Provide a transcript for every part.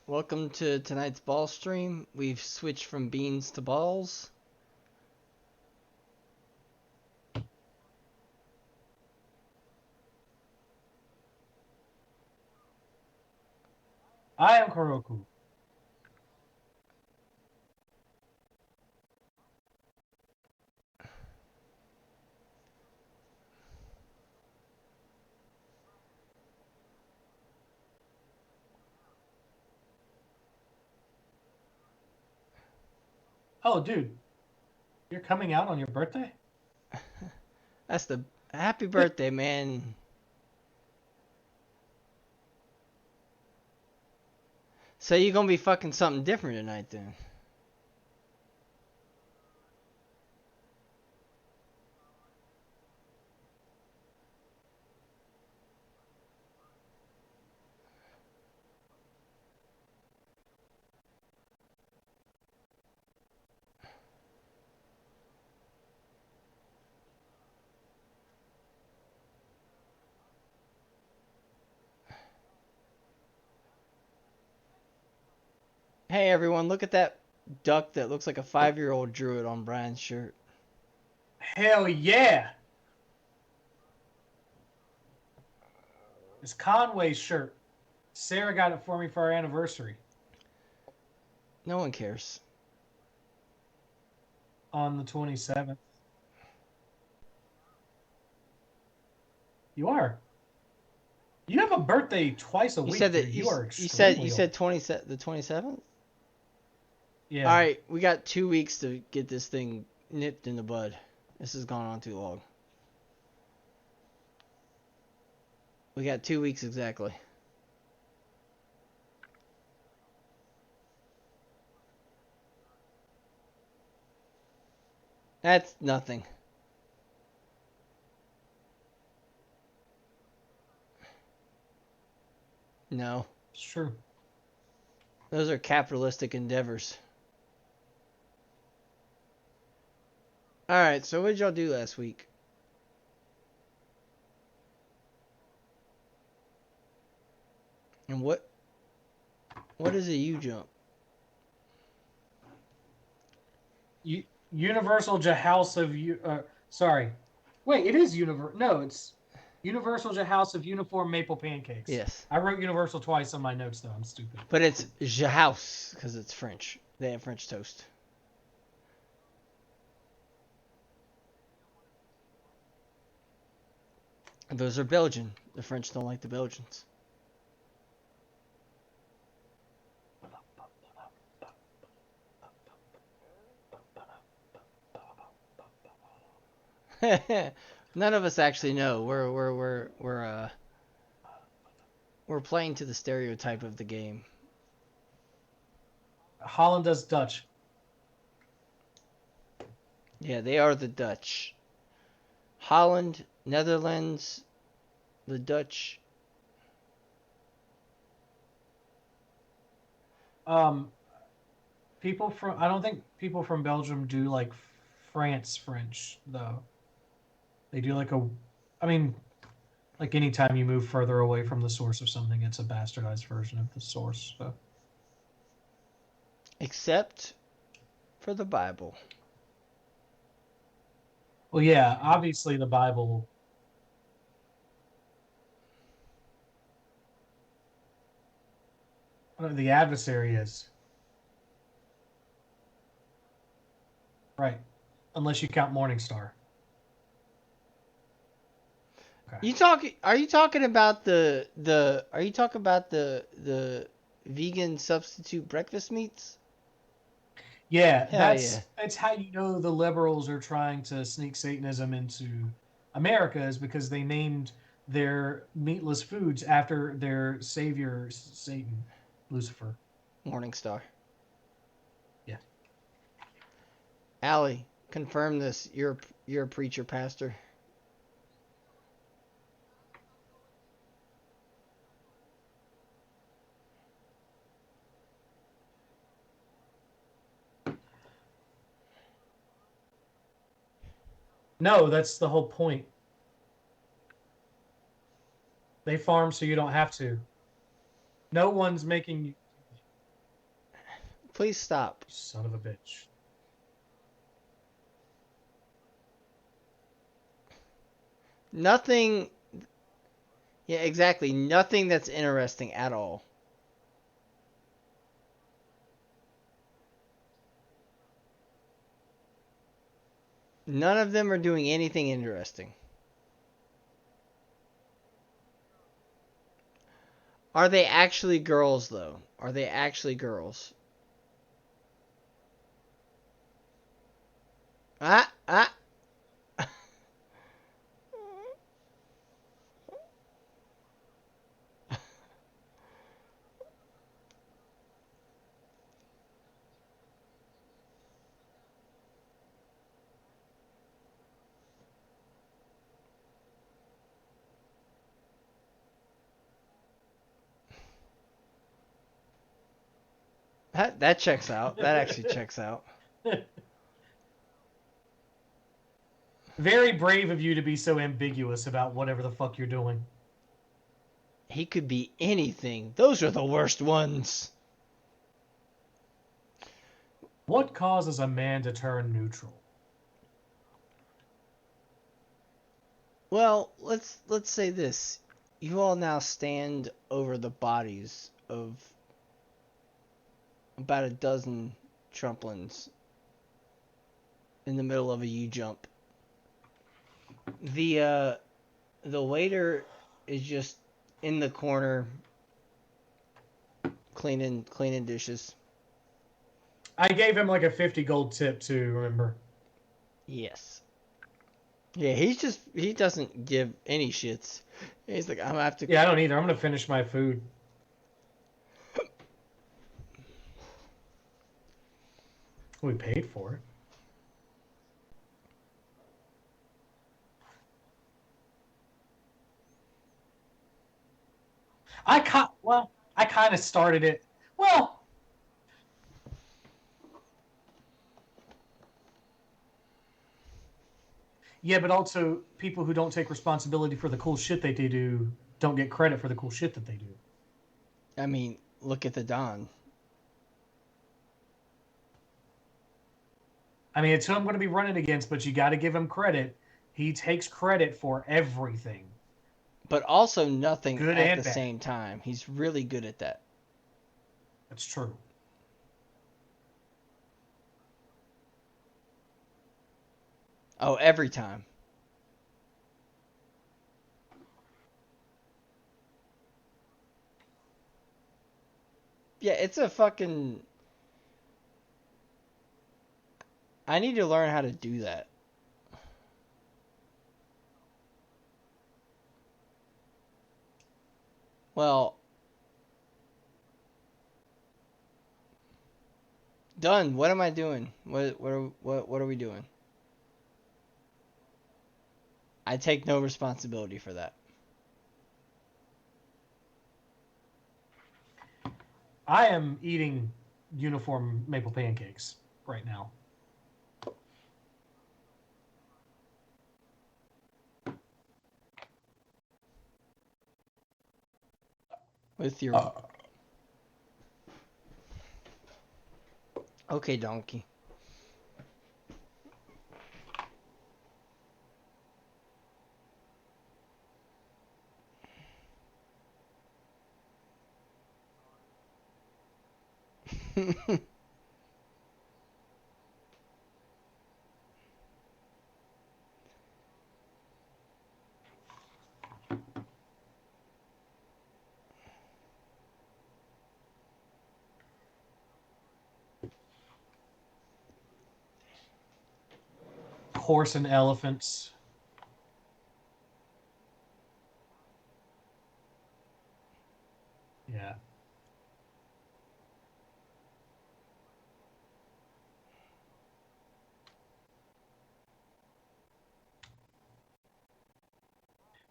Welcome to tonight's ball stream. We've switched from beans to balls. I am Koroku. Oh, dude, you're coming out on your birthday? That's the happy birthday, man. So you're gonna be fucking something different tonight then. Hey everyone, look at that duck that looks like a 5-year-old drew it on Brian's shirt. Hell yeah! It's Conway's shirt. Sarah got it for me for our anniversary No one cares. on the 27th. You are. You have a birthday twice a You week, said that dude. you You are you said extremely you old. said the 27th. All Yeah. right, we got 2 weeks to get this thing nipped in the bud. This has gone on too long. We got 2 weeks exactly. That's nothing. No. It's true. Those are capitalistic endeavors. Alright, so what did y'all do last week? And what is a U-jump? Universal House of you. Sorry. Wait, it is Universal. No, it's Universal House of Uniform Maple Pancakes. Yes. I wrote Universal twice on my notes, though. I'm stupid. But it's Jahouse, because it's French. They have French toast. And those are Belgian. The French don't like the Belgians. None of us actually know. We're playing to the stereotype of the game. Holland does Dutch. Yeah, they are the Dutch. Holland, Netherlands, the Dutch. Um, people from I don't think people from Belgium do like France French though. They do like a, I mean, like anytime you move further away from the source of something, it's a bastardized version of the source. So. Except for the Bible. Well, yeah, obviously the Bible. The adversary is right, unless you count Morningstar. Okay. Are you talking about the are you talking about the vegan substitute breakfast meats? Yeah, Hell yeah. it's how you know the liberals are trying to sneak Satanism into America is because they named their meatless foods after their savior Satan, Lucifer. Morningstar. Yeah. Allie, confirm this. You're a preacher pastor. No, that's the whole point. They farm so you don't have to. No one's making you. Please stop. You son of a bitch. Nothing. Yeah, exactly. Nothing that's interesting at all. None of them are doing anything interesting. Are they actually girls, though? Are they actually girls? Ah, ah. That checks out. That actually checks out. Very brave of you to be so ambiguous about whatever the fuck you're doing. He could be anything. Those are the worst ones. What causes a man to turn neutral? Well, let's say this. You all now stand over the bodies of about a dozen Trumplins in the middle of a U-jump. The waiter is just in the corner cleaning dishes. I gave him like a 50 gold tip too, remember? Yes. Yeah, he doesn't give any shits. He's like, I'm gonna have to. Yeah, I don't either. I'm gonna finish my food. We paid for it. I kind of started it. Well, yeah, but also people who don't take responsibility for the cool shit that they do don't get credit for the cool shit that they do. I mean, look at the Don. I mean, it's who I'm going to be running against, but you got to give him credit. He takes credit for everything. But also nothing Good at and the bad. same time. He's really good at that. That's true. Oh, every time. Yeah, it's a fucking. I need to learn how to do that. Well, done. What am I doing? What are we doing? I take no responsibility for that. I am eating uniform maple pancakes right now. With your. Okay, donkey. Horse and elephants. Yeah.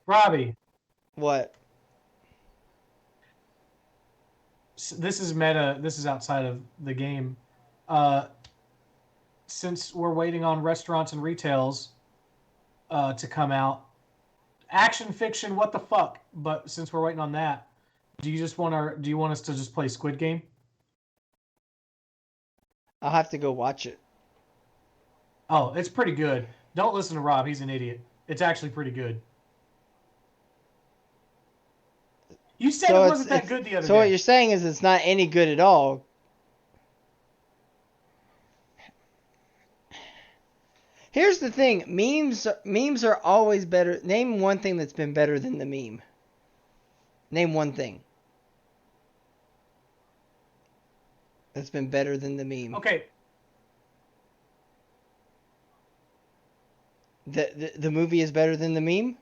Robbie, What? this is meta. This is outside of the game. Uh, since we're waiting on restaurants and retails to come out, action fiction, what the fuck? But since we're waiting on that, do you want us to just play Squid Game? I'll have to go watch it. Oh, it's pretty good. Don't listen to Rob. He's an idiot. It's actually pretty good. You said So it wasn't that good the other So what day. you're saying is it's not any good at all. Here's the thing, memes are always better. Name one thing that's been better than the meme. Name one thing that's been better than the meme. Okay. The movie is better than the meme?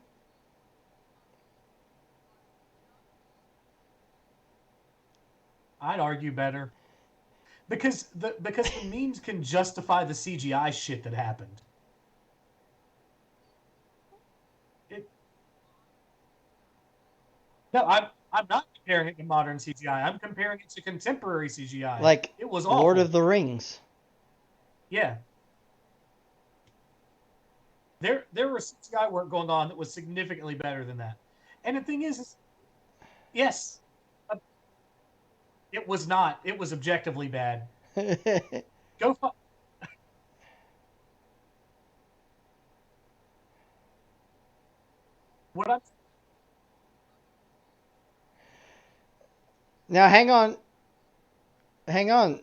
I'd argue better. Because the memes can justify the CGI shit that happened. No, I'm not comparing it to modern CGI. I'm comparing it to contemporary CGI. Like it was awful. Lord of the Rings. Yeah. There was CGI work going on that was significantly better than that. And the thing is yes, it was not. It was objectively bad. Go fuck. What I'm Now hang on. Hang on.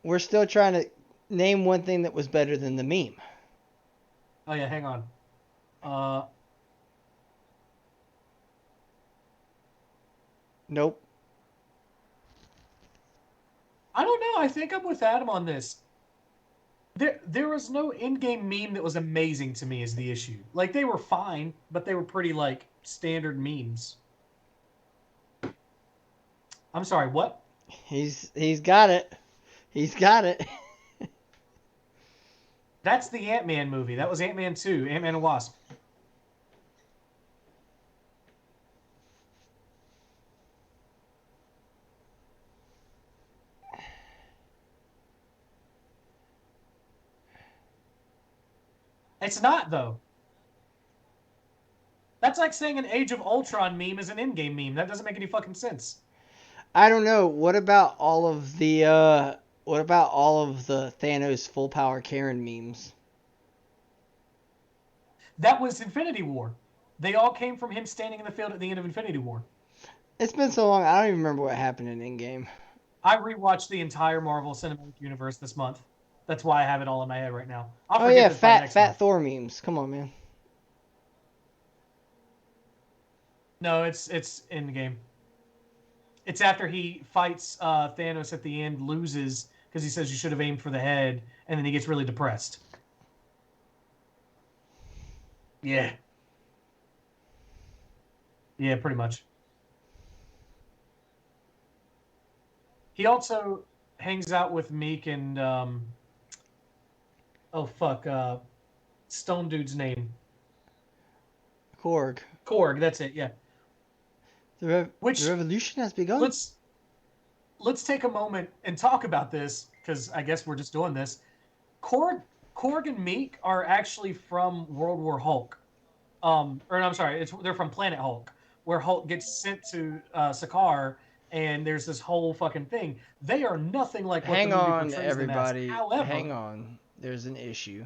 We're still trying to name one thing that was better than the meme. Oh yeah, hang on. Nope. I don't know. I think I'm with Adam on this. There was no in-game meme that was amazing to me is the issue. Like they were fine, but they were pretty like standard memes. I'm sorry, what? He's got it. He's got it. That's the Ant-Man movie. That was Ant-Man 2, Ant-Man and Wasp. It's not though. That's like saying an Age of Ultron meme is an in-game meme. That doesn't make any fucking sense. I don't know. What about all of the Thanos full power Karen memes? That was Infinity War. They all came from him standing in the field at the end of Infinity War. It's been so long, I don't even remember what happened in Endgame. I rewatched the entire Marvel Cinematic Universe this month. That's why I have it all in my head right now. Oh yeah, fat Thor memes. Come on, man. No, it's Endgame. It's after he fights Thanos at the end, loses because he says you should have aimed for the head, and then he gets really depressed. Yeah. Yeah, pretty much. He also hangs out with Meek and Stone Dude's name. Korg. Korg, that's it. Yeah. The revolution has begun. Let's take a moment and talk about this because I guess we're just doing this. Korg and Meek are actually from World War Hulk. They're from Planet Hulk, where Hulk gets sent to Sakaar, and there's this whole fucking thing. They are nothing like what hang the movie on, portrays everybody. them as. However, hang on. There's an issue.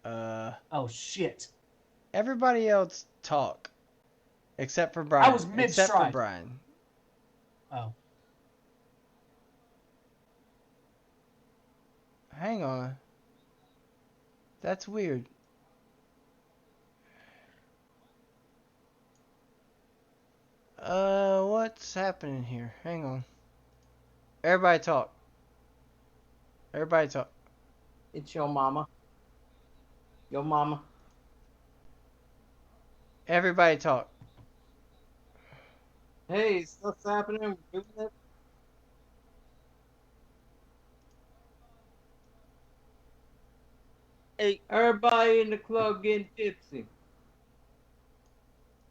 Oh shit. Everybody else talk, except for Brian. I was mid-stride. Except for Brian. Oh. Hang on. That's weird. What's happening here? Hang on. Everybody talk. Everybody talk. It's your mama. Your mama. Everybody talk. Hey, stuff's happening. We're doing it. Hey, everybody in the club getting tipsy.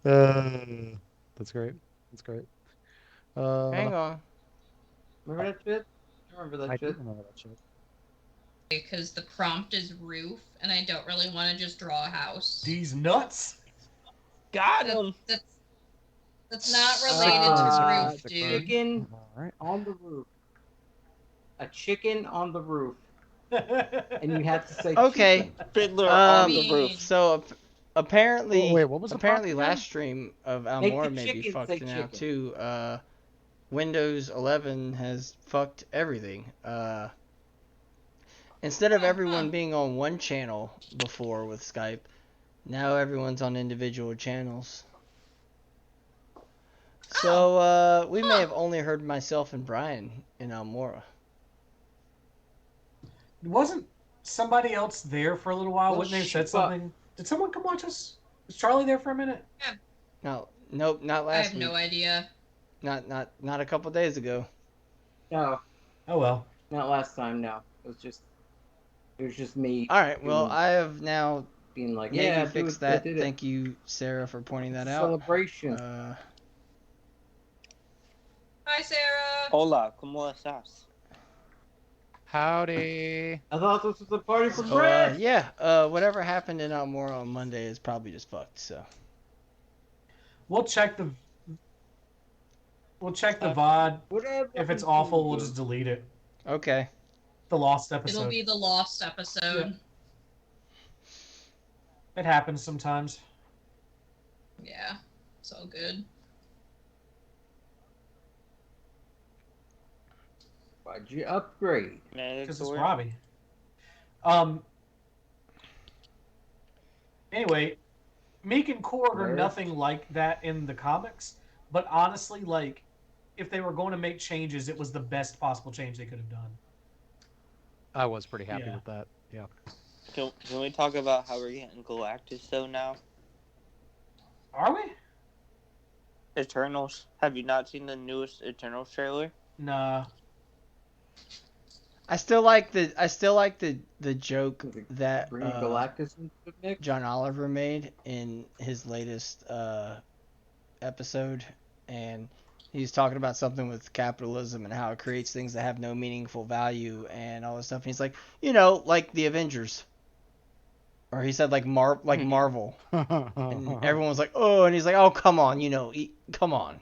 That's great. That's great. Hang on. Remember that shit? I remember that I shit. do remember that shit. Because the prompt is roof, and I don't really want to just draw a house. These nuts. Got him. That's not related to roof, dude. Chicken All right. on the roof. a chicken on the roof, and you have to say Okay. chicken. Fiddler Um, on the roof. So apparently, Oh, wait, what was the apparently prompt again? last stream of Make Almora the may be chicken say fucked now chicken. too. Windows 11 has fucked everything. Instead of everyone being on one channel before with Skype, now everyone's on individual channels. So we may have only heard myself and Brian in Almora. Wasn't somebody else there for a little while? Well, Wouldn't they have said shut up. something? Did someone come watch us? Was Charlie there for a minute? No, nope, not I last have week. no idea. Not a couple days ago. No, Oh well. not last time. No, it was just me All right, well I have now being like, maybe yeah, fixed I that. did it. Thank you, Sarah, for pointing that out. Celebration. Hi, Sarah. Hola, ¿cómo estás? Howdy. I thought this was a party for So, Brad. yeah, whatever happened in Almora on Monday is probably just fucked. So We'll check the VOD. Whatever If it's happened awful, to we'll you? just delete it. okay. The lost episode. It'll be the lost episode. It happens sometimes. Yeah. So good. Why'd you upgrade? Because it's Mandatory. Robbie. Anyway, Meek and Korg are Where? nothing like that in the comics, but honestly, like, if they were going to make changes, it was the best possible change they could have done. I was pretty happy Yeah. with that. Yeah. Can we talk about how we're getting Galactus though now? Are we? Eternals. Have you not seen the newest Eternals trailer? Nah. I still like the joke that Bring Galactus into the mix. John Oliver made in his latest episode, and he's talking about something with capitalism and how it creates things that have no meaningful value and all this stuff. And he's like, like the Avengers, or he said like Marvel, and everyone was like, oh, and he's like, oh, come on, come on.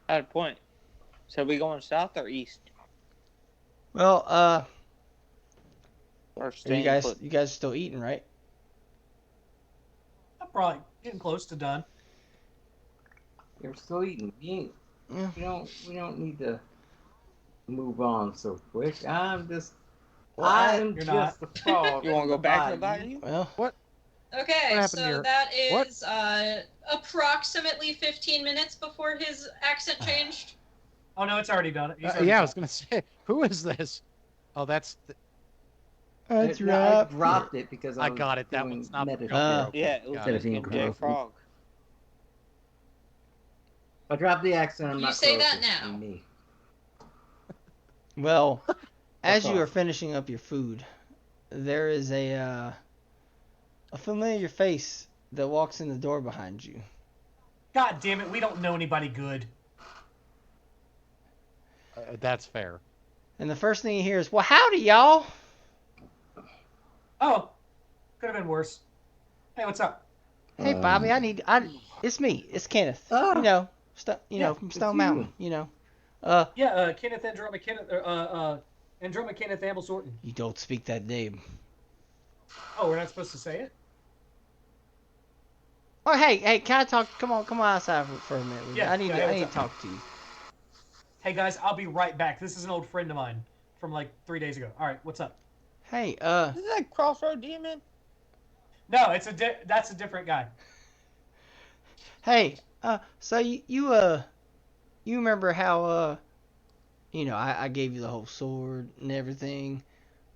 At a point. So we going south or east? Well, Or are staying put? you guys still eating, right? I'm probably getting close to done. You're still eating. Yeah. We don't need to move on so quick. I'm Well, I'm You're just a frog. You want to go back to the body. bayou? Well, Okay, happened so here? that What? is approximately 15 minutes before his accent changed. Oh no, it's already done. He's already yeah, I done. was gonna say, who is this? Oh, that's. that's No, I right. dropped it because I was got it. That doing one's not. meditation. okay, Yeah, it was got Instead just of being getting Jay gross. Frog. If I drop the accent, I'm You not say that croaking. now. I'm me. Well, as Fuck you are off. finishing up your food, there is a familiar face that walks in the door behind you. God damn it, we don't know anybody good. That's fair. And the first thing you hear is, "Well, howdy, y'all." Oh, could have been worse. Hey, what's up? Hey, Bobby, it's me. It's Kenneth. Ah. From it's Stone you. Mountain. Yeah, Kenneth Androma Kenneth Amble Sorton. You don't speak that name. Oh, we're not supposed to say it? Oh, hey, can I talk? Come on outside for a minute. Yeah, I need yeah, to what's up? talk to you. Hey guys, I'll be right back. This is an old friend of mine from like 3 days ago. All right, what's up? Hey, Is that Crossroad Demon? No, that's a different guy. hey, so you remember how I gave you the whole sword and everything,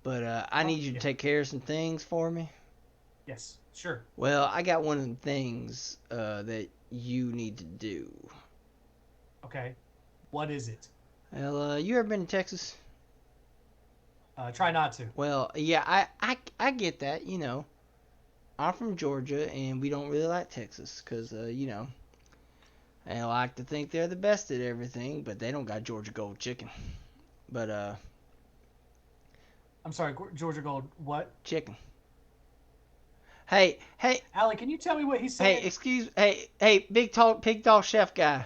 but I need you to yeah. take care of some things for me. Yes, sure. Well, I got one of them things that you need to do. Okay. What is it? Well, you ever been to Texas? Try not to. Well, yeah, I get that, I'm from Georgia, and we don't really like Texas, because, they like to think they're the best at everything, but they don't got Georgia Gold chicken. But, I'm sorry, Georgia Gold. What? chicken. Hey, Allie, can you tell me what he's saying? hey, big tall chef guy.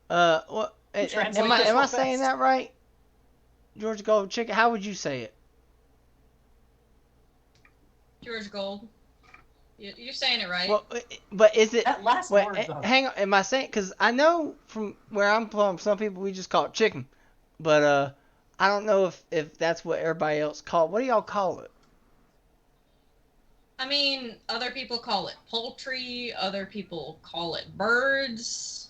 What? Translate Am I this am I real saying fast. that right? George Gold Chicken. How would you say it? George Gold. You're saying it right. Well, but is it? That last Wait, word, though. hang on. Am I saying? Because I know from where I'm from, some people we just call it chicken, but I don't know if that's what everybody else call it. What do y'all call it? I mean, other people call it poultry. Other people call it birds.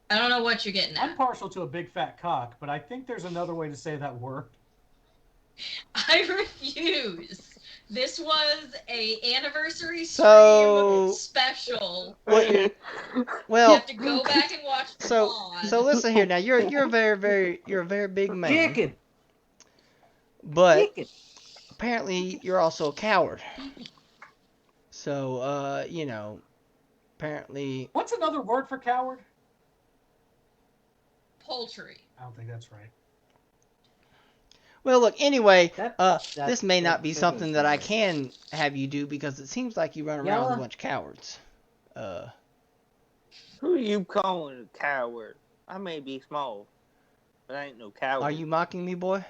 I don't know what you're getting I'm at. partial to a big fat cock, but I think there's another way to say that word. I refuse. This was a anniversary So- stream special. What you're? You Well, have to go back and watch the so VOD. so listen here now. You're a very big man, Chicken. but Chicken. apparently you're also a coward. So apparently. What's another word for coward? Poultry. I don't think that's right. Well, look. Anyway, That- this may not that be chicken something that I sandwich. can have you do because it seems like you run around with a Yella. bunch of cowards. Who are you calling a coward? I may be small, but I ain't no coward. Are you mocking me, boy?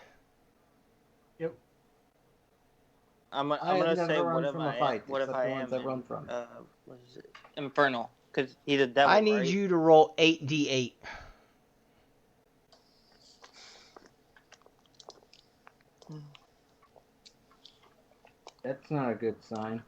I'm I gonna have say never run what if from I a am? fight. What if except I the am? ones I run from. What is it? Infernal, because he's a devil. I need right? you to roll 8d8. That's not a good sign.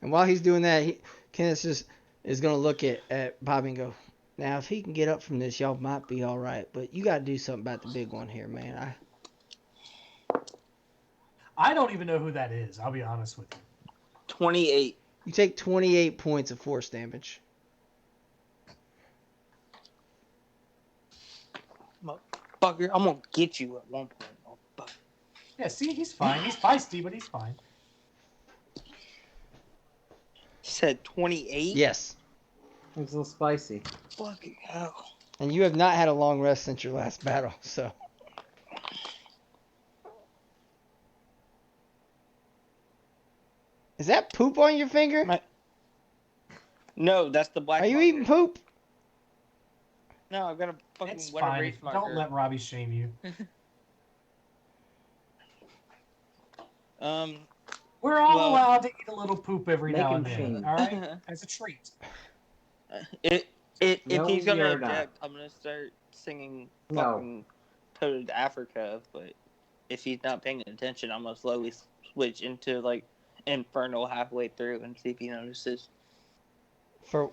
And while he's doing that, Kenneth is going to look at Bobby and go, now, if he can get up from this, y'all might be all right. But you got to do something about the big one here, man. I don't even know who that is. I'll be honest with you. 28. You take 28 points of force damage. Fucker, I'm gonna get you at one point. Oh, fuck. Yeah, see, he's fine. He's feisty, but he's fine. Said 28? Yes. It's a little spicy. Fucking hell. And you have not had a long rest since your last battle, so. Is that poop on your finger? No, that's the black Are you marker. eating poop? No, I've got a fucking It's wet fine. erase marker. Don't let Robbie shame you. We're all Well- allowed to eat a little poop every Make now him and then. shame. All right, as a treat. If No, he's gonna you're not. object, I'm gonna start singing No. fucking Toad Africa. But if he's not paying attention, I'm gonna slowly switch into like Infernal halfway through and see if he notices. For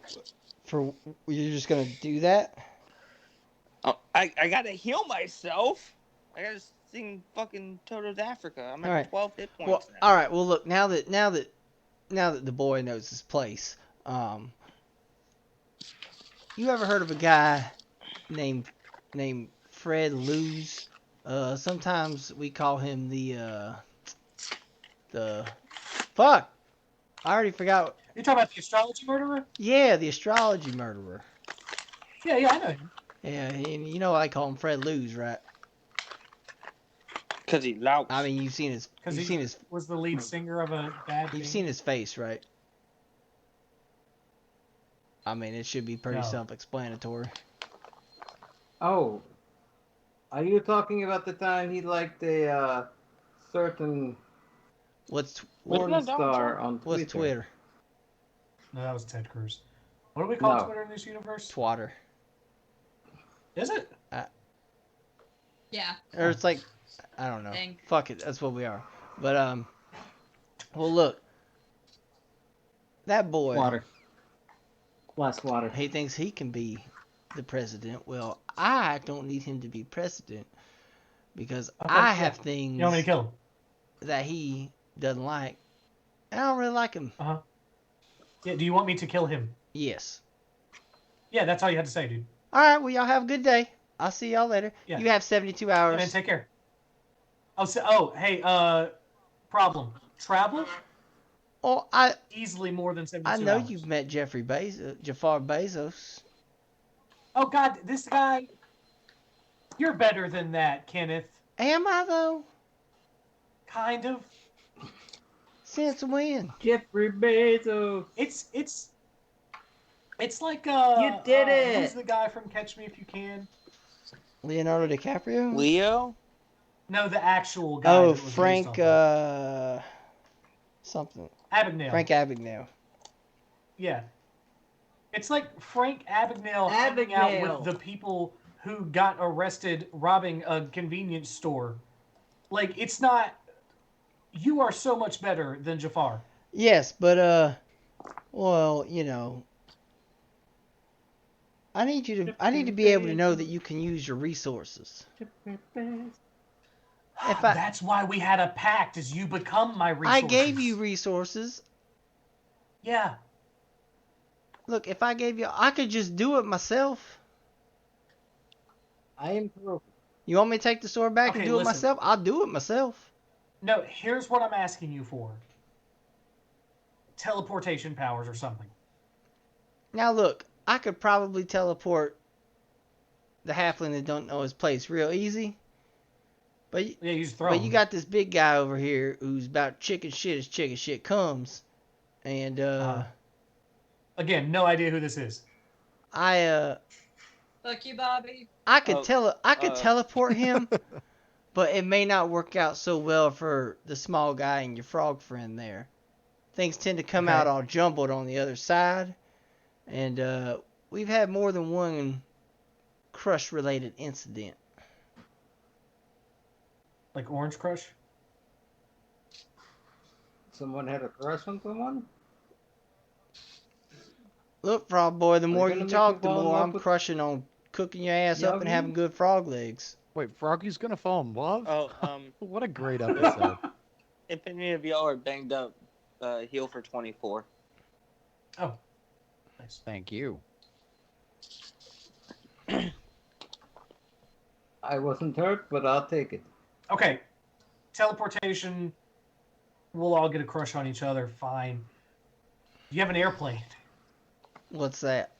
you're just gonna do that? Oh, I gotta heal myself. I gotta sing fucking Toto's Africa. I'm at All right. 12 hit Well, points now. all right. Well, look now that the boy knows his place. You ever heard of a guy named Fred Luz? Sometimes we call him the fuck. I already forgot. You're talking about the astrology murderer? Yeah, the astrology murderer. Yeah, I know him. Yeah, and you know I call him Fred Luz, right? Because he louds. I mean, you've seen his Because you've he seen his was the lead singer of a bad you've band. seen his face, right? I mean, it should be pretty No. self-explanatory. Oh. Are you talking about the time he liked a certain What's porn Wasn't that Donald star Trump? on what's Twitter? Twitter? No, that was Ted Cruz. What do we call No. Twitter in this universe? Twatter. Is it? Yeah. Or it's like, I don't know. Dang. Fuck it, that's what we are. But well look, that boy, Water. Less water. he thinks he can be the president. Well, I don't need him to be president because Okay, I yeah. have things You want me to kill him? that he doesn't like, and I don't really like him. Yeah, do you want me to kill him? Yes. Yeah, that's all you had to say, dude. All right. Well, y'all have a good day. I'll see y'all later. Yeah. You have 72 Yeah, hours. man, take care. Hey, problem. Travel? Oh, Easily more than 72 I know hours. you've met Jeffrey Bezos, Jafar Bezos. Oh, God, this guy... You're better than that, Kenneth. Am I though? Kind of. Since when? Jeffrey Bezos. It's like You did it. Who's the guy from Catch Me If You Can? Leonardo DiCaprio? Leo? No, the actual guy. Oh, that was based Frank, on it. something. Abagnale. Frank Abagnale. Yeah. It's like Frank Abagnale hanging out Abagnale. with the people who got arrested robbing a convenience store. Like, it's not. You are so much better than Jafar. Yes, but well, you know, I need to be able to know that you can use your resources. If I- That's why we had a pact, is you become my resources. I gave you resources. Yeah. Look, if I gave you, I could just do it myself. I am broke. You want me to take the sword back and Okay, do it listen. myself? I'll do it myself. No, here's what I'm asking you for. Teleportation powers or something. Now look, I could probably teleport the halfling that don't know his place real easy. But Yeah, you just throw But them. you got this big guy over here who's about chicken shit as chicken shit comes. And Again, no idea who this is. I Fuck you, Bobby. could Oh, teleport him, but it may not work out so well for the small guy and your frog friend there. Things tend to come Okay. out all jumbled on the other side. And we've had more than one crush related incident. Like Orange Crush? Someone had a crush on someone? Look, frog boy, the more gonna you make talk, me the fall in more love I'm with crushing on cooking your ass up and Yogi? having good frog legs. Wait, Froggy's gonna fall in love? Oh, What a great episode. if any of y'all are banged up, heal for 24. Oh. Nice. Thank you. I wasn't hurt, but I'll take it. Okay. Teleportation. We'll all get a crush on each other. Fine. You have an airplane. What's that?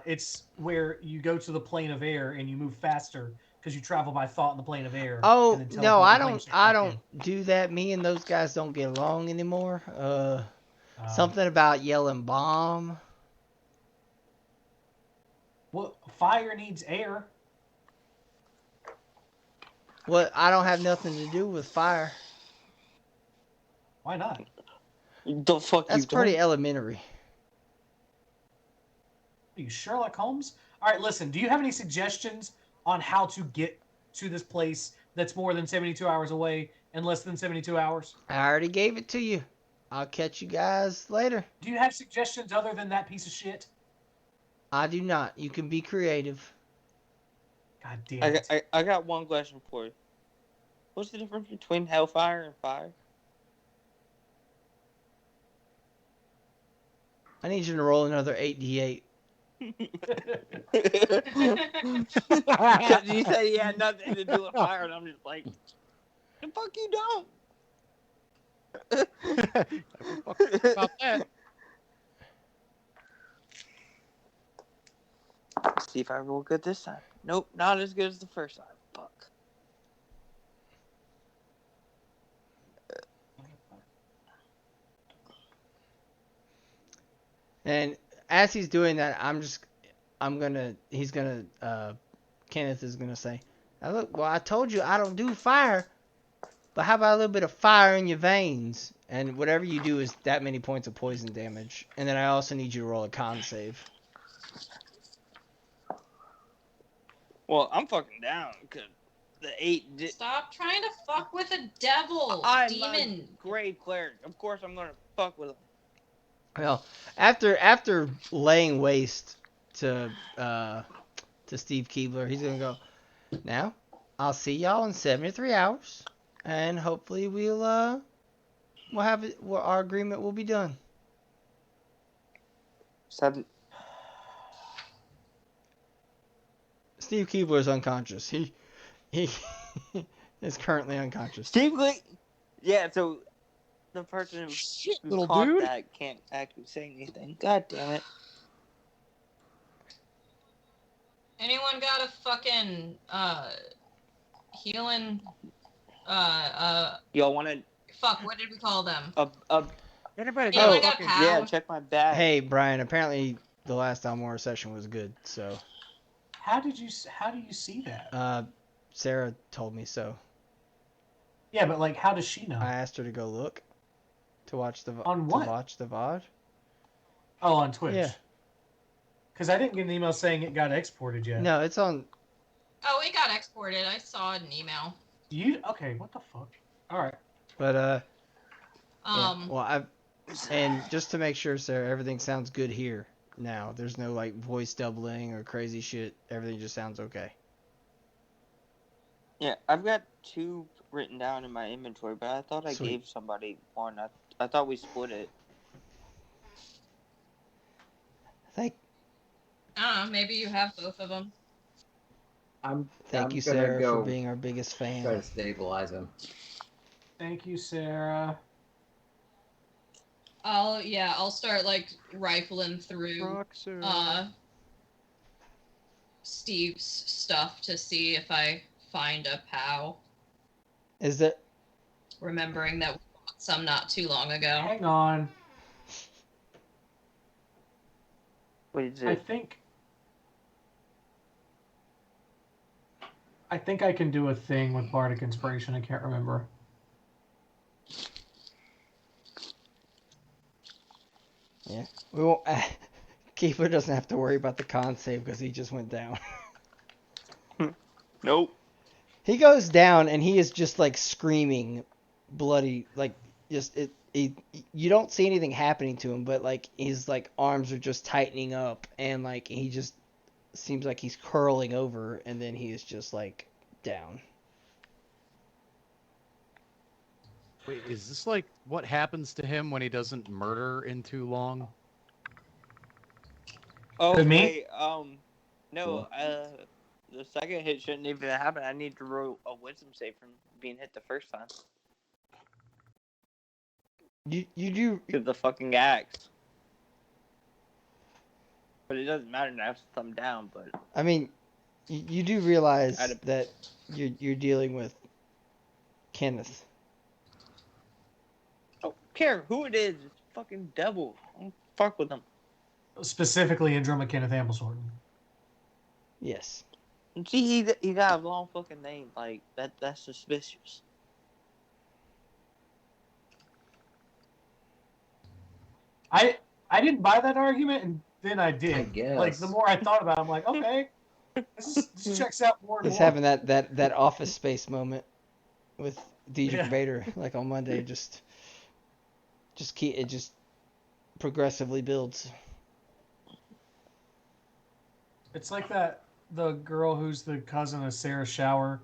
It's where you go to the plane of air and you move faster because you travel by thought in the plane of air. Oh and then no, teleport I the plane don't. straight I back don't do that. Me and those guys don't get along anymore. in. Something about yelling bomb. Well, fire needs air. What? I don't have nothing to do with fire. Why not? The fuck That's you pretty don't? elementary. Are you Sherlock Holmes? All right, listen. Do you have any suggestions on how to get to this place that's more than 72 hours away in less than 72 hours? I already gave it to you. I'll catch you guys later. Do you have suggestions other than that piece of shit? I do not. You can be creative. God damn it. I got one question for you. What's the difference between hellfire and fire? I need you to roll another 8d8. Because you said he had nothing to do with fire, and I'm just like, the fuck you don't. About that. See if I roll good this time. Nope, not as good as the first time. Fuck. And as he's doing that, Kenneth is gonna say, now look, well, I told you I don't do fire, but how about a little bit of fire in your veins? And whatever you do is that many points of poison damage. And then I also need you to roll a con save. Well, I'm fucking down, because the 8 did. Stop trying to fuck with a devil, I'm demon. a grave cleric. Of course I'm gonna fuck with him. Well, after laying waste to Steve Keebler, he's gonna go, now I'll see y'all in 73 hours, and hopefully we'll have it. Well, our agreement will be done. 7. Steve Keebler is unconscious. He is currently unconscious. Steve Lee. Yeah, so the person Shit, who little caught dude. that can't actually say anything. God damn it. Anyone got a fucking healing Y'all want to fuck, what did we call them? Anybody Anyone got got fucking... pow? yeah, check my bag. Hey, Brian. Apparently, the last Almora session was good. So, How do you see that? Sarah told me so. Yeah, but like, how does she know? I asked her to go look to watch the On what? to watch the VOD. Oh, on Twitch. Yeah. Because I didn't get an email saying it got exported yet. No, it's on. Oh, it got exported. I saw an email. Okay? What the fuck? All right. But yeah. Um, Well, and just to make sure, Sarah, everything sounds good here now. There's no like voice doubling or crazy shit. Everything just sounds okay. Yeah, I've got 2 written down in my inventory, but I thought I Sweet. gave somebody one. I thought we split it. I don't know. Maybe you have both of them. Thank you, gonna Sarah, go for being our biggest try fan. to stabilize him. Thank you, Sarah. I'll start like rifling through Roxer. Steve's stuff to see if I find a POW. Is it? Remembering that we bought some not too long ago. Hang on. What is I it? think I can do a thing with Bardic Inspiration. I can't remember. Yeah. We won't. Keeper doesn't have to worry about the con save because he just went down. Nope. He goes down and he is just like screaming, bloody, like just it. You don't see anything happening to him, but like his like arms are just tightening up and like he just seems like he's curling over and then he is just like down. Wait, is this like what happens to him when he doesn't murder in too long? Oh, To me? wait, no, the second hit shouldn't even happen. I need to roll a wisdom save from being hit the first time. You do. With the fucking axe. But it doesn't matter now, I'm down, but... I mean, you do realize I'd- that you're dealing with Kenneth. I don't care who it is, it's fucking devil. I don't fuck with him. Specifically Indroma Kenneth Amblesworth. Yes. And see, he got a long fucking name, like, that's suspicious. I didn't buy that argument, and then I did. I guess. Like, the more I thought about it, I'm like, okay, this checks out more and He's more. having that Office Space moment with Diedrich Yeah. Bader, like on Monday. Just keep it just progressively builds. It's like the girl who's the cousin of Sarah Shower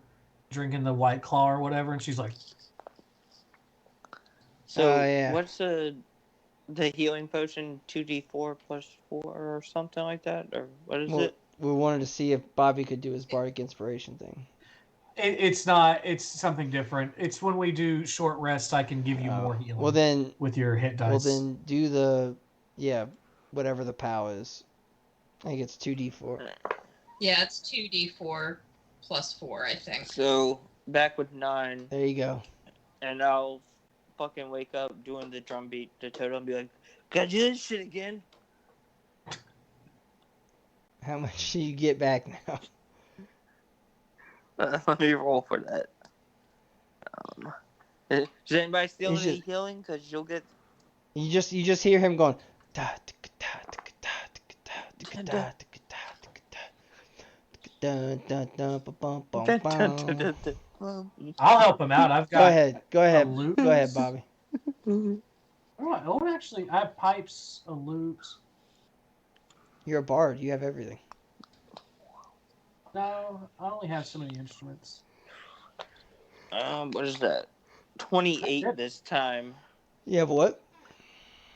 drinking the White Claw or whatever, and she's like, So, yeah. what's the healing potion 2d4 plus 4 or something like that? Or what is Well, it? we wanted to see if Bobby could do his Bardic Inspiration thing. it's not, it's something different. It's when we do short rests, I can give you more healing Well then, with your hit dice. do the whatever the POW is. I think it's 2d4. Yeah, it's 2d4 plus 4, I think. So, back with 9, There you go. and I'll fucking wake up doing the drum beat to Toto and be like, gotta do this shit again. How much do you get back now? Let me roll for that. Does anybody steal He's any just- healing? Because you'll get... You just hear him going. "Da, ticka, da, ticka, da, ticka, da, ticka, da, ticka, da, ticka, da, ticka, dun, dun, dun, ba, bum, bum, bum." I'll help him out. I've got. Go ahead, loot. go ahead, Bobby. Oh, actually, I have pipes, a lute. You're a bard. You have everything. No, I only have so many instruments. What is that? 28 this time. You have what?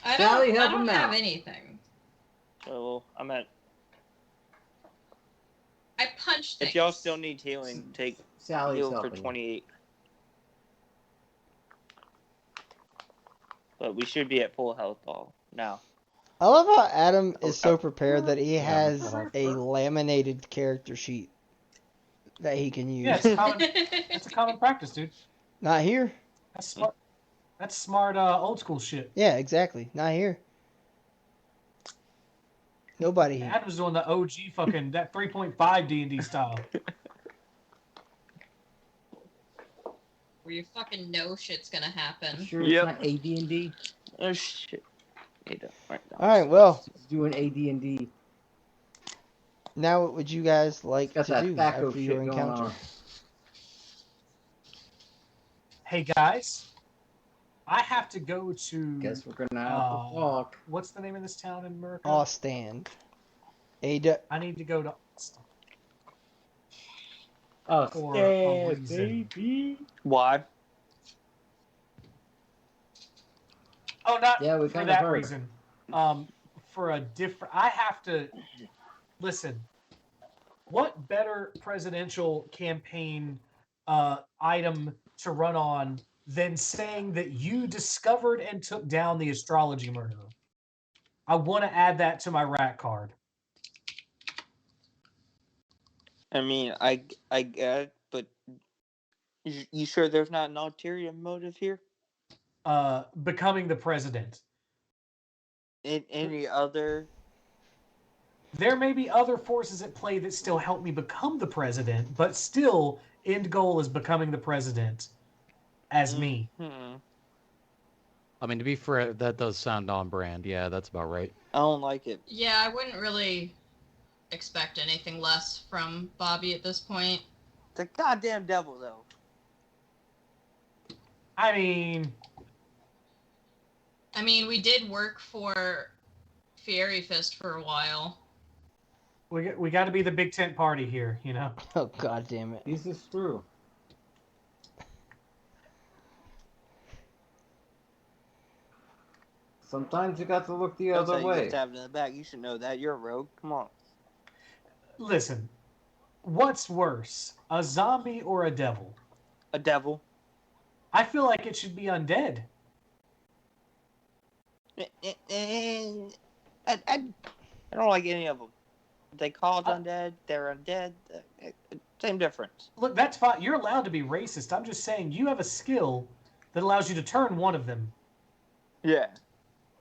I Sally, don't help him have out. anything. So, I'm at... I punch things. If y'all still need healing, take Sally's heal for helping. 28. But we should be at full health all now. I love how Adam Oh, is so prepared that he Yeah, has shut up. a laminated character sheet that he can use. Yeah, it's common. It's a common practice, dude. Not here. That's smart. That's smart, old school shit. Yeah, exactly. Not here. Nobody here. Adam's doing the OG fucking that 3.5 D&D style. Where you fucking know shit's gonna happen. Sure, Yep. it's not AD&D. Oh shit. Hey, don't- right now. All right. Well, It's doing AD&D. now what would you guys like Got to that do thaco after shit your going encounter? on. Hey guys, I have to go to. Guess we're gonna have to talk. What's the name of this town in America? Austand. Ada. I need to go to. Oh, For a yeah, reason. baby. Why? Oh, not Yeah, we for kinda that heard. reason. For a different. I have to listen. What better presidential campaign item to run on than saying that you discovered and took down the astrology murderer? I want to add that to my rat card. I mean, I get it, but you sure there's not an ulterior motive here? Becoming the president. In any other? There may be other forces at play that still help me become the president, but still, end goal is becoming the president as me. Hmm. I mean, to be fair, that does sound on brand. Yeah, that's about right. I don't like it. Yeah, I wouldn't really expect anything less from Bobby at this point. The goddamn devil, though. I mean, we did work for Fiery Fist for a while. we got to be the big tent party here, you know? Oh, God damn it. This is true. Sometimes you got to look the Don't other say you way. get stabbed in the back. You should know that. You're a rogue. Come on. Listen, what's worse, a zombie or a devil? A devil. I feel like it should be undead. I don't like any of them. They called undead. They're undead. Same difference. Look, that's fine. You're allowed to be racist. I'm just saying you have a skill that allows you to turn one of them. Yeah.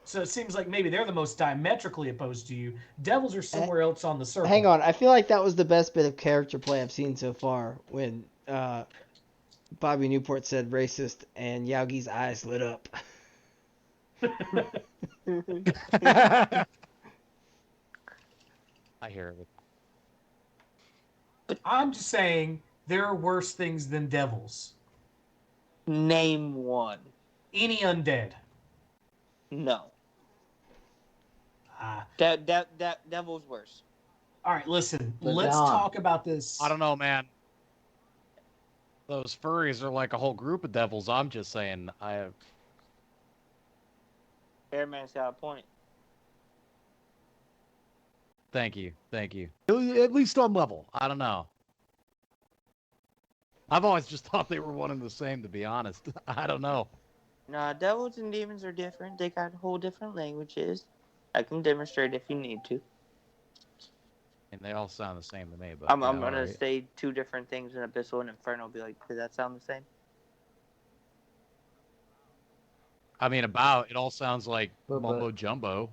So it seems like maybe they're the most diametrically opposed to you. Devils are somewhere else on the circle. Hang on. I feel like that was the best bit of character play I've seen so far when Bobby Newport said racist and Yaugi's eyes lit up. I hear it. I'm just saying there are worse things than devils. Name one. Any undead. No. Ah. That devil's worse. All right, listen. But Let's Don. talk about this. I don't know, man. Those furries are like a whole group of devils. I'm just saying. Airman's got a point. Thank you. At least on level. I don't know. I've always just thought they were one and the same, to be honest. I don't know. Nah, devils and demons are different. They got whole different languages. I can demonstrate if you need to. And they all sound the same to me. But I'm yeah, gonna alright. say two different things in Abyssal and Infernal. Be like, does that sound the same? I mean, it all sounds like But- mumbo jumbo.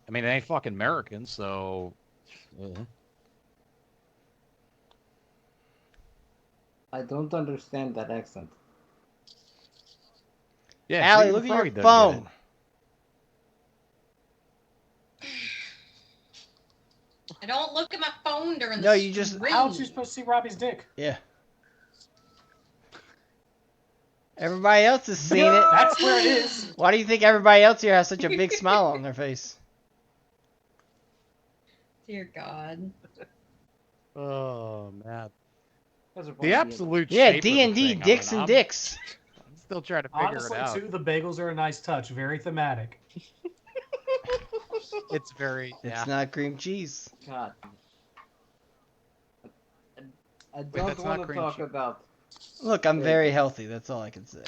I mean, it ain't fucking American, so. I don't understand that accent. Yeah, Allie, even look at Furry your doesn't get phone. I don't look at my phone during the No, you just- stream. How else are you supposed to see Robbie's dick? Yeah. Everybody else has seen it. That's where it is. Why do you think everybody else here has such a big smile on their face? Dear God. it. Oh man, Those are the both absolute Yeah, shape of the D&D, thing, dicks and I'm dicks. still trying to figure Honestly, it out. too, the bagels are a nice touch. Very thematic. It's very. Yeah. It's not cream cheese. God. I Wait, don't that's not want to cream talk cheese. about. Look, I'm very healthy. That's all I can say.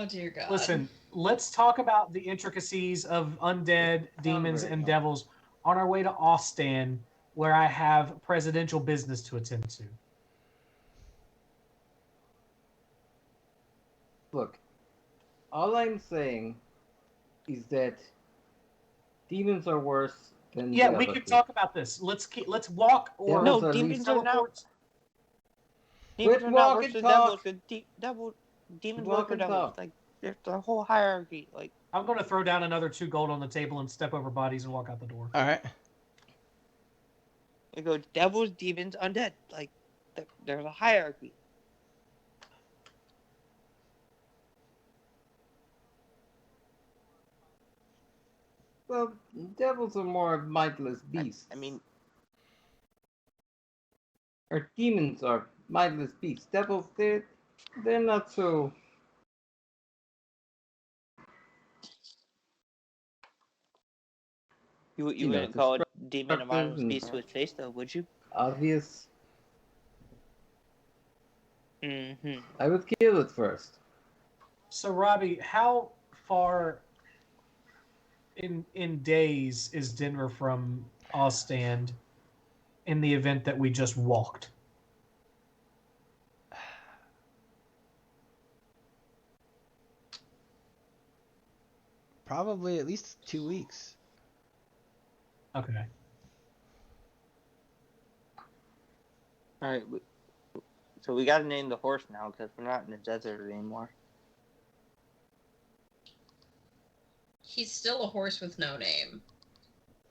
Oh dear God. Listen, let's talk about the intricacies of undead, demons, and devils on our way to Austin, where I have presidential business to attend to. Look, all I'm saying is that demons are worse than Yeah, the we other could two. talk about this. Let's walk or Devils No, are demons least- are now. teleports. Demons Quit are not walk worse and than devils. talk. 'Cause demons Walk work for and devils. talk. Like there's the whole hierarchy. Like I'm going to throw down another 2 gold on the table and step over bodies and walk out the door. All right. it goes devils, demons, undead. Like there's a hierarchy. Well, devils are more mindless beasts. I mean, or demons are mindless beasts. Devils, they're not so. you You know, wouldn't call a demon a destructive mindless and- beast to its face, though, would you? Obvious. Mm-hmm. I would kill it first. So, Robbie, how far in days is Denver from Ostend in the event that we just walked? Probably at least 2 weeks. Okay. All right. So we got to name the horse now because we're not in the desert anymore. He's still a horse with no name.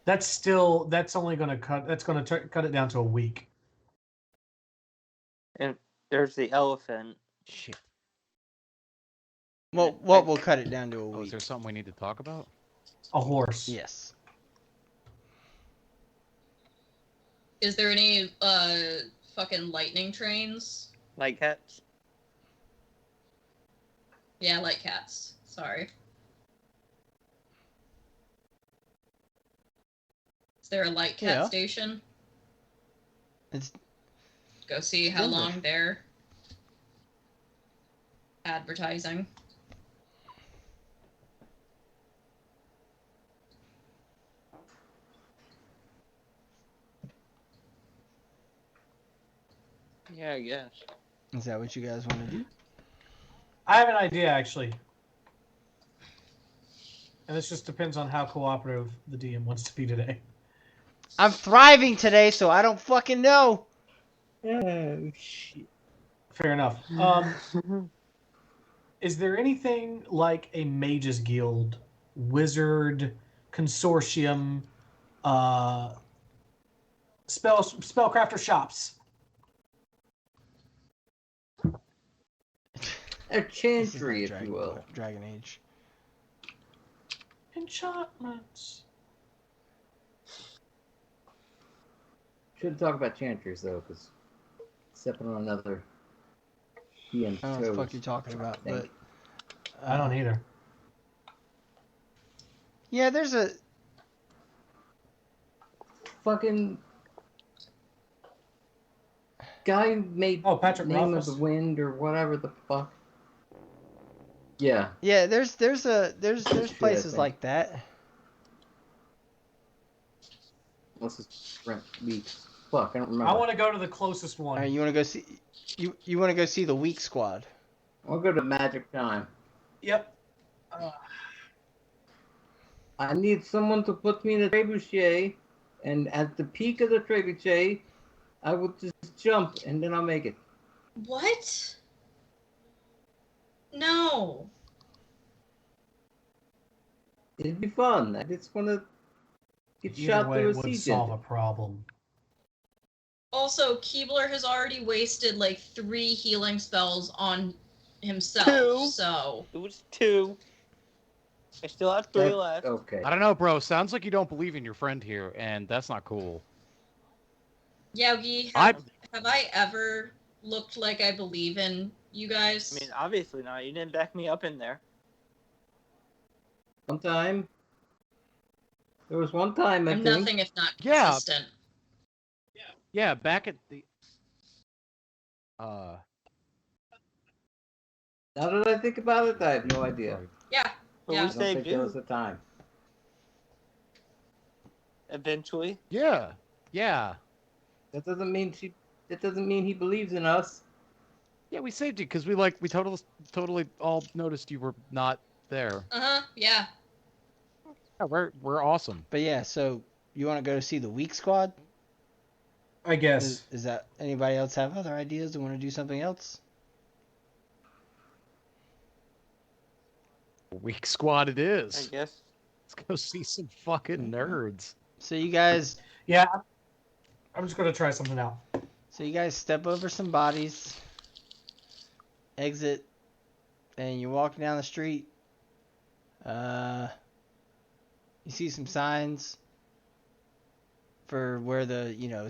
That's only going to cut it down to a week. And there's the elephant. Shit. Well, what will cut it down to a Oh, is week? there something we need to talk about? A horse. Yes. Is there any fucking lightning trains? Like cats. Yeah, like cats. Sorry. Is there a light cat Yeah. station? It's Go see how Denver. long they're advertising. Yeah, I guess. Is that what you guys want to do? I have an idea, actually. And this just depends on how cooperative the DM wants to be today. I'm thriving today, so I don't fucking know. Oh, shit. Fair enough. Is there anything like a mages guild, wizard, consortium, spellcrafter shops? A This is chantry, not if you will. Dragon Age. Enchantments. Shouldn't talk about chantries though, because stepping on another DM's I don't know what the toes. fuck you're talking about, but I don't either. Yeah, there's a Fucking guy who made Patrick Name Rothfuss? of the Wind or whatever the fuck. Yeah. yeah, there's Shit, I places think. like that. Unless it's Brent Weeks. Fuck, I don't remember. I want to go to the closest one. All right, you want to go see you want to go see the Weak Squad? I'll go to Magic Time. Yep. I need someone to put me in a trebuchet, and at the peak of the trebuchet, I will just jump, and then I'll make it. What? No. It'd be fun. I just want to get Either shot way, through it a would siege solve a engine. problem. Also, Keebler has already wasted like 3 healing spells on himself. 2. So It was 2. I still have 3 That's left. okay. I don't know, bro. Sounds like you don't believe in your friend here, and that's not cool. Yogi, I have I ever looked like I believe in you guys? I mean, obviously not. You didn't back me up in there. One time. There was one time, I I'm think. nothing if not Yeah. consistent. yeah, back at the Now that I think about it, I have no idea. Right. Yeah. But Yeah. I we don't saved think there you was a time. eventually. Yeah. Yeah. That doesn't mean she. That doesn't mean he believes in us. Yeah, we saved you because we totally all noticed you were not there. Uh-huh. Yeah. Yeah, we're awesome. But yeah, so you want to go see the Weak Squad? I guess. Is that anybody else have other ideas? Or want to do something else? Weak squad it I is. guess. Let's go see some fucking nerds. So you guys Yeah, I'm just gonna try something out. step over some bodies, exit, and you're walking down the street. You see some signs for where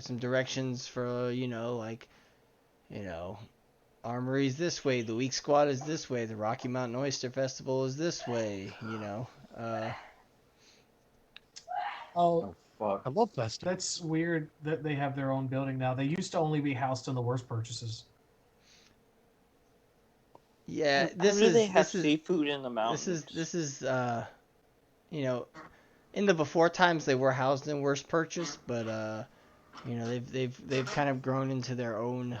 some directions for, Armory's this way, the Weak Squad is this way, the Rocky Mountain Oyster Festival is this way, Oh, Oh fuck. I love Festival. that's weird that they have their own building now. They used to only be housed in the worst purchases. Yeah, How do they have seafood in the mountains? this is in the before times they were housed in Worst Purchase, but they've kind of grown into their own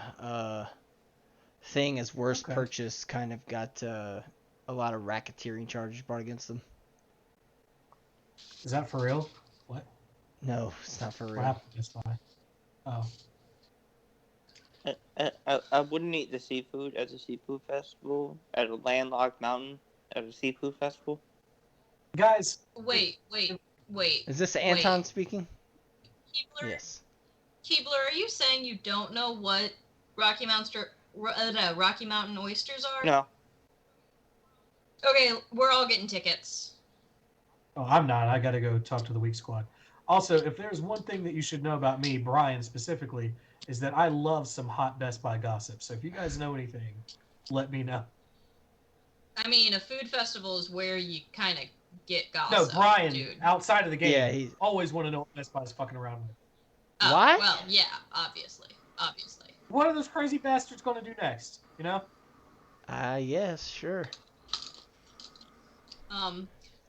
thing as Worst Okay. Purchase kind of got a lot of racketeering charges brought against them. Is that for real? What? No, it's not for What real. happened? That's why. Oh. I wouldn't eat the seafood at a seafood festival, at a landlocked mountain, at a seafood festival. Guys, Wait. Is this Anton speaking? Keebler, Yes. Keebler, are you saying you don't know what Rocky Mountain oysters are? No. Okay, we're all getting tickets. oh, I'm not. I gotta go talk to the Weak Squad. Also, if there's one thing that you should know about me, Brian specifically, is that I love some hot Best Buy gossip. So if you guys know anything, let me know. I mean, a food festival is where you kind of get No, gossip. Brian, dude. outside of the game, Yeah, he- always want to know what Best Buy's fucking around with. Oh, What? Well, yeah, obviously. What are those crazy bastards going to do next? You know? Yes, sure.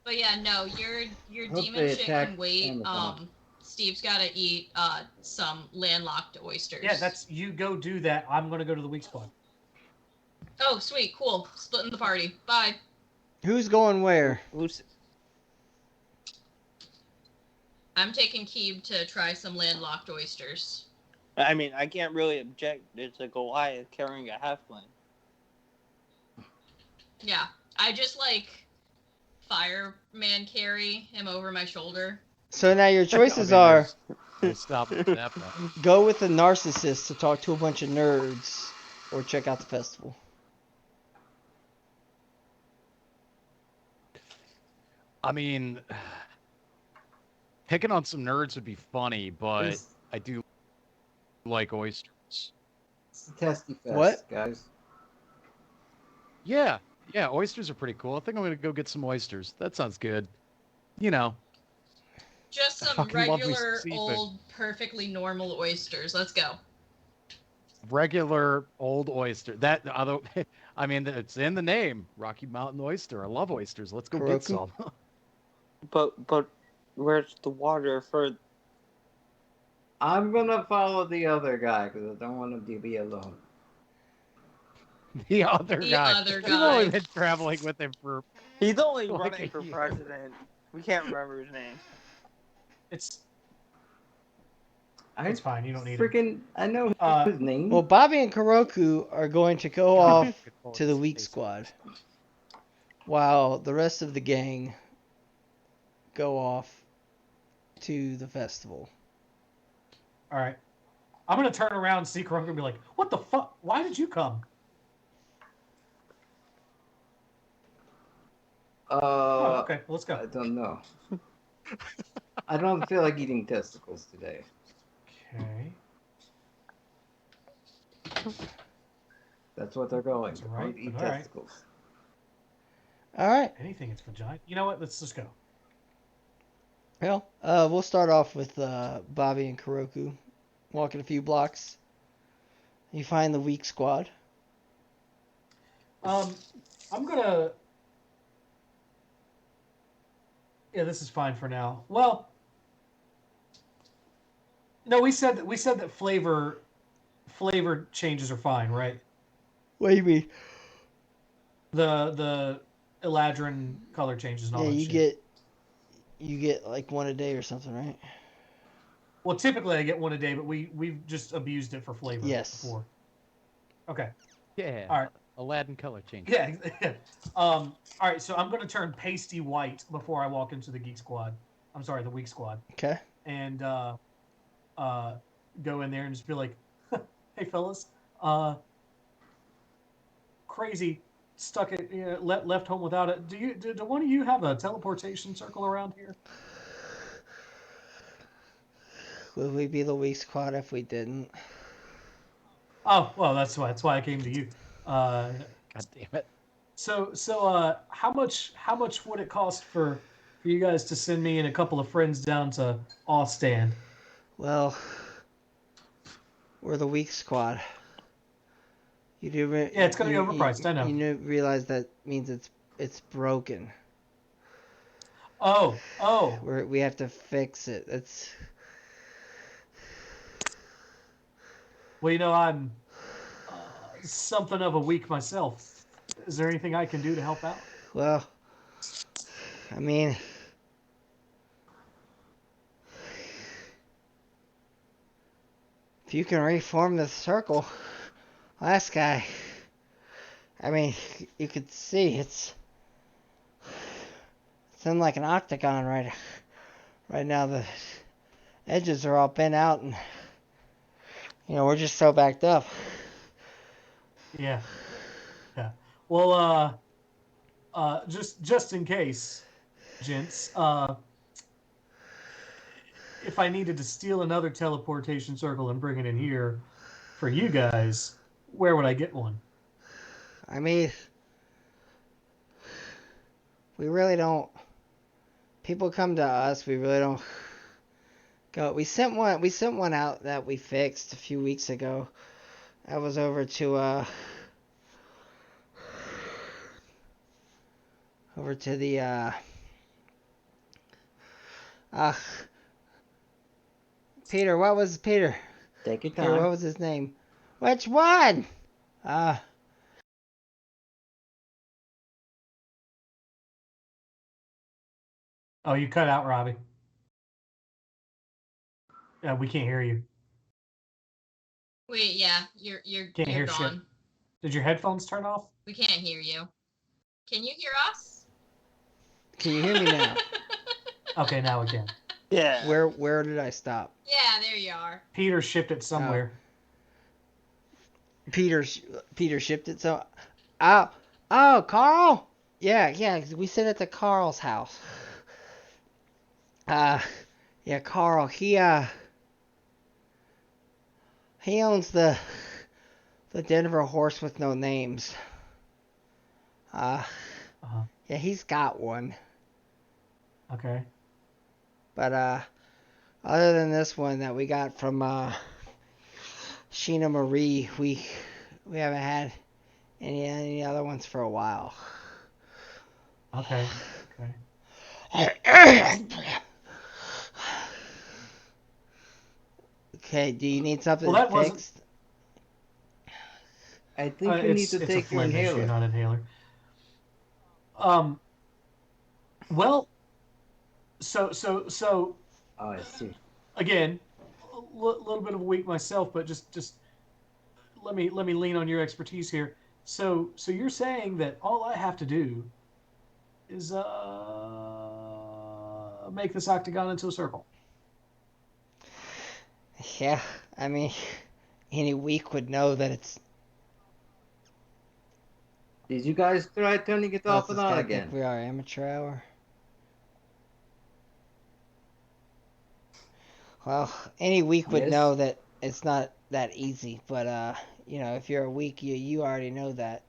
But yeah, no, your Hope demon they shit attack can wait. Amazon. Steve's got to eat some landlocked oysters. Yeah, that's you go do that. I'm going to go to the Weak Squad. Oh, sweet, cool. Splitting the party. Bye. Who's going where? I'm taking Keeb to try some landlocked oysters. I mean, I can't really object. It's a Goliath carrying a halfling. Yeah, I just fireman carry him over my shoulder. So now your choices I mean, are there's stop at that point. go with a narcissist to talk to a bunch of nerds, or check out the festival. I mean, picking on some nerds would be funny, but It's, I do like oysters. it's a testy fest, What? guys. Yeah, oysters are pretty cool. I think I'm gonna go get some oysters. That sounds good. You know, Just some fucking love me regular, seafood. old, perfectly normal oysters. Let's go. regular old oyster. That other, I mean, it's in the name, Rocky Mountain Oyster. I love oysters. Let's go get Kuroku? some. But where's the water for? I'm gonna follow the other guy because I don't want him to be alone. The other The guy. other We've only guy. been traveling with him for. He's only Like running a for year. president. We can't remember his name. It's I fine. You don't need it. freaking I know his name. Well, Bobby and Kuroku are going to go off to the Weak Squad, while the rest of the gang go off to the festival. All right. I'm gonna turn around and see Kurunga and be like, "What the fuck? Why did you come?" Oh, okay, well, let's I go. don't know. I don't feel like eating testicles today. Okay. That's what they're going. That's They're right, going to eat but all right. testicles. All right. Anything, it's vagina. You know what? Let's just go. Well, we'll start off with Bobby and Kuroku walking a few blocks. You find the Weak Squad. I'm gonna. Yeah, this is fine for now. Well, no, we said that flavor changes are fine, right? What do you mean? The Eladrin color changes and all Yeah, that shit. you get like one a day or something, right? Well, typically I get one a day, but we've just abused it for flavor Yes. before. Okay. Yeah. All right. Aladdin color change. Yeah. All right. So I'm gonna turn pasty white before I walk into the Geek Squad. I'm sorry, the Weak Squad, Okay. and go in there and just be like, "Hey, fellas, crazy, stuck it, left home without it. Do one of you have a teleportation circle around here?" Would we be the weak squad if we didn't? Oh, well, that's why I came to you. God damn it. So how much would it cost for you guys to send me and a couple of friends down to Ostend? Well, we're the weak squad. You do. Yeah, it's gonna be overpriced. I know. You realize that means it's broken. Oh. We have to fix it. It's. Well, I'm something of a weak myself. Is there anything I can do to help out? Well, I mean, if you can reform the circle, last guy. I mean, you could see it's in like an octagon right now. The edges are all bent out, and we're just so backed up. Yeah. Well, just in case, gents, if I needed to steal another teleportation circle and bring it in here for you guys, where would I get one? I mean, we really don't. People come to us. We really don't go. We sent one out that we fixed a few weeks ago. That was over to the Peter. What was Peter? Take your Peter, what time. was his name? Which one? Oh, you cut out, Robbie. Yeah, we can't hear you. Wait, yeah, you're Can't you're hear gone. shit. Did your headphones turn off? We can't hear you. Can you hear us? Can you hear me now? Okay, now we can. Yeah. Where did I stop? Yeah, there you are. Peter shipped it somewhere. Peter shipped it. So, oh, Carl. Yeah. We sent it to Carl's house. Yeah, Carl. He owns the Denver horse with no names. Yeah, he's got one. Okay. But other than this one that we got from Sheena Marie, we haven't had any other ones for a while. Okay. Okay, do you need something Well, that fixed? I think you need to it's take a your phlegm inhaler. issue, not inhaler. Well, so Oh, I see. again, a little bit of a weak myself, but just let me lean on your expertise here. So you're saying that all I have to do is make this octagon into a circle? Yeah, I mean, any weak would know that it's. Did you guys try turning it Does off this and on guy again? think we are amateur hour? Well, any weak would Yes. know that it's not that easy, but if you're a weak, you already know that.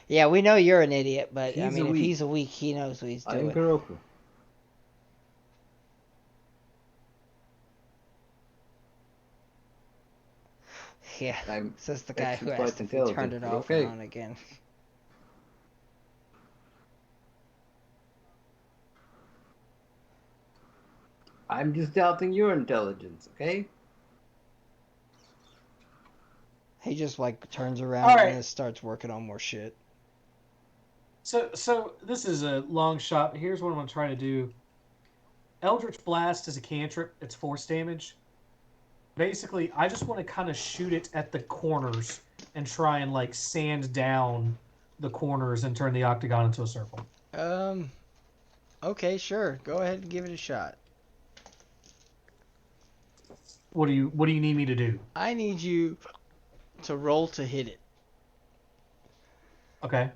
Yeah, we know you're an idiot, but He's a if weak. he's a weak, he knows what he's I'm doing. Kuroku. Yeah, I'm says the guy who actually quite accidentally turned intelligent, it but off okay. and on again. I'm just doubting your intelligence, okay? He just like turns around All right. and starts working on more shit. So this is a long shot. Here's what I'm gonna try to do. Eldritch Blast is a cantrip. It's force damage. Basically, I just want to kind of shoot it at the corners and try and like sand down the corners and turn the octagon into a circle. Okay, sure. Go ahead and give it a shot. What do you need me to do? I need you to roll to hit it. Okay.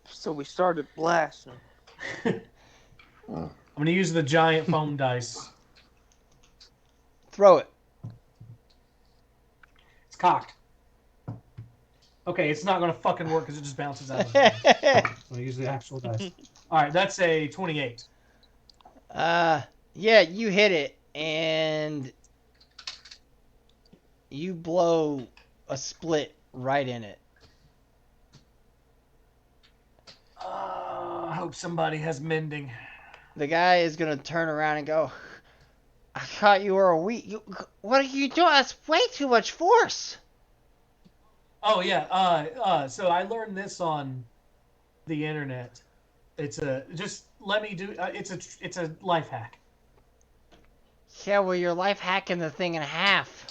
So we started blasting. I'm gonna use the giant foam dice. Throw it. It's cocked. Okay, it's not gonna fucking work because it just bounces out of the dice. I'm gonna use the actual dice. All right, that's a 28. Yeah, you hit it, and you blow a split right in it. I hope somebody has mending. The guy is gonna turn around and go, I thought you were a weak. What are you doing? That's way too much force. Oh yeah. So I learned this on the internet. It's a just let me do. It's a life hack. Yeah, well, you're life hacking the thing in half.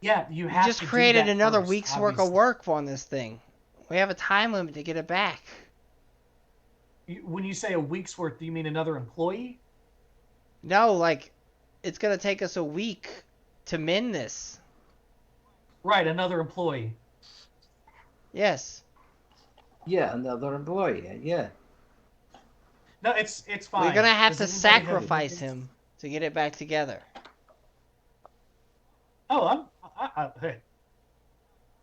Yeah, you You have just to do created that another first, week's worth of obviously. work on this thing. We have a time limit to get it back. When you say a week's worth, do you mean another employee? No, like, it's gonna take us a week to mend this. Right, another employee. Yes. Yeah, another employee. Yeah. No, it's fine. We're gonna have Does to anybody have sacrifice mending? him to get it back together. Oh, hey,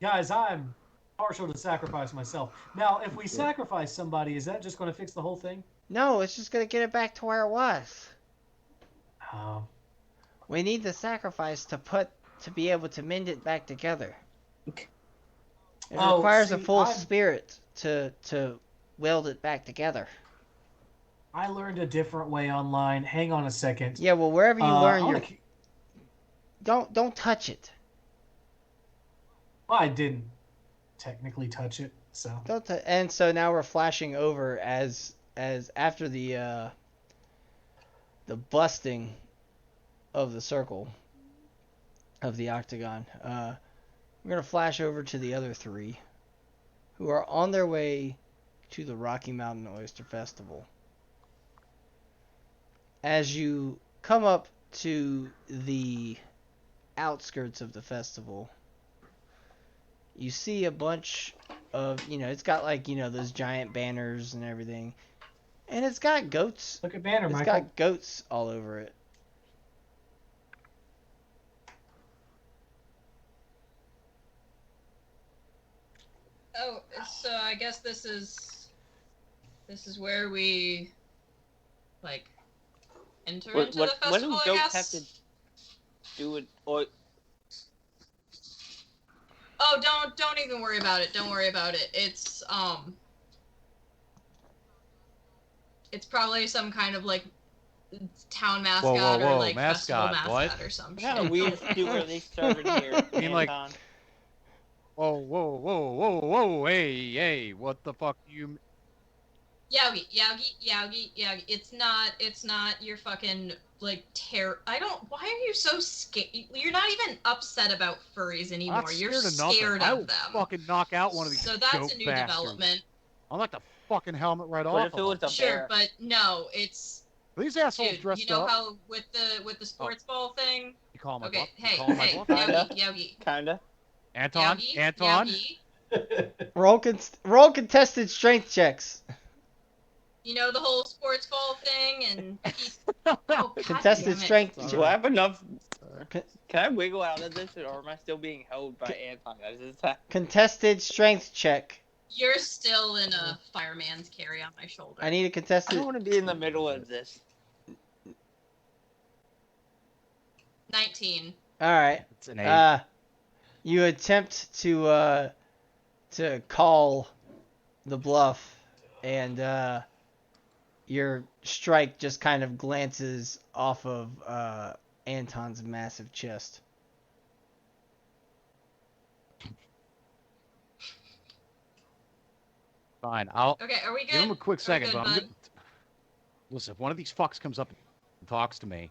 guys, I'm partial to sacrifice myself. Now, if we sacrifice somebody, is that just going to fix the whole thing? No, it's just gonna get it back to where it was. Um, We need the sacrifice to be able to mend it back together. It Oh, requires a see, full I'm- spirit to weld it back together. I learned a different way online. Hang on a second. Yeah, well, wherever you learn I your wanna don't touch it. Well, I didn't technically touch it, so. And so now we're flashing over as after the busting of the circle of the octagon. We're gonna flash over to the other three who are on their way to the Rocky Mountain Oyster Festival. As you come up to the outskirts of the festival, you see a bunch of, it's got like, those giant banners and everything. And it's got goats. Look at Banner, It's Michael. got goats all over it. Oh, so I guess this is where we like enter into the When festival. do I goats guess. have to do it? Or Oh, don't even worry about it. Don't worry about it. It's probably some kind of like town mascot or whoa, like festival mascot, what? mascot or some what shit. kind of weird shit were they started here? I mean, like- Anton? Whoa, hey, what the fuck you... Yogi. It's not your fucking like terror. Why are you so scared? You're not even upset about furries I'm anymore. not You're scared of nothing. scared I of will them. fucking knock out one of these So that's goat a new bastards. development. I'll knock the fucking helmet right What off if it of was them. a Sure, bear? but no, it's These assholes dude. dressed You know up. how with the sports ball thing? You call my Okay, bluff? You hey, calling my hey, bluff? Kinda. Yogi. Kinda. Anton? Yogi, Anton? Yogi. Roll contested strength checks. You know the whole sports ball thing and oh, God Contested damn it. strength Sorry. Do I have enough? Con- Can I wiggle out of this, or am I still being held by Anton? Contested strength check. You're still in a fireman's carry on my shoulder. I need a I contested. don't want to be in the middle of this. 19. All right. It's an 8. You attempt to call the bluff, and your strike just kind of glances off of Anton's massive chest. Fine. I'll Okay, are we good? give him a quick Are we second, good, but I'm bud? gonna listen. If one of these fucks comes up and talks to me,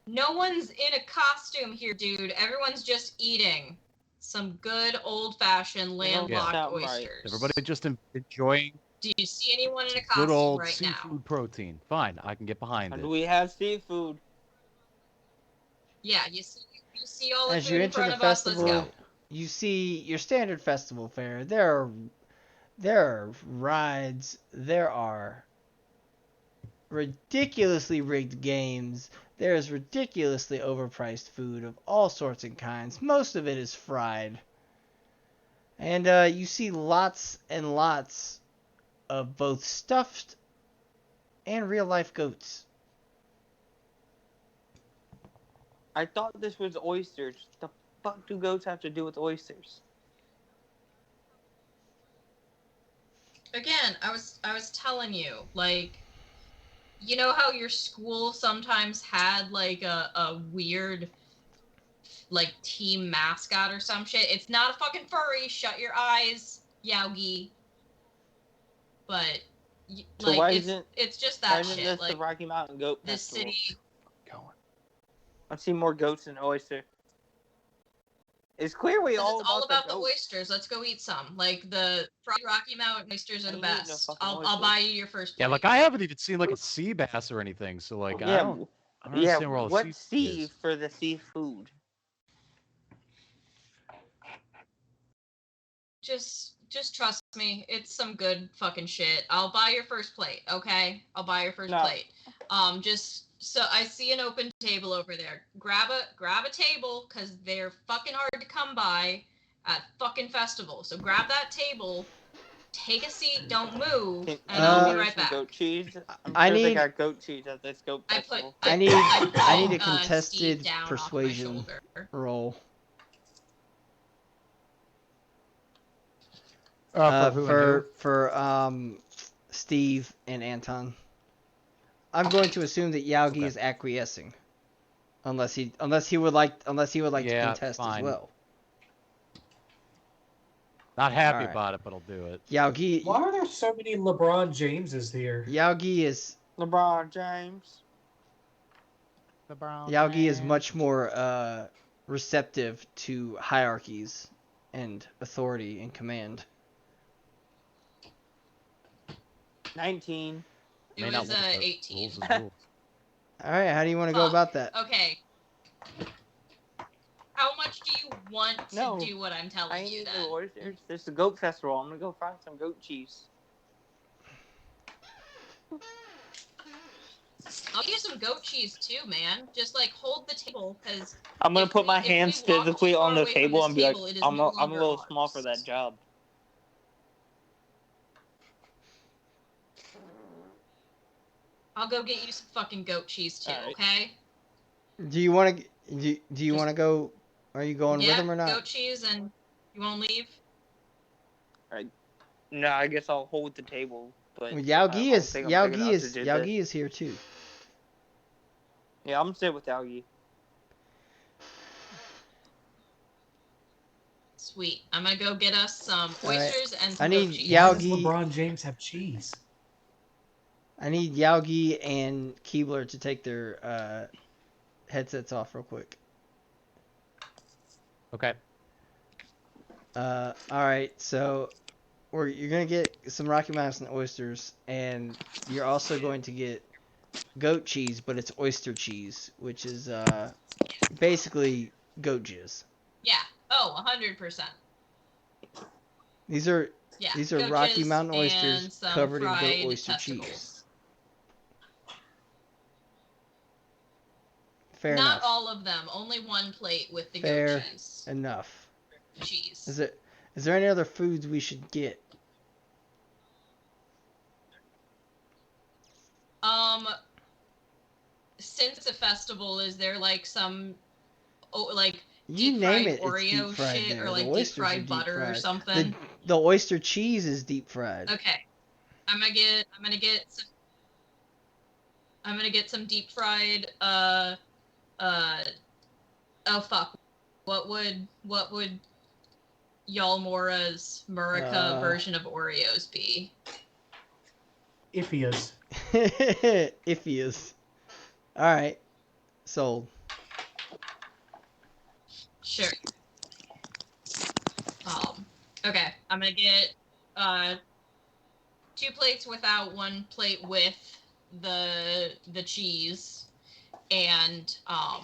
No one's in a costume here, dude. Everyone's just eating some good old-fashioned landlocked sound right. oysters. everybody just enjoying Do you see anyone in a good costume old right seafood now? protein. Fine, I can get behind And it. we have seafood. Yeah, you see all the As food you in enter front the of us. Let's festival, go. you see your standard festival fare. There are rides. There are ridiculously rigged games. There is ridiculously overpriced food of all sorts and kinds. Most of it is fried. And you see lots and lots of both stuffed and real life goats. I thought this was oysters. The fuck do goats have to do with oysters? Again, I was telling you, like, you know how your school sometimes had like a weird like team mascot or some shit? It's not a fucking furry. Shut your eyes, Yaogi. But So like why it's just Why that isn't shit. this Like the Rocky Mountain Goat this Festival? city. Going. I've seen more goats than oyster. It's clearly Because all it's all about the goat. oysters. Let's go eat some. Like the fried Rocky Mountain oysters are I the ain't eating no best. fucking I'll oysters. buy you your first plate. Yeah, like I haven't even seen like a sea bass or anything. So like I don't understand where all the what seafood sea is. for the seafood? Just trust me. It's some good fucking shit. I'll buy your first plate, okay? I'll buy your first No. plate. Just so I see an open table over there. Grab a table because they're fucking hard to come by at fucking festivals. So grab that table, take a seat, don't move, Can and I'll be order right some back. goat cheese? I'm I sure they need- got goat cheese at this goat I put festival. I need I need a Steve contested down persuasion off my shoulder. roll. For who and who? For Steve and Anton. I'm going to assume that Yaogi Okay. is acquiescing, unless he would like to Yeah, contest as fine. well. Not happy Alright. about it, but I'll do it. Yaogi Why are there so many LeBron Jameses here? Yaogi is LeBron James. Yaogi is much more receptive to hierarchies and authority and command. 19. It May not was look at the 18. rules as rules. All right, how do you want to go Fuck. about that? Okay. How much do you want to No, do what I'm I telling ain't you eating then? no oysters. There's the goat festival. I'm gonna go find some goat cheese. I'll give you some goat cheese too, man. Just like hold the table, because I'm gonna If put my we- if we hands walk physically too on far the away from table this and be like, table, it is I'm no a longer little small for ours. that job. I'll go get you some fucking goat cheese too, Alright. okay? Do you want to do you Just- want to go? Are you going yeah, with him or not? goat cheese, and you won't leave? No, I guess I'll hold the table. But Well, I don't think I'm big enough to do that. Yaogi is here too. Yeah, I'm gonna stay with Algie. Sweet. I'm gonna go get us some Alright. oysters and some I goat need cheese. Why does Yaogi- LeBron James have cheese? I need Yaogi and Keebler to take their headsets off real quick. Okay. All right, so you're gonna get some Rocky Mountain oysters, and you're also going to get goat cheese, but it's oyster cheese, which is basically goat jizz. Yeah. Oh, 100%. These are Yeah. These are goat Rocky jizz Mountain oysters and some covered in goat fried oyster testicles. cheese. Fair Not enough. all of them. Only one plate with the Fair goat cheese. enough. Cheese. Is there any other foods we should get? Since it's a festival, is there like some like You deep name fried it, it's Oreo deep fried shit there. or The like deep oysters are fried deep butter or fried. something? The oyster cheese is deep fried. Okay. I'm gonna get some deep fried oh fuck. What would Yalmora's Murica version of Oreos be? Iffias. Iffias. All right, sold. Sure. Okay. I'm gonna get 2 plates without, 1 plate with the cheese, and a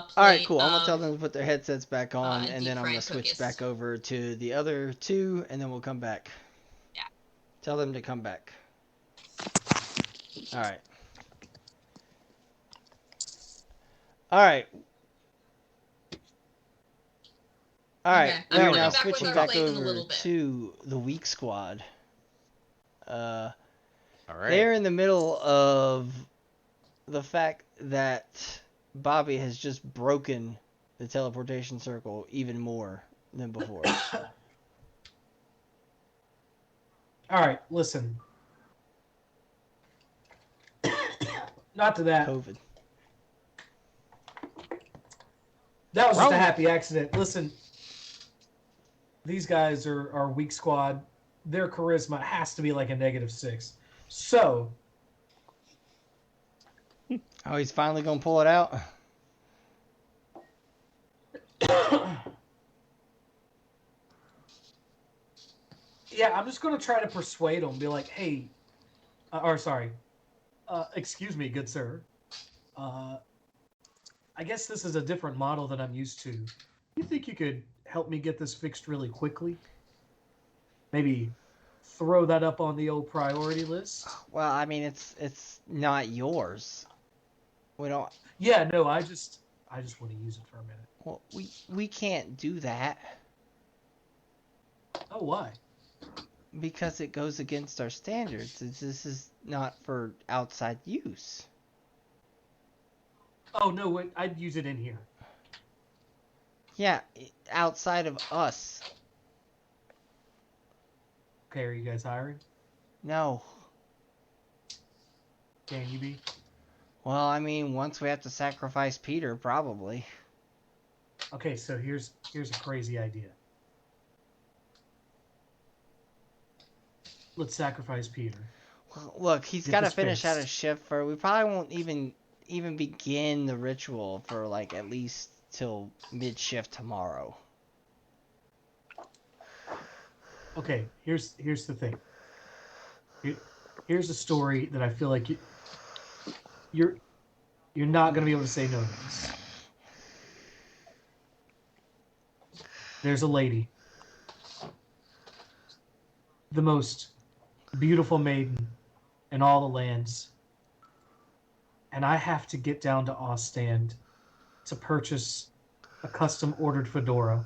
plate All right, cool. I'm gonna of tell them to put their headsets back on, and deep then I'm gonna fried switch cookies. back over to the other 2, and then we'll come back. Yeah. Tell them to come back. All right. All right. All right. Okay. We I'm are coming now back with switching our back plate in a over little bit. to the Weak Squad. All right. They're in the middle of the fact that Bobby has just broken the teleportation circle even more than before. All right, listen. Not to that. COVID. That was just a Wrong. happy accident. Listen, these guys are weak squad. Their charisma has to be like a -6. So, Oh, he's finally gonna pull it out. yeah, I'm just going to try to persuade them. Be like, hey, excuse me, good sir. I guess this is a different model than I'm used to. You think you could help me get this fixed really quickly? Maybe throw that up on the old priority list? Well, I mean, it's not yours. We don't. Yeah, no, I just want to use it for a minute. Well, we can't do that Oh, why? because it goes against our standards. This is not for outside use. Oh, no, wait, I'd use it in here. Yeah, outside of us. Okay, are you guys hiring? No. Can you be? Well, I mean, once we have to sacrifice Peter, probably. Okay, so here's a crazy idea. Let's sacrifice Peter. Well, look, he's Get got to this finish out fixed. his shift for. We probably won't even begin the ritual for like at least till mid-shift tomorrow. Okay, here's the thing. Here's a story that I feel like you're not gonna be able to say no to this. There's a lady, the most beautiful maiden in all the lands, and I have to get down to Ostend to purchase a custom ordered fedora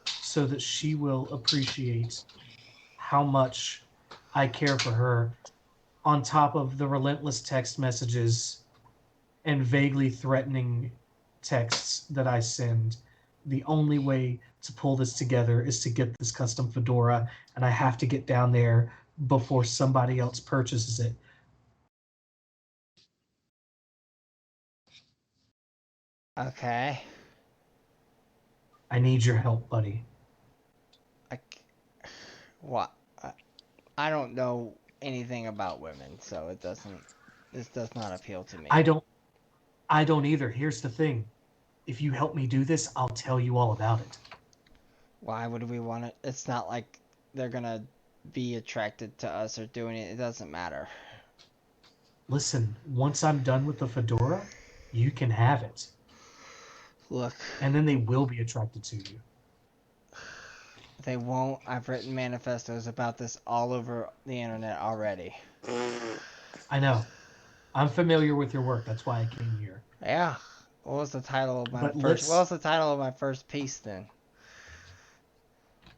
so that she will appreciate how much I care for her, on top of the relentless text messages and vaguely threatening texts that I send. The only way to pull this together is to get this custom fedora, and I have to get down there before somebody else purchases it. Okay. I need your help, buddy. What? I don't know anything about women, so this does not appeal to me. I don't either. Here's the thing. If you help me do this, I'll tell you all about it. Why would we want it? It's not like they're gonna be attracted to us or doing it. It doesn't matter. Listen, once I'm done with the fedora, you can have it. Look, And then they will be attracted to you. they won't. I've written manifestos about this all over the internet already. I know. I'm familiar with your work. That's why I came here. Yeah. What was the title of my But first? let's- What was the title of my first piece then?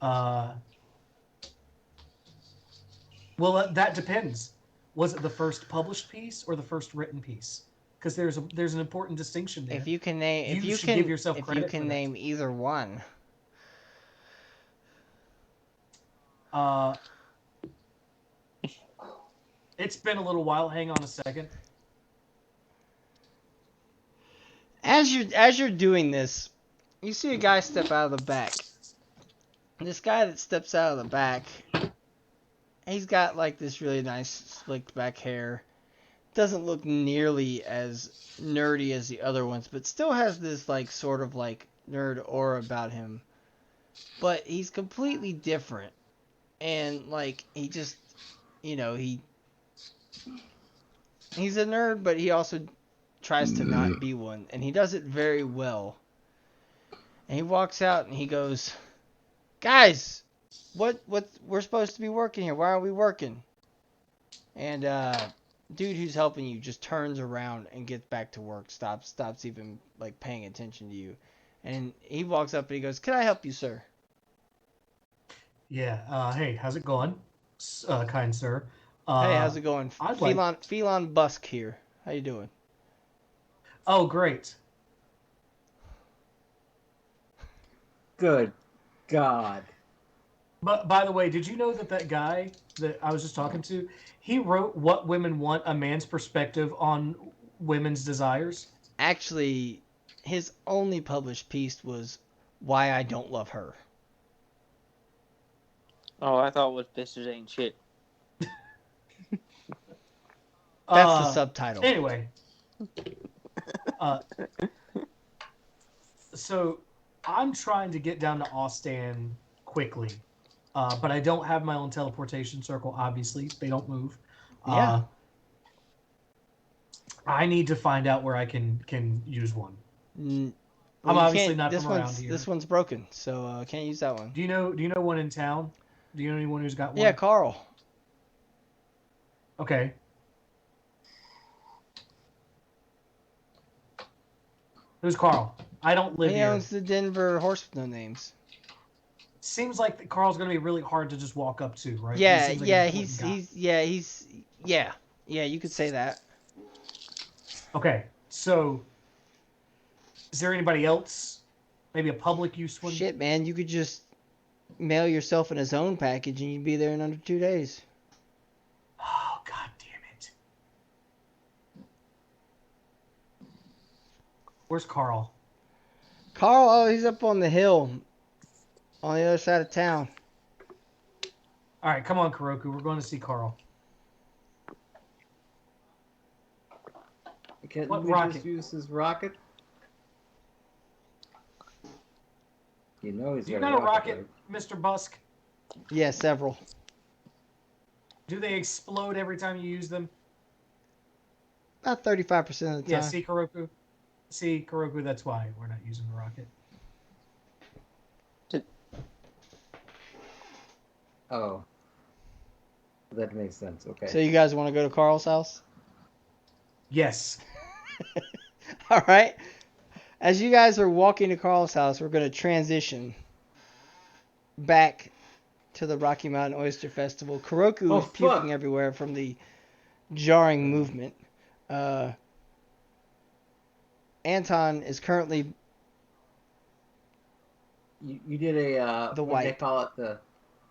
Well, that depends. was it the first published piece or the first written piece? Because there's an important distinction there. If you can name, You should give yourself if you credit can for that. name either one. It's been a little while. Hang on a second. As you're doing this, you see a guy step out of the back. This guy that steps out of the back, he's got like this really nice slicked back hair. Doesn't look nearly as nerdy as the other ones, but still has this like sort of like nerd aura about him. But he's completely different. And like he just, you know, he's a nerd, but he also tries to not be one, and he does it very well. And he walks out and he goes, "Guys, what we're supposed to be working here. Why are we working?" And dude who's helping you just turns around and gets back to work. Stops even like paying attention to you. And he walks up and he goes, "Can I help you, sir?" Yeah. Hey, how's it going, kind sir? Hey, how's it going? I'd like- Phelan Busk here. How you doing? Oh, great. Good God. But by the way, did you know that guy that I was just talking to, he wrote "What Women Want: A Man's Perspective on Women's Desires"? Actually, his only published piece was "Why I Don't Love Her." Oh, I thought it was Bitches Ain't Shit. That's the subtitle. Anyway, so I'm trying to get down to Austin quickly, but I don't have my own teleportation circle. Obviously, they don't move. Yeah. I need to find out where I can use one. Well, I'm you obviously can't- not this from around one's here. This one's broken, so can't use that one. Do you know one in town? Do you know anyone who's got one? Yeah, Carl. Okay. Who's Carl? I don't live He here. owns the Denver Horse with No Names. Seems like that Carl's gonna be really hard to just walk up to, right? Yeah, He seems like yeah, an important guy. yeah, you could say that. Okay, so is there anybody else? Maybe a public use one? Shit, man, you could just mail yourself in a zone package and you'd be there in under 2 days. Oh, god damn it. Where's Carl? Carl, oh, he's up on the hill on the other side of town. All right, come on, Kuroku. We're going to see Carl. Can't What we rocket? just use his rocket? You know he's You got got a rocket, right? Mr. Busk? Yeah, several. Do they explode every time you use them? About 35% of the Yeah, time. see, Kuroku? See, Kuroku, that's why we're not using the rocket. Oh. That makes sense. Okay. So you guys want to go to Carl's house? Yes. All right. As you guys are walking to Carl's house, we're going to transition back to the Rocky Mountain Oyster Festival. Kuroku Oh, is puking fuck. everywhere from the jarring movement. Anton is currently You did a The what they wipe. call it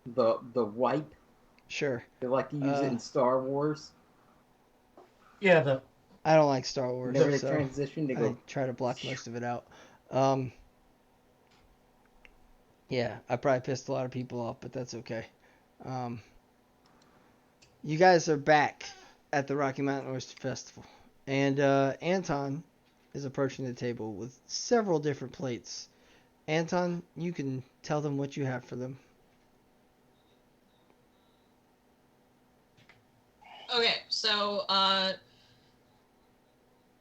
the wipe. sure. They like to use it in Star Wars. Yeah, I don't like Star Wars, Whenever they so transition, they I go. try to block most of it out. Yeah, I probably pissed a lot of people off, but that's okay. You guys are back at the Rocky Mountain Oyster Festival, and Anton is approaching the table with several different plates. Anton, you can tell them what you have for them. Okay, so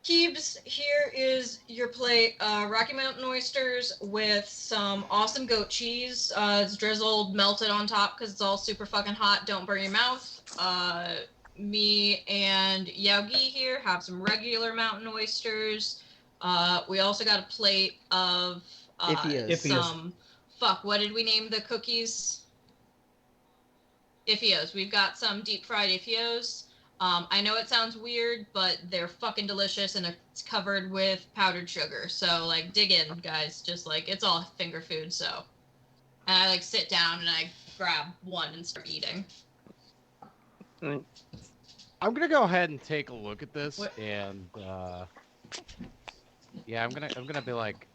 Keebs, here is your plate. Rocky Mountain oysters with some awesome goat cheese. It's drizzled, melted on top because it's all super fucking hot. Don't burn your mouth. Me and Yaogi here have some regular mountain oysters. We also got a plate of Iffios. some. Fuck, what did we name the cookies? Iffios. We've got some deep fried Iffios. I know it sounds weird, but they're fucking delicious and it's covered with powdered sugar. So like dig in, guys. Just like it's all finger food, so. And I like sit down and I grab one and start eating. Mm, I'm gonna go ahead and take a look at this, What- and yeah, I'm gonna be like,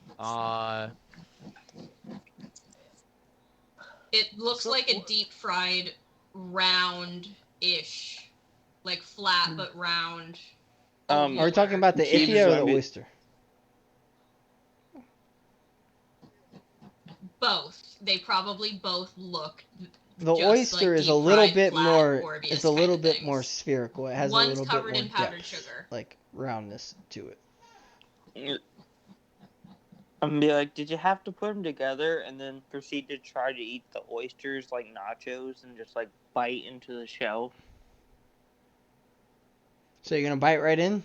It looks So, like a deep fried round-ish, like flat but round. Are we talking about the Cheese Ifia or the zombie. oyster? Both. They probably both look. The just oyster like is a little deep-fried, bit flat, more. Morbius It's a little kinda bit more things. spherical. It has a One's little bit covered more in powdered depth, sugar. like roundness to it. I'm gonna be like, did you have to put them together and then proceed to try to eat the oysters like nachos and just like bite into the shell? So you're gonna bite right in.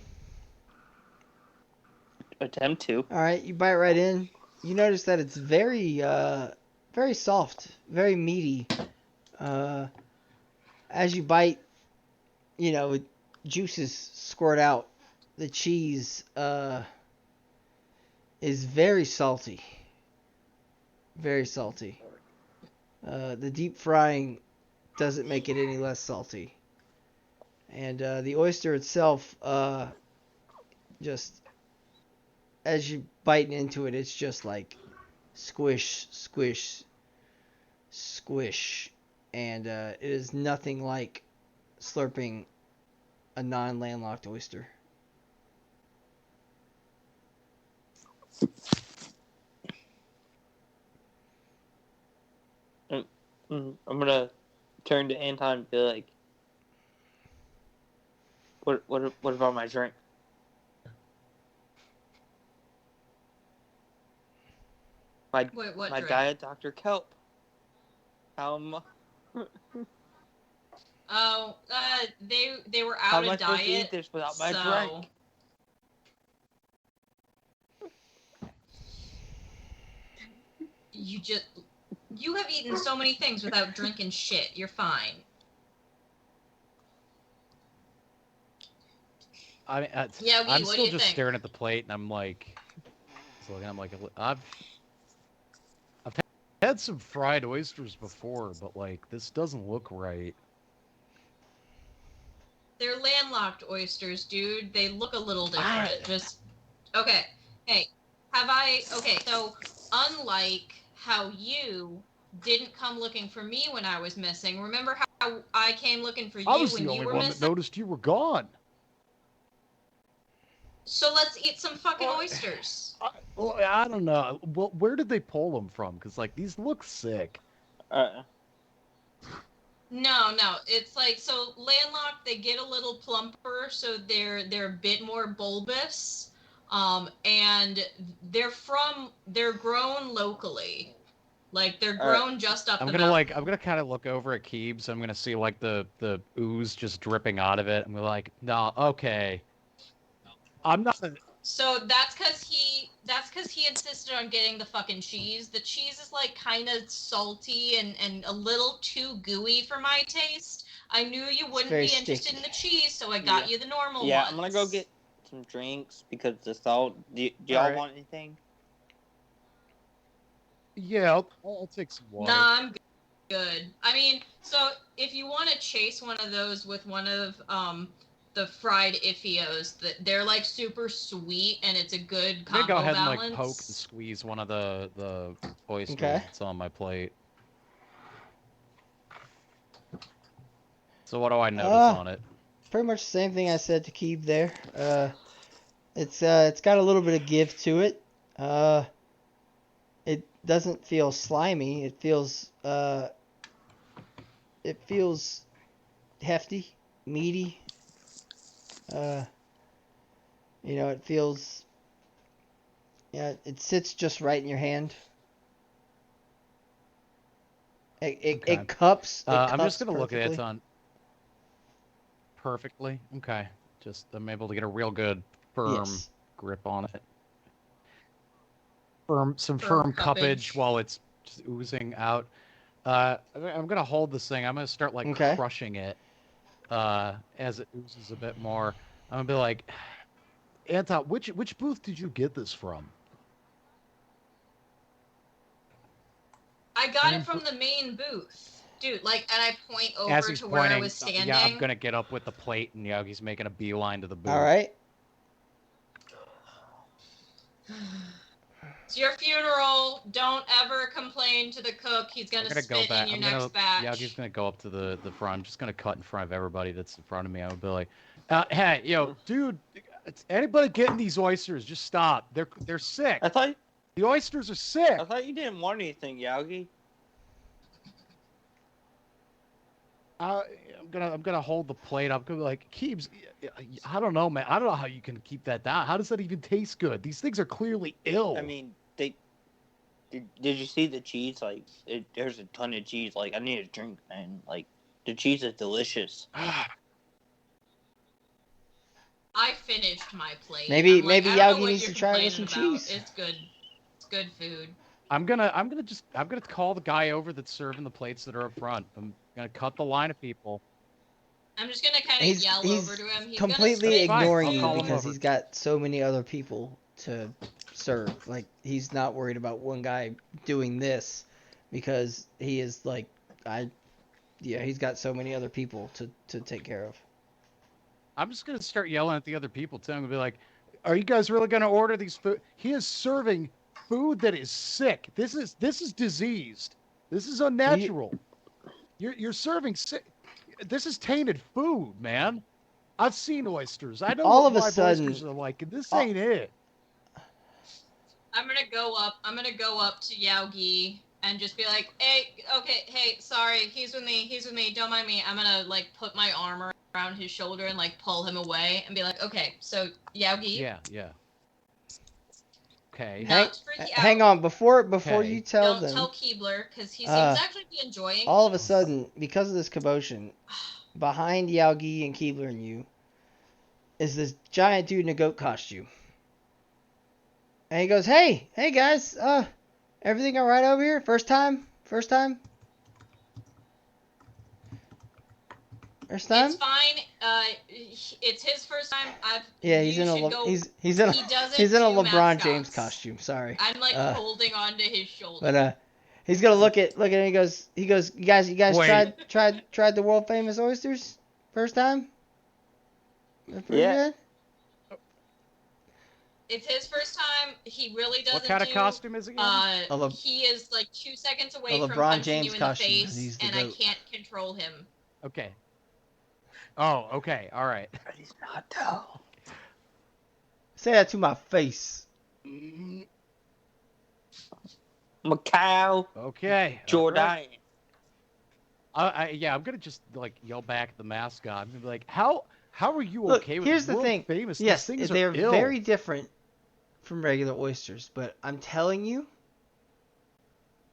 Attempt to. All right, you bite right in. You notice that it's very, very soft, very meaty. As you bite, you know, juices squirt out. The cheese, is very salty. Very salty. The deep frying doesn't make it any less salty. And the oyster itself, just as you bite into it, it's just like squish, squish, squish. And it is nothing like slurping a non-landlocked oyster. I'm gonna turn to Anton and be like, what about my drink? Wait, what My drink? diet Dr. Kelp. Oh, they were How out am I of supposed to eat diet. this without my So drink? you have eaten so many things without drinking shit. You're fine. I mean, Yeah, I'm what do still you just think? staring at the plate, and I'm like, I've had some fried oysters before, but like this doesn't look right. They're landlocked oysters, dude. They look a little different. Ah. Just okay. Hey, okay, so unlike how you didn't come looking for me when I was missing, remember how I came looking for I you was when the you only were one that missing? noticed you were gone. So let's eat some fucking Well, oysters. I don't know. Well, where did they pull them from? Because like these look sick. No, it's like so landlocked. They get a little plumper, so they're a bit more bulbous, and they're grown locally, like they're grown just up I'm the gonna mountain. I'm gonna kind of look over at Keebs. I'm gonna see like the ooze just dripping out of it. I'm like, no, okay. I'm not. So that's because he insisted on getting the fucking cheese. The cheese is like kind of salty and a little too gooey for my taste. I knew you wouldn't very be interested sticky. in the cheese, so I got Yeah. you the normal Yeah, ones. I'm gonna go get some drinks because the salt. Do y'all Alright. want anything? Yeah, I'll take some water. Nah, I'm good. I mean, so if you want to chase one of those with one of the fried Iffios, that they're like super sweet and it's a good I'm combo gonna go ahead balance. and like poke and squeeze one of the oysters Okay. that's on my plate. So what do I notice on it? Pretty much the same thing I said to Keeb there. It's got a little bit of give to it. It doesn't feel slimy. It feels hefty, meaty. You know, it feels. Yeah, it sits just right in your hand. Okay. It cups. I'm just gonna perfectly. look at it on perfectly. Okay, just I'm able to get a real good firm Yes. grip on it. Some Firm firm cuppage cuppage. while it's just oozing out. I'm gonna hold this thing. I'm gonna start like Okay. crushing it. as it oozes a bit more. I'm gonna be like, Anton, which booth did you get this from? I got Main it from the main booth, dude. Like, and I point as over he's to where I pointing, was standing. yeah, I'm gonna get up with the plate, and Yogi's making a beeline to the booth. All right. It's your funeral. Don't ever complain to the cook. He's I'm gonna gonna go spit back. in your I'm next gonna, batch. Yogi's gonna go up to the front. I'm just gonna cut in front of everybody that's in front of me. I would be like, hey, yo, dude, anybody getting these oysters? Just stop. They're sick. I thought The oysters are sick. you didn't want anything, Yogi. I'm gonna hold the plate up. I'm gonna be like, Keebs, I don't know, man. I don't know how you can keep that down. How does that even taste good? These things are clearly ill. I mean, did you see the cheese? Like, there's a ton of cheese. Like, I need a drink, man. Like, the cheese is delicious. I finished my plate. Maybe I'm like, maybe I don't know Yogi what needs you're to try it with complaining some about. cheese. It's good. It's good food. I'm gonna call the guy over that's serving the plates that are up front. I'm gonna cut the line of people. I'm just gonna kind of He's yell over to him. He's completely gonna spit Fine, ignoring I'll you call him because over. he's got so many other people to serve. Like, he's not worried about one guy doing this because he is like, he's got so many other people to take care of. I'm just gonna start yelling at the other people too. I'm gonna be like, "Are you guys really gonna order these food?" He is serving food that is sick. This is diseased. This is unnatural. You're serving sick. This is tainted food, man. I've seen oysters. I know All what of a live sudden- oysters are like, and this ain't it. I'm gonna go up to Yaogi and just be like, hey, sorry, he's with me, don't mind me. I'm gonna, like, put my arm around his shoulder and, like, pull him away and be like, okay, so, Yaogi, Yeah. Okay. Not to freak you out. Hang on, before Okay. you tell don't them, tell Keebler, because he seems Uh, actually be enjoying all of a these. sudden, because of this commotion, behind Yaogi and Keebler and you is this giant dude in a goat costume. And he goes, hey guys, everything all right over here? First time? It's fine. It's his first time. Yeah, he's you in a should go- he's in he doesn't a do LeBron James mascots. costume. Sorry, I'm like Uh, holding on to his shoulder. but he's gonna look at him. He goes, you guys Wait. tried the world famous oysters first time? They're pretty Yeah. good? It's his first time. He really doesn't. What kind of do, costume is it again? A Le- he is like 2 seconds away a from LeBron punching James you in costume, the 'cause face, he's the and I GOAT. can't control him. Okay. Oh, okay. All right. But he's not, though. Say that to my face. Macau, Okay. Jordan. Yeah, I'm gonna just like yell back at the mascot. I'm gonna be like, how are you Look, okay with here's the world thing. famous? Yes, These things they're are ill. very different from regular oysters, but I'm telling you,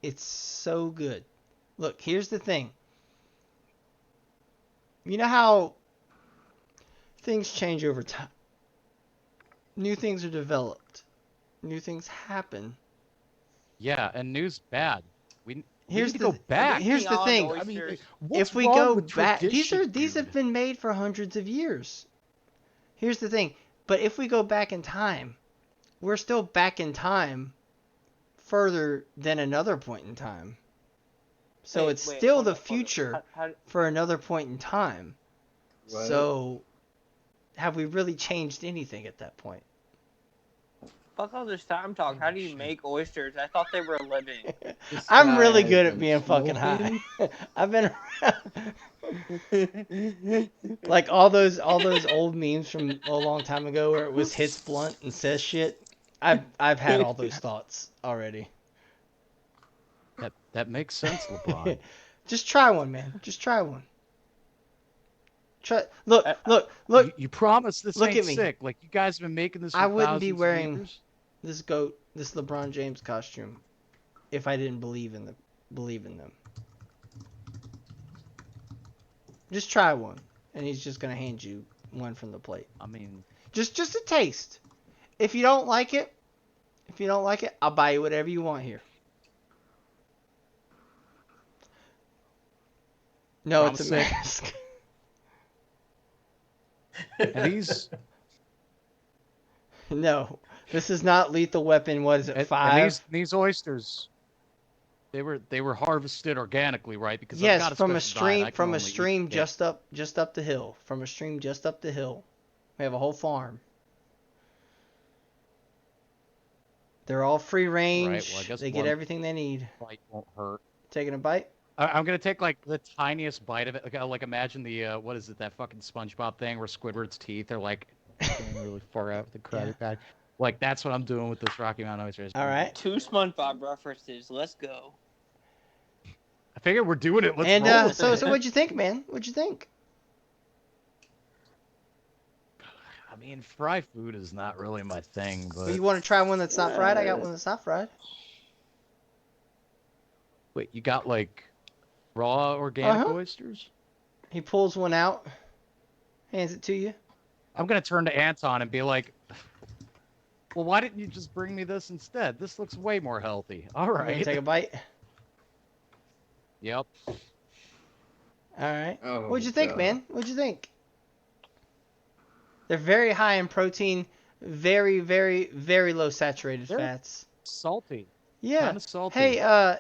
it's so good. Look, here's the thing. You know how things change over time? New things are developed. New things happen. Yeah, and news bad. We Here's need to the go back. Here's the Beyond thing. oysters. I mean, what's If we wrong go with back, tradition, these have dude? been made for hundreds of years. Here's the thing. But if we go back in time, we're still back in time further than another point in time. So Wait, it's wait, still hold the on, hold on. future How, for another point in time. Right. So have we really changed anything at that point? fuck all this time talk. How do you make oysters? I thought they were living. This I'm guy really has good at been being fucking high. smoking. I've been like all those old memes from a long time ago where it was hits blunt and says shit. I've had all those thoughts already. That makes sense, LeBron. Just try one, man. Just try one. Try. Look. You promise this Look ain't at me. sick. Like you guys have been making this. For I wouldn't be thousands of wearing years? this LeBron James costume if I didn't believe in them. Just try one, and he's just gonna hand you one from the plate. I mean, Just a taste. If you don't like it, I'll buy you whatever you want here. No, it's a Promise it. mask. And these No, this is not Lethal Weapon. What is it? and 5? these oysters, they were harvested organically, right? Because I've Yes, got a from a special diet. stream. I can From a only eat stream fish. just up the hill. From a stream just up the hill. We have a whole farm. They're all free range. Well, I guess They get one everything they need. bite won't hurt. Taking a bite? I'm gonna take like the tiniest bite of it. Like imagine the what is it? That fucking SpongeBob thing where Squidward's teeth are like going really far out with the Krabby Yeah. Patty. Like that's what I'm doing with this Rocky Mountain oyster. All right. 2 SpongeBob references. Let's go. I figured we're doing it. Let's And roll with so it. what'd you think, man? What'd you think? I mean, fry food is not really my thing, but You want to try one that's not fried? I got one that's not fried. wait, you got like raw organic Uh-huh. oysters? He pulls one out, hands it to you. I'm gonna turn to Anton and be like, "Well, why didn't you just bring me this instead? This looks way more healthy." All You wanna right. take a bite. Yep. All right. Oh, What'd you think, God. man? What'd you think? They're very high in protein, very, very, very low saturated They're- fats. Salty. Yeah. Kind of salty. Hey,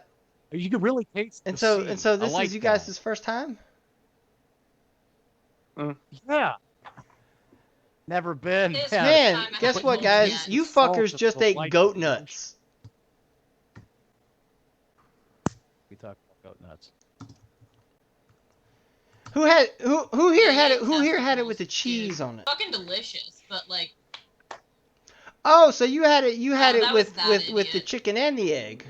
You can really taste. and the so seed. this I like is you that. guys' first time? Yeah. Never been. This Yeah. Man, time I guess haven't what, had guys? yet. You Salt fuckers is just the ate light goat of the nuts. We talked about goat nuts. Who here had it? Yeah, Who here had it with the testicles, cheese dude. on it? Fucking delicious, but like, Oh, so you had it? You had Oh, it that was with that with the idiot. chicken and the egg.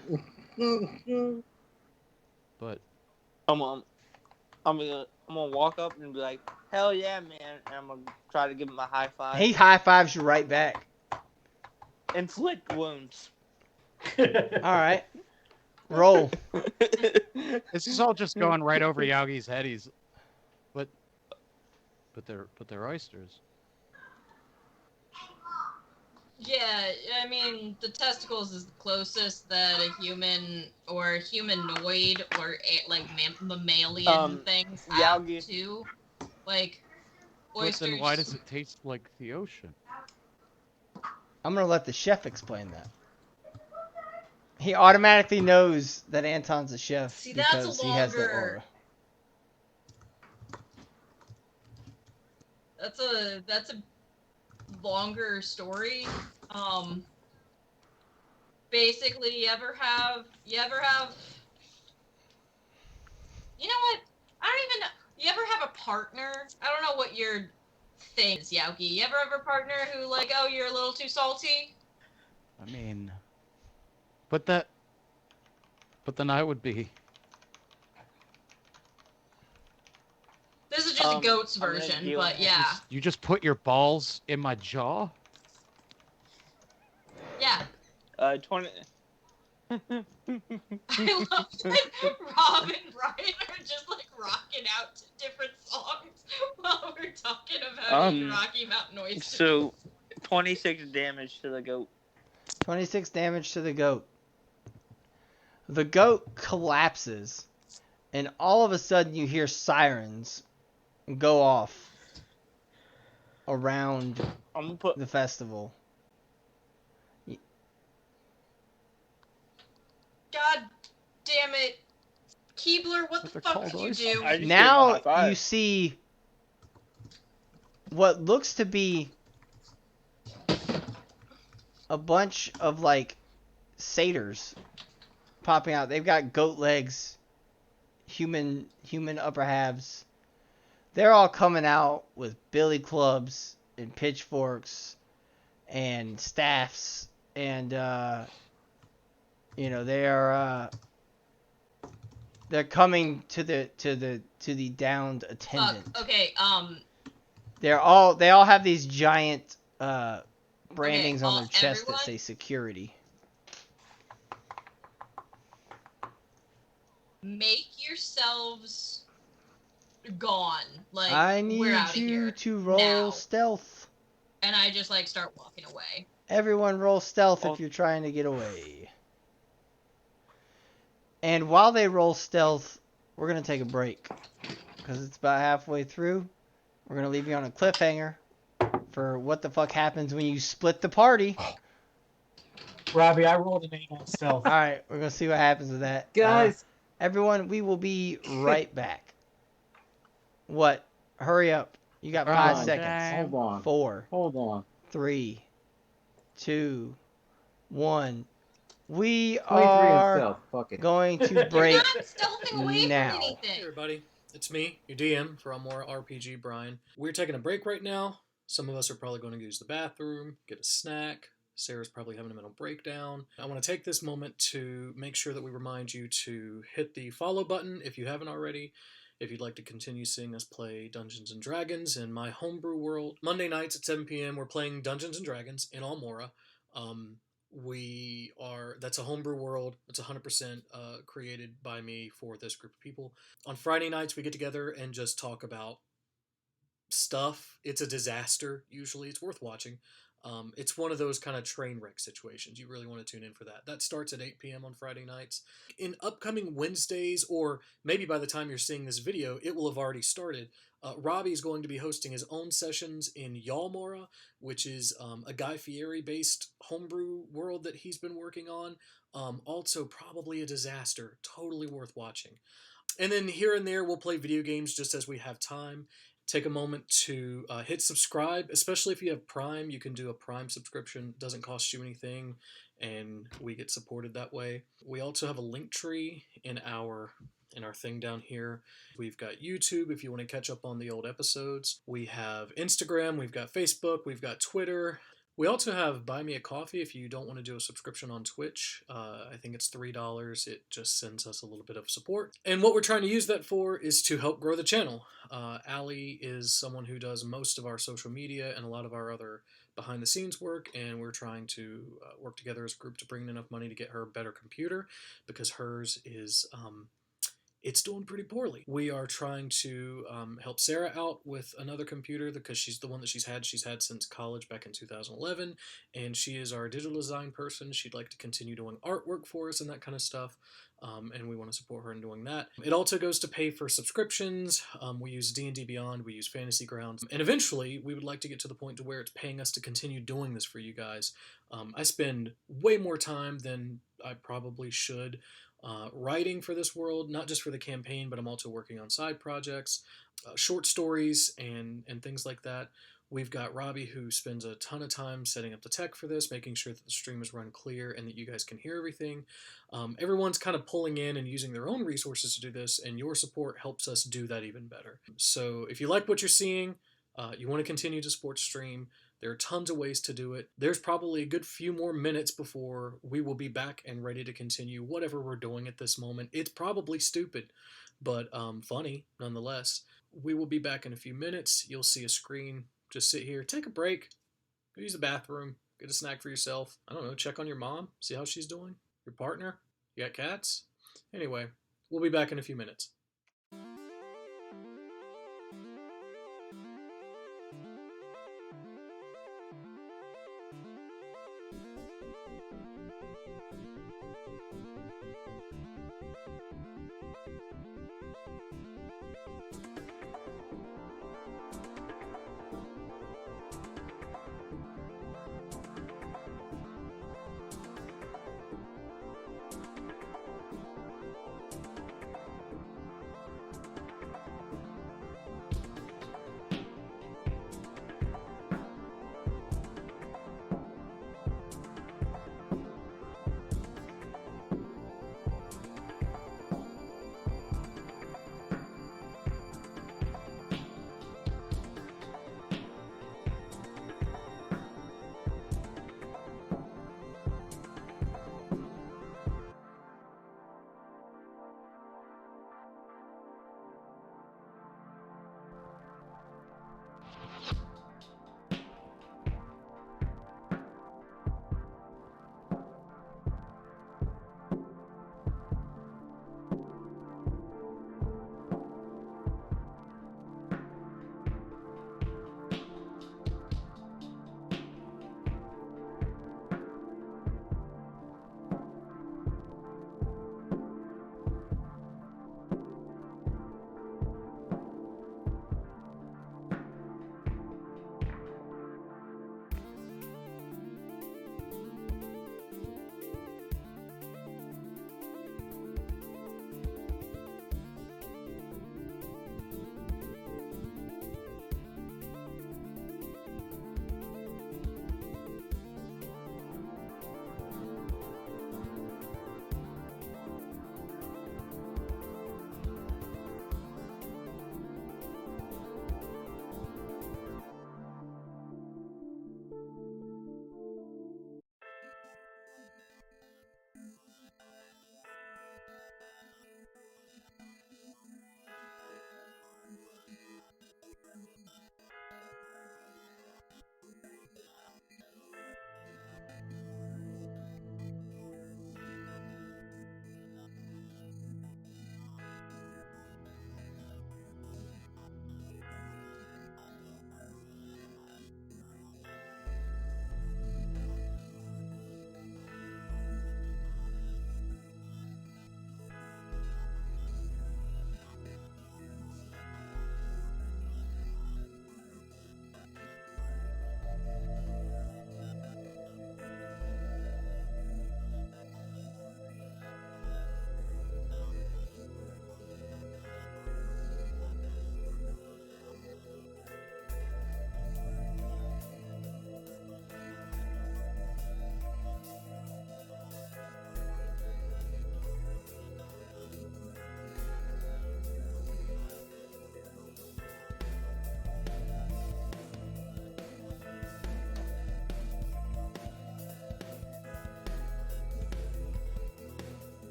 But I'm gonna walk up and be like, "Hell yeah, man!" And I'm gonna try to give him a high five. He high fives you right back. Inflict wounds. All right, roll. this is all just going right over Yogi's head. He's, but they're oysters. yeah, I mean, the testicles is the closest that a human or humanoid or like mammalian things have Yogi. to. Like, But oysters. then why does it taste like the ocean? I'm gonna let the chef explain that. He automatically knows that Anton's a chef See, that's a because he has that longer- aura. That's a longer story. Basically, you ever have you know what? I don't even know. You ever have a partner? I don't know what your thing is, Yauki. You ever have a partner who like, oh, you're a little too salty? I mean, but then I would be. This is just a goat's I'm gonna version, deal but with it. yeah. You just put your balls in my jaw? Yeah. 20. I love that Rob and Ryan are just like rocking out to different songs while we're talking about eating Rocky Mountain oysters. So, 26 damage to the goat. 26 damage to the goat. The goat collapses, and all of a sudden you hear sirens go off around I'm gonna put. the festival. God damn it. Keebler, what But the they're fuck called did you oysters. do? I just gave him a Now high five. you see what looks to be a bunch of like satyrs popping out. They've got goat legs, human upper halves. They're all coming out with billy clubs and pitchforks and staffs, and they're coming to the downed attendant. Fuck, okay, They all have these giant brandings on their chest everyone? that say security. make yourselves gone. Like, I we're need out of you here. to roll now. stealth. And I just, like, start walking away. Everyone roll stealth Oh. if you're trying to get away. And while they roll stealth, we're going to take a break. Because it's about halfway through. We're going to leave you on a cliffhanger for what the fuck happens when you split the party. Robbie, I rolled an 8 on stealth. All right, we're gonna see what happens with that. Guys, Everyone, we will be right back. What? Hurry up. You got hold 5 on, seconds. Hold on. 4, Hold on. 3, 2, 1. We 23 and are stealth. Fuck it. going to You're break. not stealthing away now. from Hey anything. everybody, it's me, your DM for Almora RPG, Brian. We're taking a break right now. Some of us are probably going to use the bathroom, get a snack. Sarah's probably having a mental breakdown. I want to take this moment to make sure that we remind you to hit the follow button if you haven't already. If you'd like to continue seeing us play Dungeons & Dragons in my homebrew world. Monday nights at 7 p.m. we're playing Dungeons & Dragons in Almora. That's a homebrew world. It's 100% created by me for this group of people. On Friday nights we get together and just talk about stuff. It's a disaster usually. It's worth watching. It's one of those kind of train wreck situations. You really want to tune in for that. That starts at 8 p.m. on Friday nights. In upcoming Wednesdays, or maybe by the time you're seeing this video, it will have already started. Robbie is going to be hosting his own sessions in Yalmora, which is a Guy Fieri-based homebrew world that he's been working on. Also, probably a disaster. Totally worth watching. And then here and there, we'll play video games just as we have time. Take a moment to hit subscribe, especially if you have Prime. You can do a Prime subscription. It doesn't cost you anything, and we get supported that way. We also have a link tree in our thing down here. We've got YouTube if you want to catch up on the old episodes. We have Instagram, we've got Facebook, we've got Twitter. We also have Buy Me a Coffee if you don't want to do a subscription on Twitch. I think it's $3. It just sends us a little bit of support. And what we're trying to use that for is to help grow the channel. Allie is someone who does most of our social media and a lot of our other behind-the-scenes work, and we're trying to work together as a group to bring in enough money to get her a better computer, because hers is... it's doing pretty poorly. We are trying to help Sarah out with another computer because she's the one that she's had since college back in 2011, and she is our digital design person. She'd like to continue doing artwork for us and that kind of stuff, and we want to support her in doing that. It also goes to pay for subscriptions. We use D&D Beyond, we use Fantasy Grounds, and eventually we would like to get to the point to where it's paying us to continue doing this for you guys. I spend way more time than I probably should writing for this world, not just for the campaign, but I'm also working on side projects, short stories, and things like that. We've got Robbie, who spends a ton of time setting up the tech for this, making sure that the stream is run clear and that you guys can hear everything. Everyone's kind of pulling in and using their own resources to do this, and your support helps us do that even better. So if you like what you're seeing, you want to continue to support stream, there are tons of ways to do it. There's probably a good few more minutes before we will be back and ready to continue whatever we're doing at this moment. It's probably stupid, but funny nonetheless. We will be back in a few minutes. You'll see a screen. Just sit here, take a break, go use the bathroom, get a snack for yourself. I don't know, check on your mom, see how she's doing. Your partner? You got cats? Anyway, we'll be back in a few minutes.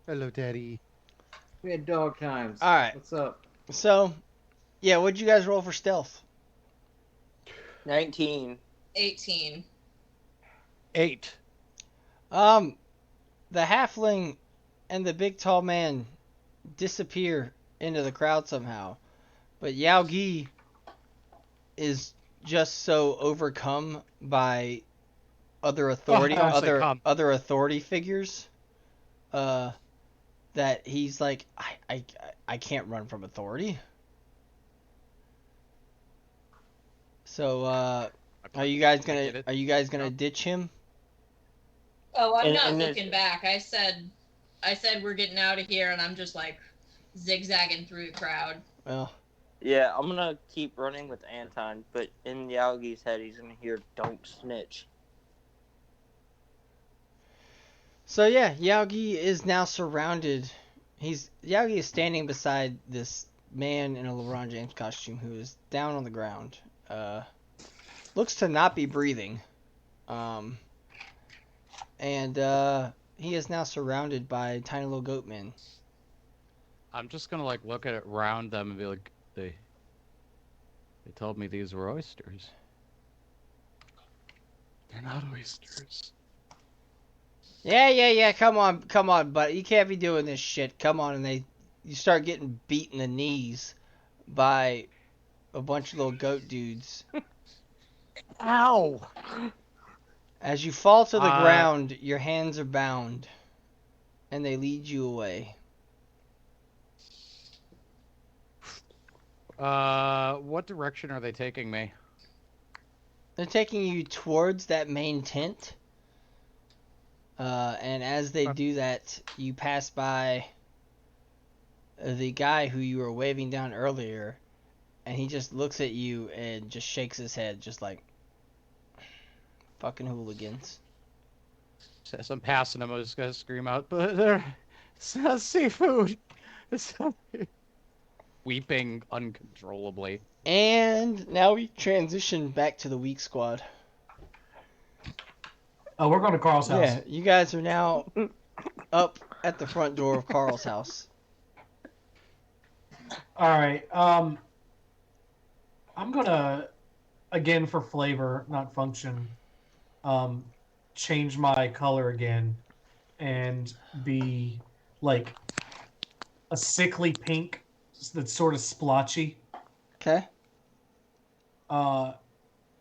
Hello, Daddy. We had dog times. All right. What's up? So, yeah, what'd you guys roll for stealth? 19. 18. 8. The halfling and the big tall man disappear into the crowd somehow, but Yao Gi is just so overcome by other authority, don't say come. other authority figures, that he's like, I can't run from authority. So, are you guys gonna ditch him? Oh, I'm And- not and looking back. I said we're getting out of here, and I'm just like zigzagging through the crowd. Well, Yeah, I'm gonna keep running with Anton, but in Yaogi's head, he's gonna hear "Don't snitch." so yeah, Yaogi is now surrounded. Yaogi is standing beside this man in a LeBron James costume who is down on the ground. Looks to not be breathing. And he is now surrounded by tiny little goat men. I'm just gonna like look at it round them and be like, they told me these were oysters. They're not oysters. Yeah. Come on, buddy. You can't be doing this shit. Come on, and you start getting beat in the knees by a bunch of little goat dudes. Ow! As you fall to the ground, your hands are bound, and they lead you away. What direction are they taking me? They're taking you towards that main tent. And as they do that, you pass by the guy who you were waving down earlier, and he just looks at you and just shakes his head, just like, fucking hooligans. As I'm passing them, I was gonna scream out, but it's not seafood. It's not... Weeping uncontrollably. And now we transition back to the weak squad. Oh, we're going to Carl's house. Yeah, you guys are now up at the front door of Carl's house. All right. I'm gonna, again for flavor, not function, change my color again, and be like a sickly pink that's sort of splotchy. Okay. And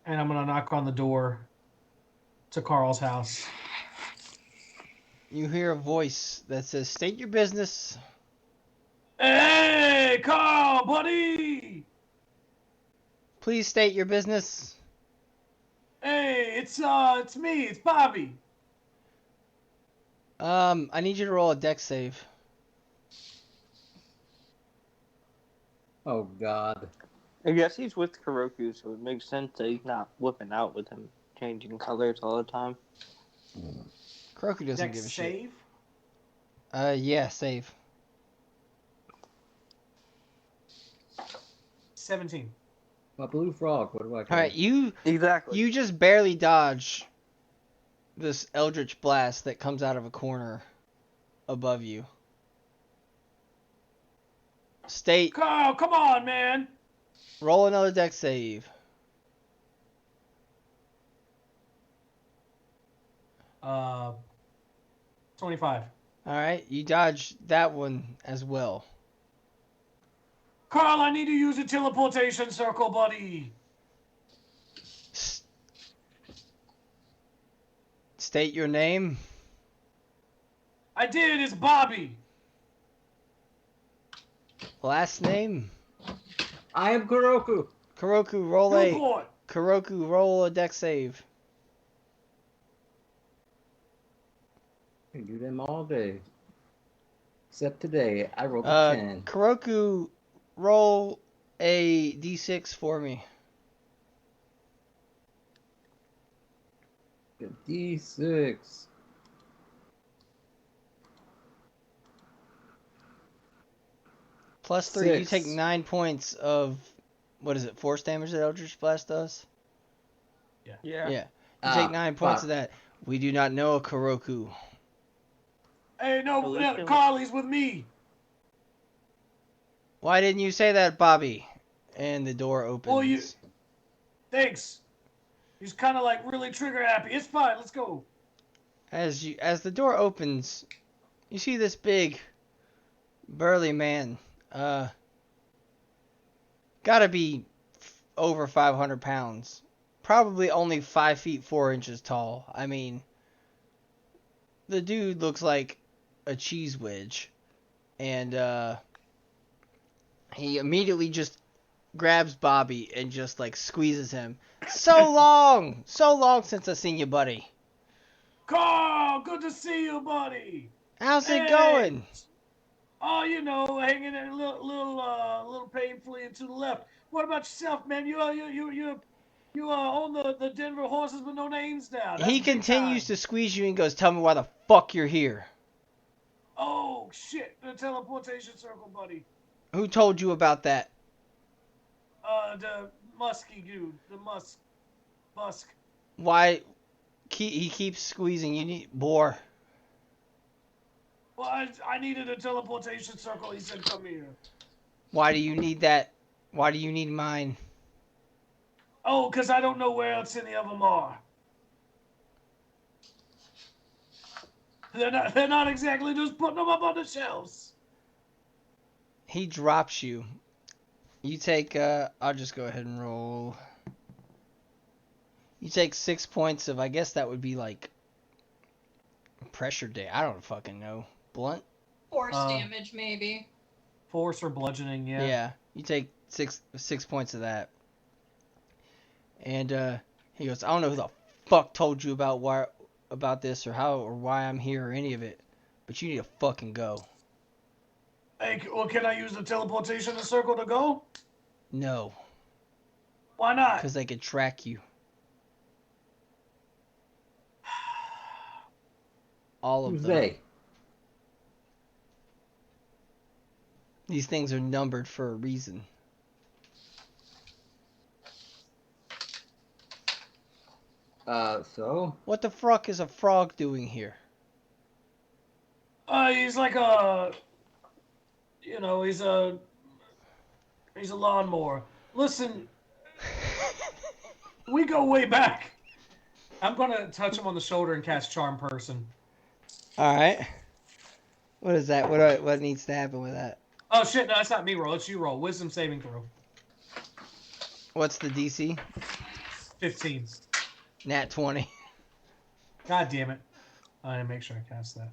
I'm gonna knock on the door to Carl's house. You hear a voice that says, "State your business." Hey, Carl, buddy! Please state your business. Hey, it's me, it's Bobby. I need you to roll a dex save. Oh God. I guess he's with Kuroku, so it makes sense that he's not whipping out with him, changing colors all the time. Kuroku doesn't Dex give a shit. save? Yeah, save. 17. My blue frog. What do I call All right, it? Exactly. you just barely dodge this eldritch blast that comes out of a corner above you. State. Carl, come on, man! Roll another dex save. 25. All right, you dodge that one as well. Carl, I need to use a teleportation circle, buddy. State your name. I did, it's Bobby. Last name. I am Kuroku. Kuroku, roll a Newport. Kuroku, roll a dex save. I can do them all day. Except today, I rolled a 10. Kuroku, roll a d6 for me. A D6. Plus 3, you 6. take 9 points of, what is it, force damage that Eldritch Blast does? Yeah. Yeah. You take 9 points fuck. of that. We do not know a Kuroku. Hey, no, Alicia- Carly's with me. Why didn't you say that, Bobby? And the door opens. Well, Thanks. He's kind of like really trigger happy. It's fine. Let's go. As the door opens, you see this big, burly man. Gotta be over 500 pounds. Probably only 5 feet 4 inches tall. I mean, the dude looks like a cheese wedge. And he immediately just grabs Bobby and just like squeezes him. So long since I seen you, buddy. Carl, good to see you, buddy. How's it Hey. going? Oh, you know, hanging a little painfully to the left. What about yourself, man? You own the Denver Horses with no names now. That's He big continues time. to squeeze you and goes, "Tell me why the fuck you're here. Oh shit! The teleportation circle, buddy. Who told you about that?" The musky dude, the musk. Why? He keeps squeezing. You need more. Well, I needed a teleportation circle. He said, "Come here." Why do you need that? Why do you need mine? Oh, because I don't know where else any of them are. They're not exactly just putting them up on the shelves. He drops you. You take. I'll just go ahead and roll. You take 6 points of. I guess that would be like pressure day. I don't fucking know. Blunt. Force damage, maybe. Force or bludgeoning, yeah. Yeah. You take six points of that. And he goes, "I don't know who the fuck told you about this or how or why I'm here or any of it, but you need to fucking go." Hey, well, can I use the teleportation circle to go? No, Why not? because they can track you. All of Who's them. they? These things are numbered for a reason. So? What the fuck is a frog doing here? He's like a, he's a lawnmower. Listen, we go way back. I'm gonna touch him on the shoulder and cast Charm Person. All right. What is that? What needs to happen with that? Oh shit! No, that's not me roll. It's you roll. Wisdom saving throw. What's the DC? 15. Nat 20. God damn it! I didn't make sure I cast that.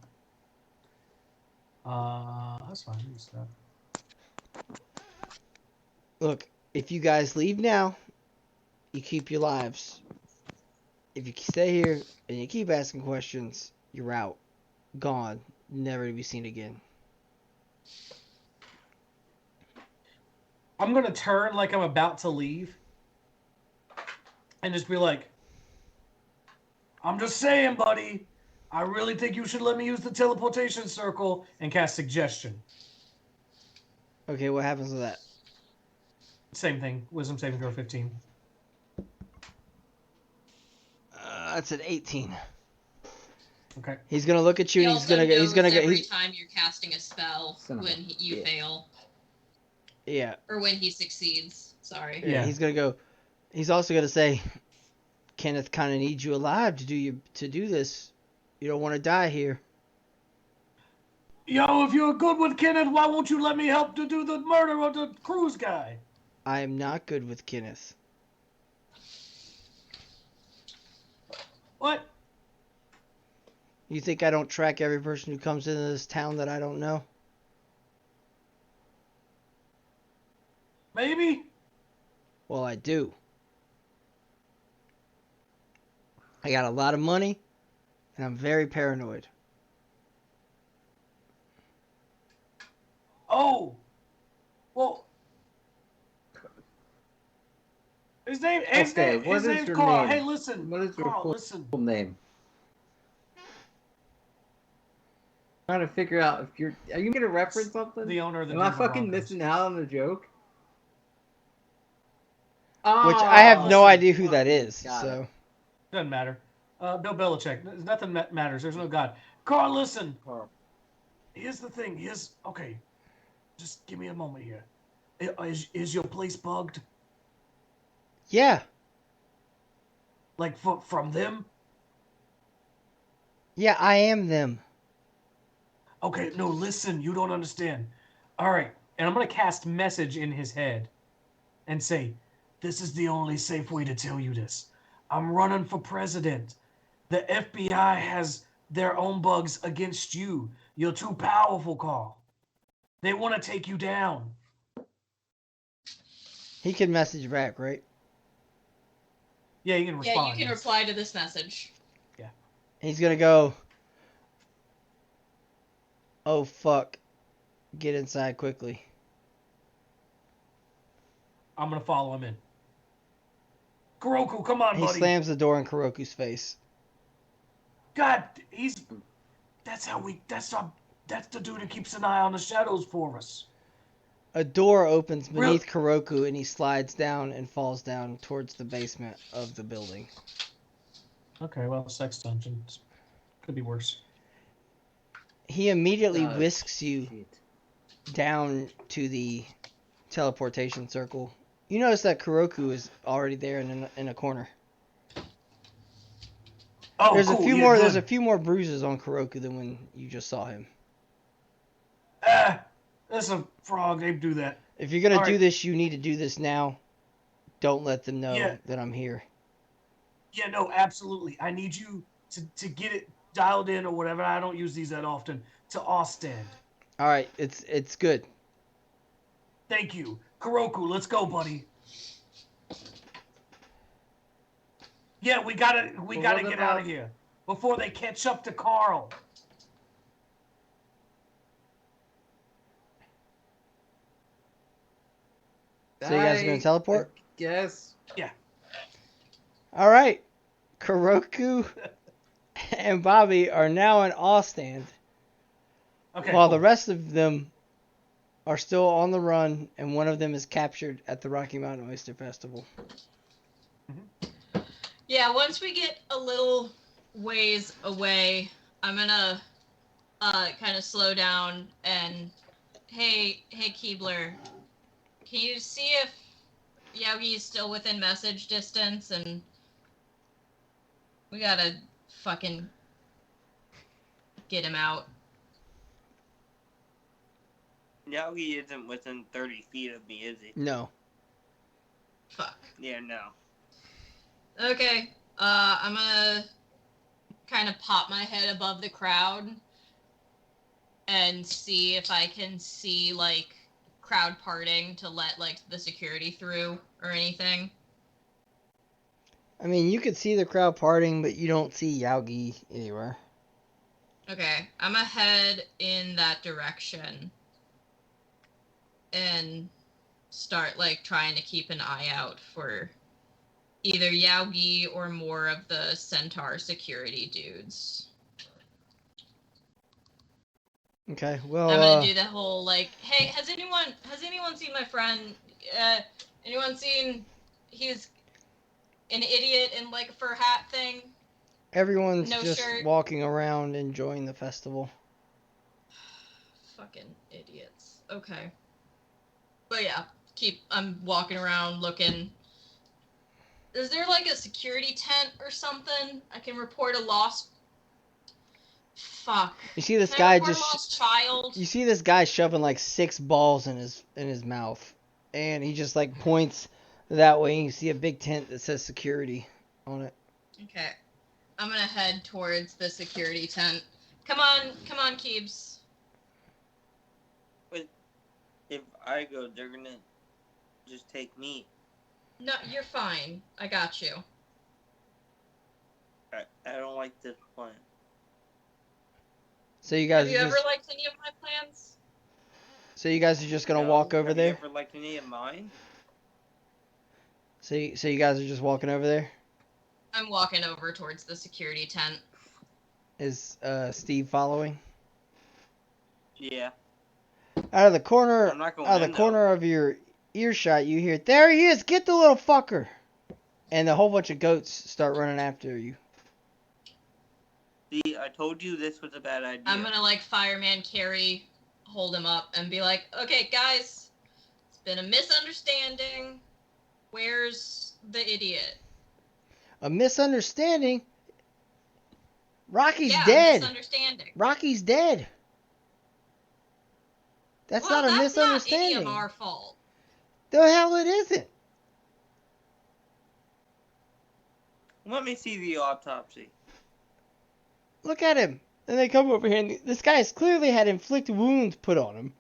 That's fine. Use that. Look, if you guys leave now, you keep your lives. If you stay here and you keep asking questions, you're out. Gone. Never to be seen again. I'm gonna turn like I'm about to leave, and just be like, "I'm just saying, buddy. I really think you should let me use the teleportation circle and cast suggestion." Okay, what happens with that? Same thing. Wisdom saving throw 15. That's an 18. Okay. He's gonna look at you He and he's also gonna knows go. every time you're casting a spell Son of when a you bitch. fail Yeah. or when he succeeds. Sorry. Yeah. He's gonna go. He's also gonna say, "Kenneth kind of needs you alive to do this. You don't want to die here." Yo, if you're good with Kenneth, why won't you let me help to do the murder of the cruise guy? I am not good with Kenneth. What? You think I don't track every person who comes into this town that I don't know? Maybe? Well, I do. I got a lot of money, and I'm very paranoid. Oh. Well. His name's Carl. name? Hey, listen. What is your Carl, full listen. name? Trying to figure out if are you gonna reference something? The owner of the Am I Denver fucking Broncos. missing out on the joke? Which I have no listen. idea who that is. Got it. So Doesn't matter. Bill Belichick. Nothing matters. There's no God. Carl, listen. Carl. here's the thing. Okay. Just give me a moment here. Is your place bugged? Yeah. Like from them? Yeah, I am them. Okay, no, listen, you don't understand. All right, and I'm gonna cast message in his head, And say, this is the only safe way to tell you this. I'm running for president. The FBI has their own bugs against you. You're too powerful, Carl. They want to take you down. He can message back, right? yeah, you can Yeah, respond. you can yes. reply to this message. He's gonna go. Oh fuck! Get inside quickly. I'm going to follow him in. Kuroku, come on, He buddy. slams the door in Kuroku's face. God, that's the dude who keeps an eye on the shadows for us. A door opens beneath Kuroku and he slides down and falls down towards the basement of the building. Okay, well, sex dungeons could be worse. He immediately Oh, whisks you Shit. down to the teleportation circle. You notice that Kuroku is already there in a corner. Oh, There's cool. a few yeah, more. good. There's a few more bruises on Kuroku than when you just saw him. That's a frog. They do that. If you're gonna All do right. this, you need to do this now. Don't let them know Yeah. that I'm here. Yeah, no, absolutely. I need you to get it dialed in or whatever. I don't use these that often. To Ostend. All right, it's good. Thank you. Kuroku, let's go, buddy. Yeah, we gotta What get out about- of here before they catch up to Carl. So you guys are gonna teleport? Yes. All right, Kuroku and Bobby are now in Ostend, Okay. while cool. the rest of them are still on the run, and one of them is captured at the Rocky Mountain Oyster Festival. Yeah, once we get a little ways away, I'm gonna kind of slow down and hey Keebler, can you see if Yogi is still within message distance? And we gotta fucking get him out. Yogi isn't within 30 feet of me, is he? No. Fuck. Yeah, no. Okay, I'm gonna kind of pop my head above the crowd and see if I can see, like, crowd parting to let, like, the security through or anything. I mean, you could see the crowd parting, but you don't see Yogi anywhere. Okay, I'm gonna head in that direction and start, like, trying to keep an eye out for either Yaogi or more of the Centaur security dudes. Okay, well, I'm gonna do the whole, like, hey, has anyone seen my friend? Anyone seen he's an idiot in, like, a fur hat thing? everyone's no just shirt. walking around enjoying the festival. Fucking idiots. Okay. But yeah, I'm walking around looking. Is there like a security tent or something? I can report a lost. Fuck. You see this Can I guy report a just. lost child? You see this guy shoving like 6 balls in his mouth, and he just like points that way. And you see a big tent that says security on it. Okay. I'm gonna head towards the security tent. Come on, Keebs. If I go, they're gonna just take me. No, you're fine. I got you. I don't like this plan. So you guys Have you are ever just. liked any of my plans? So you guys are just gonna No, walk over have there. You ever liked any of mine? So you guys are just walking over there. I'm walking over towards the security tent. Is Steve following? Yeah. Out of the corner, I'm not going out of in, the though. corner of your earshot, you hear, "There he is! Get the little fucker!" And a whole bunch of goats start running after you. See, I told you this was a bad idea. I'm gonna like fireman carry, hold him up, and be like, "Okay, guys, it's been a misunderstanding. Where's the idiot?" A misunderstanding? Rocky's Yeah, dead. misunderstanding. Rocky's dead. That's Well, not a that's misunderstanding. not any of our fault. The hell it isn't. Let me see the autopsy. Look at him. And they come over here, and this guy has clearly had inflicted wounds put on him.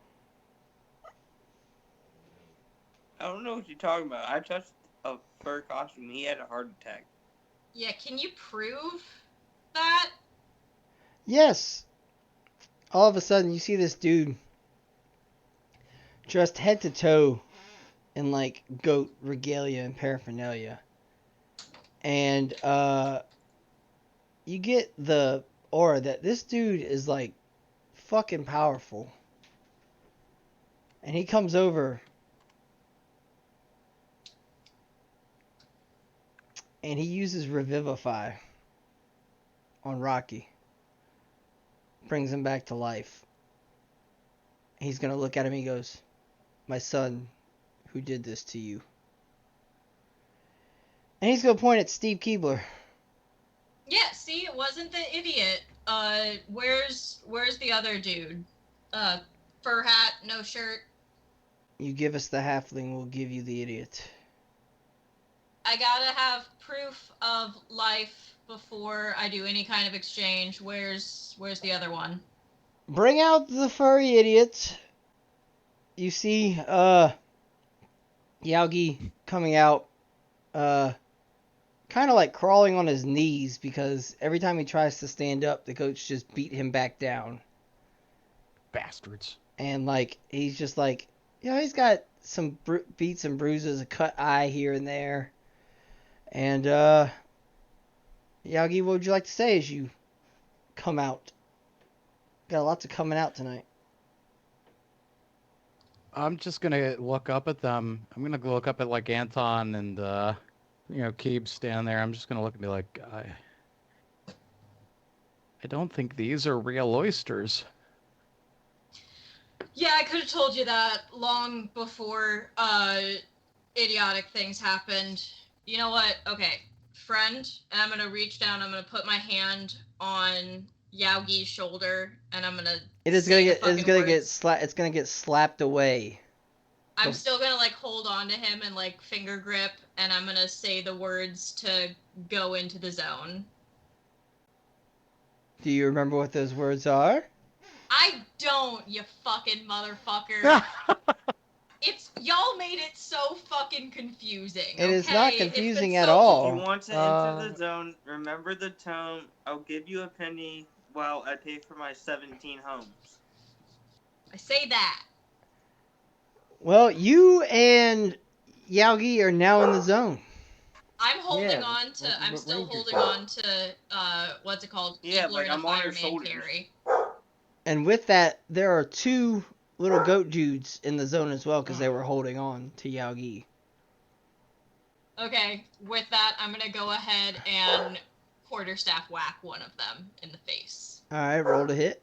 I don't know what you're talking about. I touched a fur costume. He had a heart attack. Yeah, can you prove that? Yes. All of a sudden, you see this dude dressed head to toe in like goat regalia and paraphernalia. And you get the aura that this dude is like fucking powerful. And he comes over and he uses Revivify on Rocky. Brings him back to life. He's gonna look at him, he goes, "My son, who did this to you?" And he's gonna point at Steve Keebler. Yeah, see, it wasn't the idiot. Where's the other dude? Fur hat, no shirt. You give us the halfling, we'll give you the idiot. I gotta have proof of life before I do any kind of exchange. Where's the other one? Bring out the furry idiot. You see, Yaugi coming out, kind of like crawling on his knees because every time he tries to stand up, the goats just beat him back down. Bastards. And like, he's just like, you know, he's got some beats and bruises, a cut eye here and there. And, Yaugi, what would you like to say as you come out? Got lots of coming out tonight. I'm just gonna look up at them. I'm gonna look up at like Anton and Keeb stand there. I'm just gonna look and be like, I don't think these are real oysters. Yeah, I could have told you that long before idiotic things happened. You know what? Okay, friend, and I'm gonna reach down. I'm gonna put my hand on Yaugi's shoulder, and I'm gonna. It's gonna get slapped away. I'm still gonna like hold on to him and like finger grip, and I'm gonna say the words to go into the zone. Do you remember what those words are? I don't, you fucking motherfucker. Y'all made it so fucking confusing. It is not confusing at If all. you want to enter the zone, remember the tome. I'll give you a penny while I pay for my 17 homes. I say that. Well, you and Yaugi are now in the zone. I'm holding Yeah, on to. I'm what still range is holding that? on to. What's it called? Yeah, Keebler like and I'm a on her fireman shoulders. carry. And with that, there are two little goat dudes in the zone as well because they were holding on to Yaugi. Okay, with that, I'm gonna go ahead and quarterstaff whack one of them in the face. Alright, roll to hit.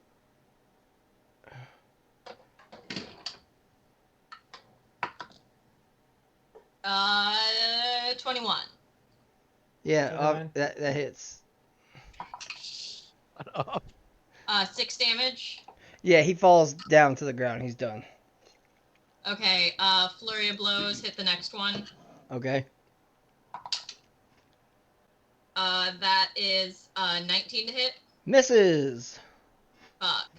21. Yeah, that hits. Shut up. 6 damage. Yeah, he falls down to the ground. He's done. Okay, flurry of blows, hit the next one. Okay. That is 19 to hit. Misses. Fuck.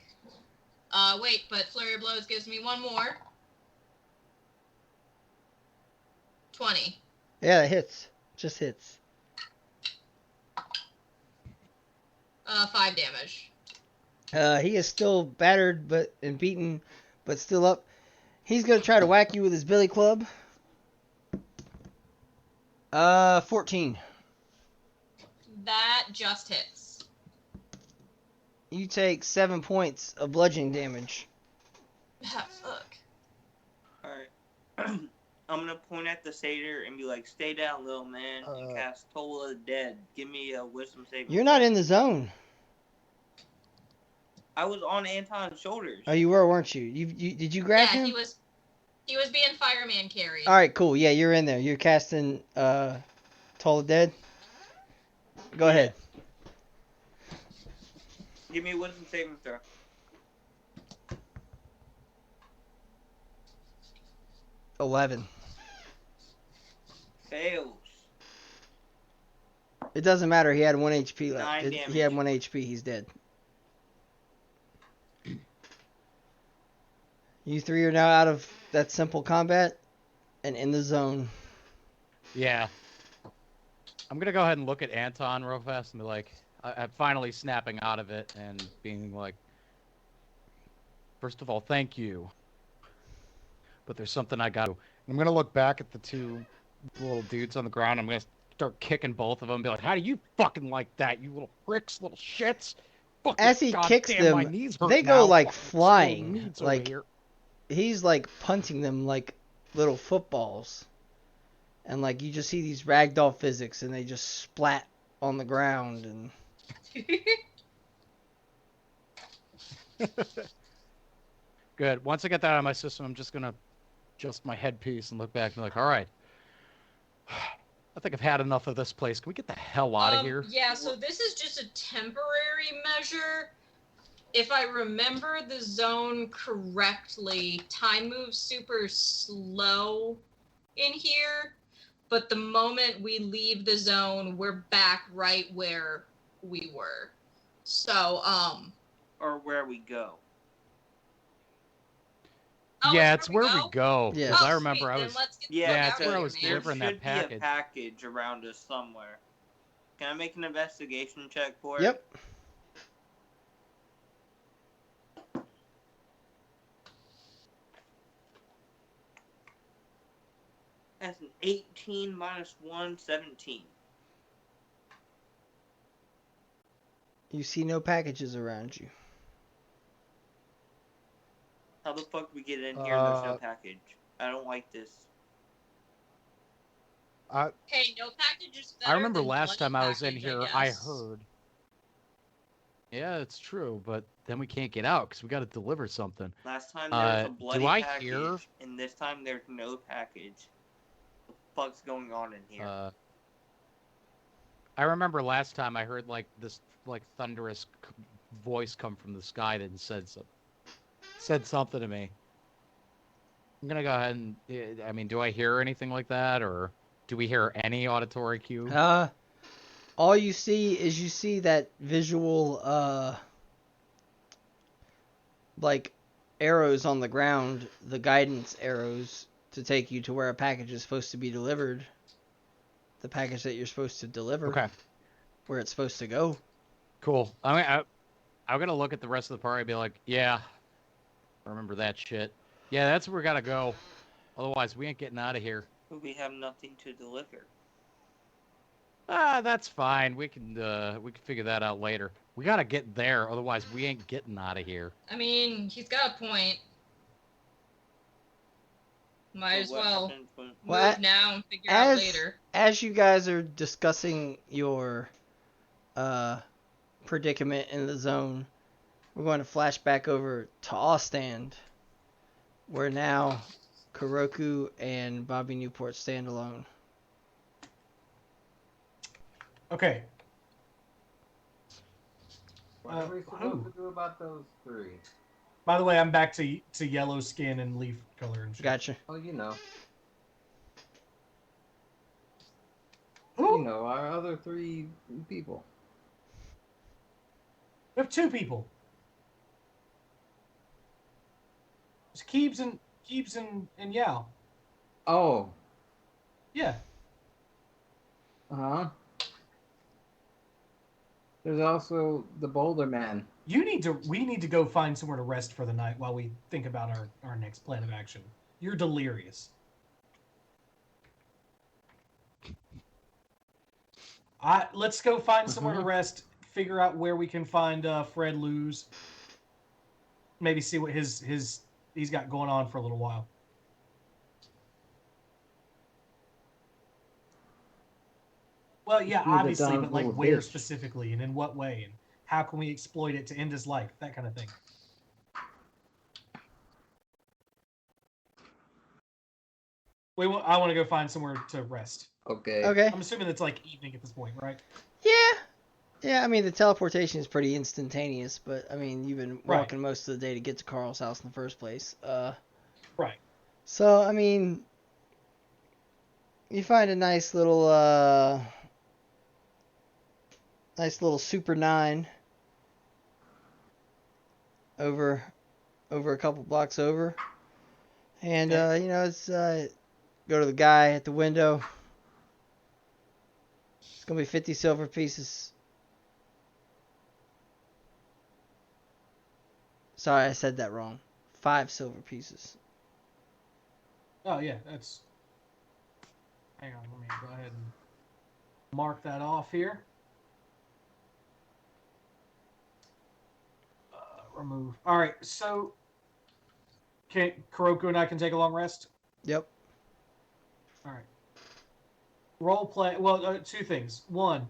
Wait, but flurry of blows gives me one more. 20. Yeah, that hits. Just hits. 5 damage. He is still battered and beaten, but still up. He's gonna try to whack you with his billy club. 14. That just hits. You take 7 points of bludgeoning damage. Fuck. Alright. I'm gonna point at the satyr and be like, "Stay down, little man," and cast Toll of the Dead. Give me a wisdom saving. You're not in the zone. I was on Anton's shoulders. Oh, you were, weren't you? You did you grab Yeah, him? he was being fireman carried. All right, cool. Yeah, you're in there. You're casting Toll of Dead. Go ahead. Give me a wisdom saving throw. $11. Fails. It doesn't matter. He had 1 HP left. 9 He had damage. 1 HP. He's dead. You three are now out of that simple combat and in the zone. Yeah. I'm gonna go ahead and look at Anton real fast and be like, I'm finally snapping out of it and being like, first of all, thank you. But there's something I got to. I'm gonna look back at the two little dudes on the ground. I'm gonna start kicking both of them and be like, how do you fucking like that, you little pricks, little shits? Fucking As he kicks goddamn, my them, knees hurt they go now. like Fucking flying. knees over Like, here. he's like punting them like little footballs. And like you just see these ragdoll physics and they just splat on the ground and Good. Once I get that out of my system, I'm just gonna adjust my headpiece and look back and be like, all right. I think I've had enough of this place. Can we get the hell out of here? Yeah, so this is just a temporary measure. If I remember the zone correctly, time moves super slow in here, but the moment we leave the zone, we're back right where we were. So, Or where we go. Yeah, it's where we go. Yeah. Because I Oh, remember sweet, I then was. let's get the Yeah, fuck Yeah, out it's of where I here, was man. There delivering that should be package. a package around us somewhere. Can I make an investigation check for it? Yep. That's an 18 minus 1, 17. You see no packages around you. How the fuck we get in here and there's no Uh, package? I don't like this. Hey, no package is better I remember than last bloody time I was in package, here, I I guess. heard. Yeah, it's true, but then we can't get out because we got to deliver something. Last time there was a do bloody I package, hear- and this time there's no package. What the fuck's going on in here? I remember last time I heard like this like thunderous voice come from the sky that said something to me. I'm gonna go ahead and I mean, do I hear anything like that, or do we hear any auditory cue? All you see is that visual like arrows on the ground, the guidance arrows to take you to where a package is supposed to be delivered. The package that you're supposed to deliver. Okay, Where it's supposed to go. cool. I'm gonna look at the rest of the party and be like, yeah, I remember that shit. Yeah, that's where we gotta go. Otherwise, we ain't getting out of here. But we have nothing to deliver. That's fine. We can figure that out later. We gotta get there, otherwise we ain't getting out of here. I mean, he's got a point. Might as So what well happens when- Well, move now and figure out later. As you guys are discussing your predicament in the zone, we're going to flash back over to Austand, where now Kuroku and Bobby Newport stand alone. Okay. What are are we we supposed supposed to to do about those three? By the way, I'm back to yellow skin and leaf color and shit. Gotcha. Oh, you know. Who? You know, our other three people. We have two people. It's Keebs and Yao. Oh. Yeah. Uh-huh. There's also the Boulder Man. We need to go find somewhere to rest for the night while we think about our next plan of action. You're delirious. Let's go find somewhere to rest, figure out where we can find Fred Luz. Maybe see what he's got going on for a little while. Well, yeah, Either obviously, Don's but like little where bitch. specifically and in what way and how can we exploit it to end his life, that kind of thing. I want to go find somewhere to rest. Okay. Okay. I'm assuming it's like evening at this point, right? Yeah. Yeah, I mean, the teleportation is pretty instantaneous, but, I mean, you've been Right. walking most of the day to get to Carl's house in the first place. Right. So, I mean, you find a nice little Super 9 over a couple blocks over. And, Okay. you know, it's, go to the guy at the window. It's going to be 50 silver pieces. Sorry, I said that wrong. 5 silver pieces. Oh yeah, that's. Hang on, let me go ahead and mark that off here. Remove. All right, so Kuroko and I can take a long rest. Yep. All right. Role play. Well, two things. One,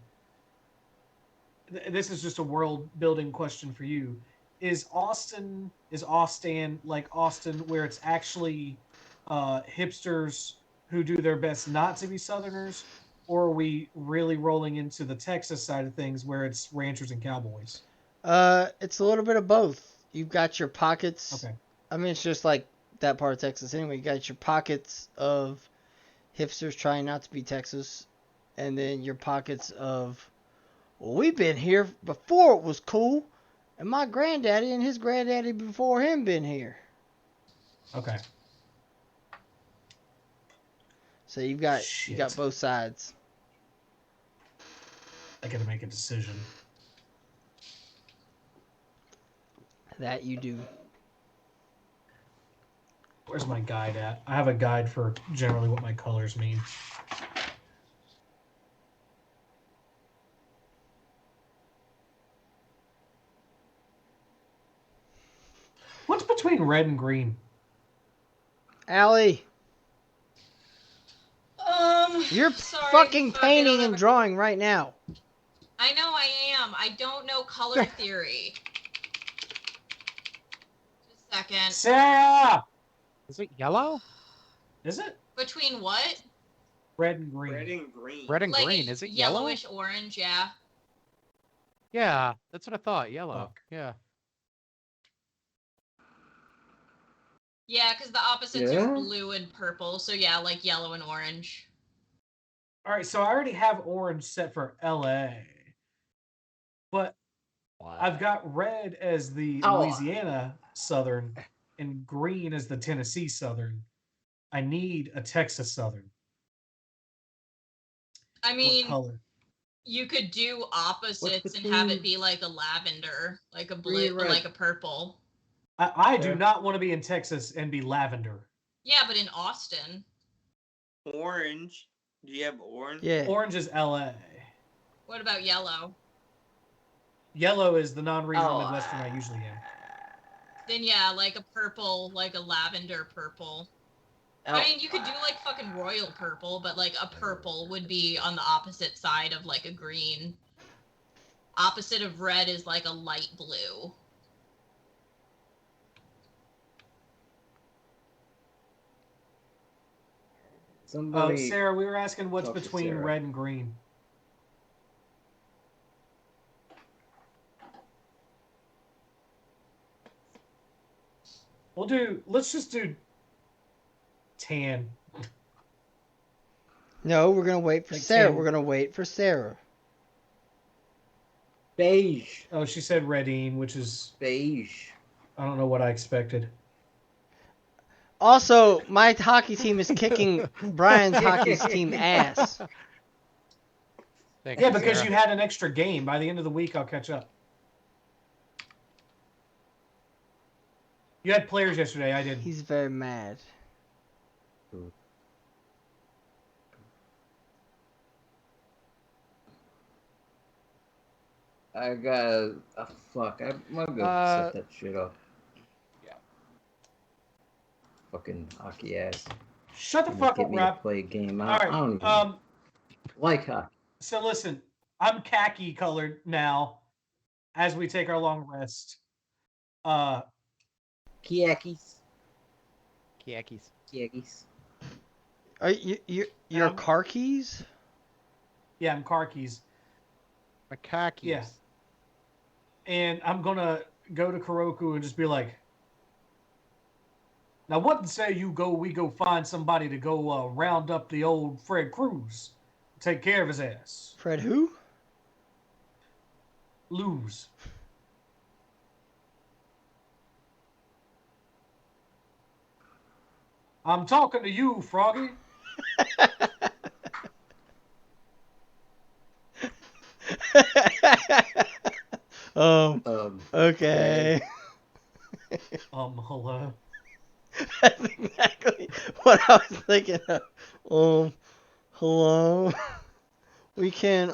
this is just a world building question for you. Is Austin like Austin, where it's actually hipsters who do their best not to be Southerners, or are we really rolling into the Texas side of things where it's ranchers and cowboys? It's a little bit of both. You've got your pockets. Okay. I mean, it's just like that part of Texas anyway. You got your pockets of hipsters trying not to be Texas, and then your pockets of, well, we've been here before it was cool, and my granddaddy and his granddaddy before him been here. Okay. So you got Shit. both sides. I got to make a decision. That you do. Where's my guide at? I have a guide for generally what my colors mean. What's between red and green? Allie, you're sorry, fucking fuck, I don't painting have and a- drawing right now. I know I am. I don't know color theory. Just a second. Sarah! Is it yellow? Is it? Between what? Red and green. Red and green. Red and Like green. a Is it yellow? yellowish orange, yeah. Yeah, that's what I thought. Yellow. Fuck. Yeah. Yeah, because the opposites Yeah? are blue and purple, so yeah, like yellow and orange. All right, so I already have orange set for LA. But I've got red as the Oh. Louisiana Southern and green as the Tennessee Southern. I need a Texas Southern. I mean, What color? you could do opposites and have it be like a lavender, like a blue, Green, or red. like a purple. I do Fair. not want to be in Texas and be lavender. Yeah, but in Austin. Orange. Do you have orange? Yeah. Orange is LA. What about yellow? Yellow is the non-regional Oh, Midwestern I usually am. Then yeah, like a purple, like a lavender purple. Oh, I mean, you could do like fucking royal purple, but like a purple would be on the opposite side of like a green. Opposite of red is like a light blue. somebody. Sarah, we were asking what's Talk to between Sarah. red and green. Let's just do tan. No, we're gonna wait for Like Sarah. tan. We're gonna wait for Sarah. Beige. Oh, she said redine, which is, Beige. I don't know what I expected. Also, my hockey team is kicking Brian's hockey team ass. Thank Yeah, you, because Sarah. you had an extra game. By the end of the week, I'll catch up. You had players yesterday. I didn't. He's very mad. I got fuck. I'm gonna go set that shit up. Yeah. Fucking hockey ass. Shut the Gonna fuck get up, me to Rob. play a game. All I right. don't even like hockey. So listen, I'm khaki colored now. as we take our long rest. Uh, Kiakis. Yakis. Kiakis. Are your Um, car keys? yeah, I'm car keys. Macaques. Yeah. And I'm gonna go to Kuroku and just be like, now what say we go find somebody to go round up the old Fred Cruz, take care of his ass. Fred who? Lose. I'm talking to you, Froggy. Okay. Hello. That's exactly what I was thinking of. Hello. We can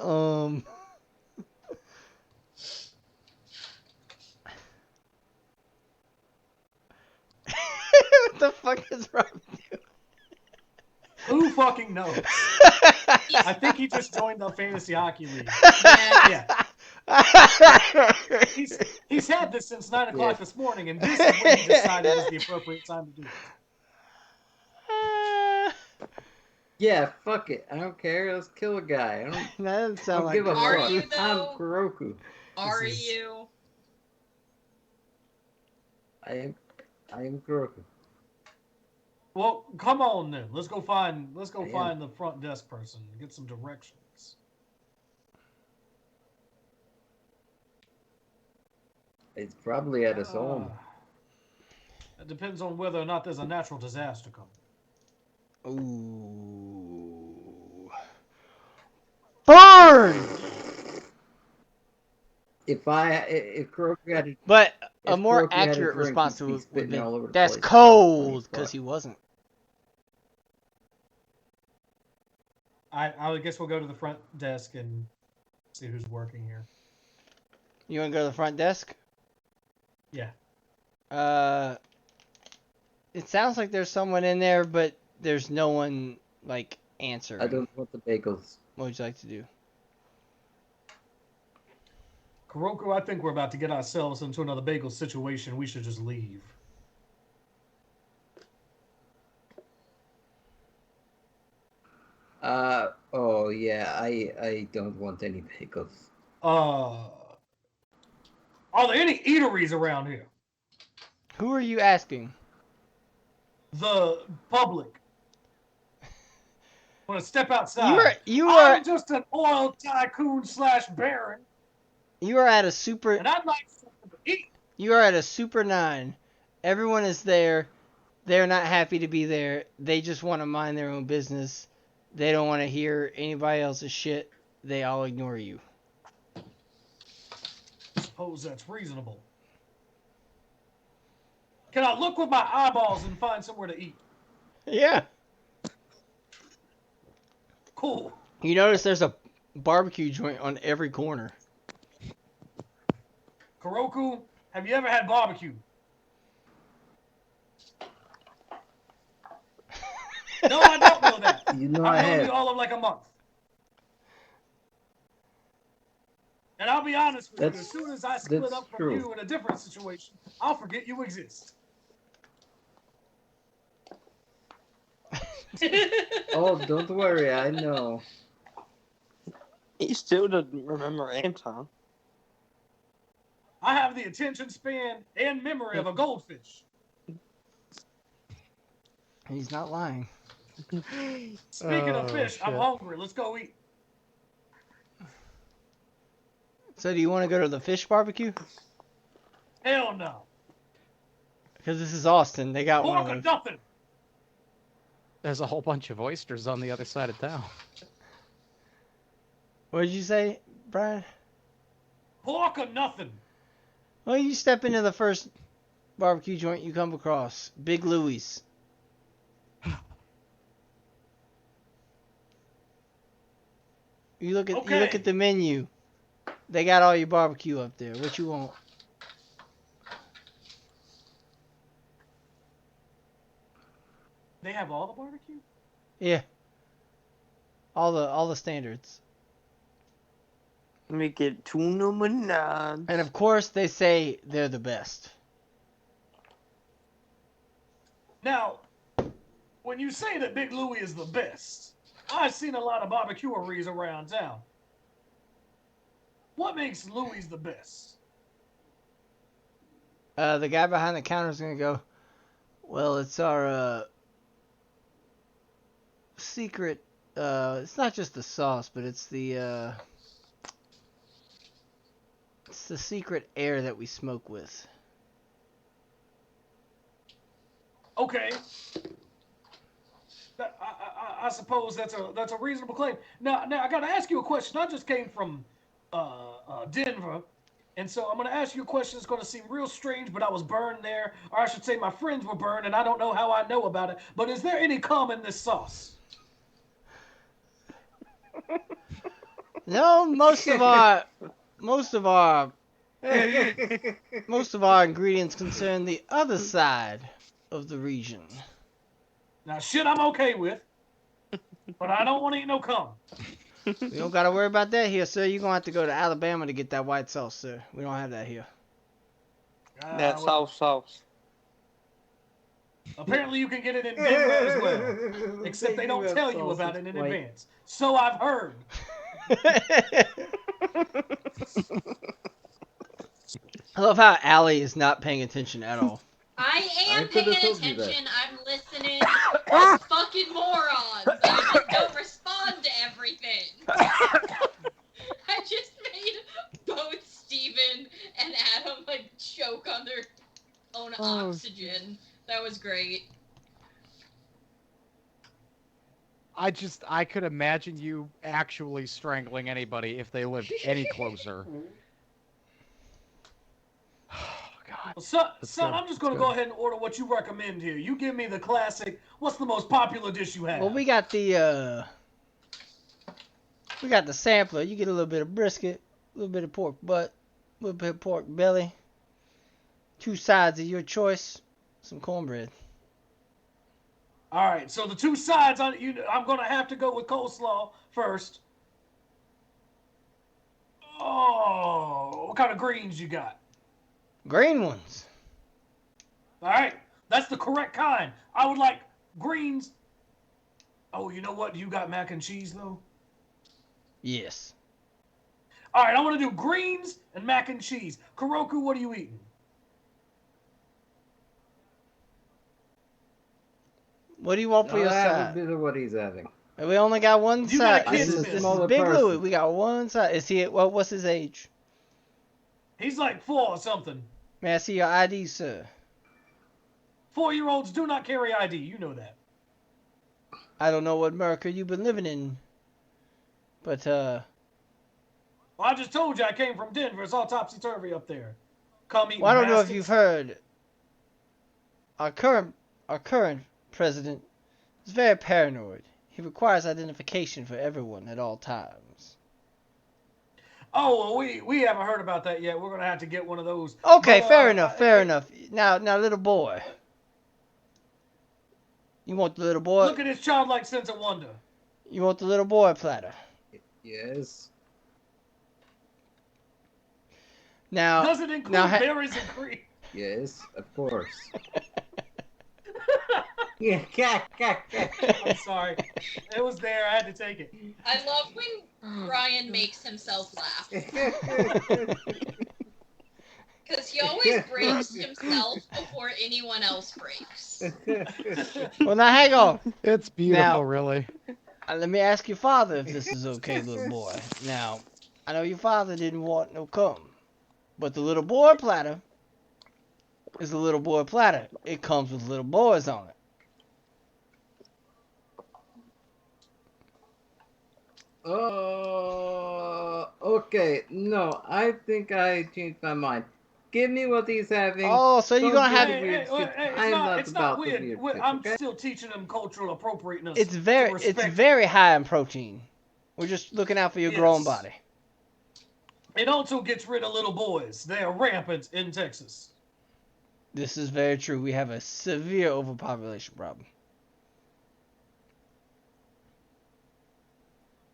what the fuck is wrong with you? Who fucking knows? I think he just joined the Fantasy Hockey League. Yeah. Yeah. He's had this since 9 o'clock Yeah. this morning, and this is when he decided was the appropriate time to do it. Yeah, fuck it. I don't care. Let's kill a guy. I don't, That doesn't sound like give a Are fuck. you, I'm though? Kuroku. Are This is- you? I am Kuroku. Well, come on then. Let's go find the front desk person and get some directions. It's probably at his home. It depends on whether or not there's a natural disaster coming. Ooh. Burn! If Kuroku had a, But a if more Kuroku had a accurate drink, response he'd be would have spitting been, all over the that's place. cold, because Fuck. he wasn't. I guess we'll go to the front desk and see who's working here. You want to go to the front desk? Yeah. It sounds like there's someone in there, but there's no one, like, answering. I don't want the bagels. What would you like to do? Kuroku, I think we're about to get ourselves into another bagel situation. We should just leave. Oh yeah, I don't want any bagels. Are there any eateries around here? Who are you asking? The public. Want to step outside? You are I'm just an oil tycoon / baron, you are at a super and I'd like something to eat. you are at a Super 9. Everyone is there. They're not happy to be there. They just want to mind their own business. They don't want to hear anybody else's shit. They all ignore you. Suppose that's reasonable. Can I look with my eyeballs and find somewhere to eat? Yeah. Cool. You notice there's a barbecue joint on every corner. Kuroku, have you ever had barbecue? No, I don't know that. You know I I've known have. you all of like a month. And I'll be honest with you, That's- as soon as I split that's up from true. you in a different situation, I'll forget you exist. Oh, don't worry. I know. He still doesn't remember Anton. I have the attention span and memory of a goldfish. He's not lying. Speaking of Oh, fish, I'm shit. hungry. Let's go eat. So do you want to go to the fish barbecue? Hell no. Because this is Austin. They got one Pork of or those. nothing. There's a whole bunch of oysters on the other side of town. What did you say, Brian? Pork or nothing. Well, you step into the first barbecue joint you come across. Big Louie's. You look Okay. at the menu. They got all your barbecue up there. What you want? They have all the barbecue? Yeah. All the standards. Let me get tuna bananas. And of course, they say they're the best. Now, when you say that Big Louie is the best, I've seen a lot of barbecueries around town. What makes Louie's the best? The guy behind the counter is gonna go, well, it's our secret. It's not just the sauce, but it's the secret air that we smoke with. Okay. I suppose that's a reasonable claim. Now I got to ask you a question. I just came from Denver, and so I'm going to ask you a question that's going to seem real strange, but I was burned there, or I should say my friends were burned, and I don't know how I know about it. But is there any cum in this sauce? No, most of our ingredients concern the other side of the region. Now, shit, I'm okay with, but I don't want to eat no cum. We don't gotta worry about that here, sir. You're gonna have to go to Alabama to get that white sauce, sir. We don't have that here. That's sauce. Apparently, you can get it in Denver as well, except they don't tell you about it in advance. So I've heard. I love how Allie is not paying attention at all. I am I could've paying told you that. attention. I'm listening. You fucking morons. I just don't respond to everything. I just made both Steven and Adam like choke on their own oxygen. That was great. I could imagine you actually strangling anybody if they lived any closer. God. Well, son, I'm just going to go ahead and order what you recommend here. You give me the classic. What's the most popular dish you have? Well, we got the sampler. You get a little bit of brisket, a little bit of pork butt, a little bit of pork belly, 2 sides of your choice, some cornbread. All right, so the 2 sides, I'm going to have to go with coleslaw first. Oh, what kind of greens you got? Green ones. All right, that's the correct kind. I would like greens. Oh, you know what? You got mac and cheese, though? Yes. All right, I want to do greens and mac and cheese. Kuroku, what are you eating? What do you want for your I'll have a side? bit of what he's having. We only got one You got side. a This kid, is Smith. Smaller Big person. Louie. We got one side. Is he? What's his age? He's like 4 or something. May I see your ID, sir? 4-year-olds do not carry ID. You know that. I don't know what America you've been living in, but Well, I just told you I came from Denver. It's all topsy-turvy up there. Call me well, I don't know if bastards. you've heard. Our current president is very paranoid. He requires identification for everyone at all times. Oh, well, we haven't heard about that yet. We're going to have to get one of those. Okay, But, fair enough. Now, little boy. You want the little boy? Look at his childlike sense of wonder. You want the little boy platter? Yes. Now, Does it include now berries and cream? Yes, of course. Yeah, I'm sorry. It was there. I had to take it. I love when Ryan makes himself laugh. Because he always breaks himself before anyone else breaks. well, now hang on. It's beautiful, Now- really. Let me ask your father if this is okay, little boy. Now, I know your father didn't want no cum, but the little boy platter is a little boy platter. It comes with little boys on it. Okay. No, I think I changed my mind. Give me what he's having. Oh, so you're Don't gonna do have the weird shit. it's I'm not, not it's about not the weird. weird shit, I'm okay? still teaching him cultural appropriateness. it's to very respect. high in protein. We're just looking out for your Yes. growing body. It also gets rid of little boys. They are rampant in Texas. This is very true. We have a severe overpopulation problem.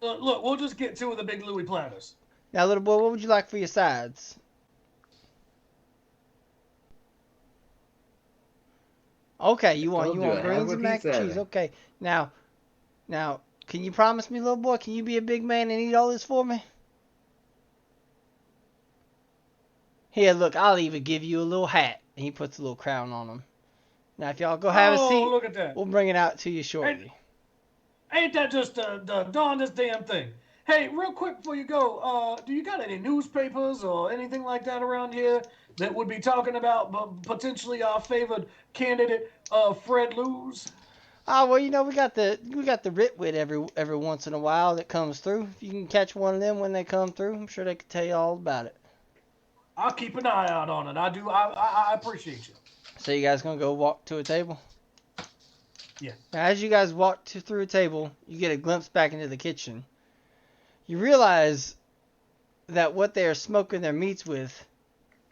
Look, we'll just get 2 of the Big Louie platters. Now, little boy, what would you like for your sides? Okay, you want Told you, I have greens what and he mac and said. cheese. Okay, now, can you promise me, little boy? Can you be a big man and eat all this for me? Here, look, I'll even give you a little hat. And he puts a little crown on him. Now, if y'all go have a seat, look at that. we'll bring it out to you shortly. Ain't that just the darndest damn thing? Hey, real quick before you go, do you got any newspapers or anything like that around here that would be talking about potentially our favored candidate, Fred Lewis? Oh well, we got the Ritwit every once in a while that comes through. If you can catch one of them when they come through, I'm sure they can tell you all about it. I'll keep an eye out on it. I appreciate you. So you guys gonna go walk to a table? Yeah. Now, as you guys walk through a table, you get a glimpse back into the kitchen. You realize that what they are smoking their meats with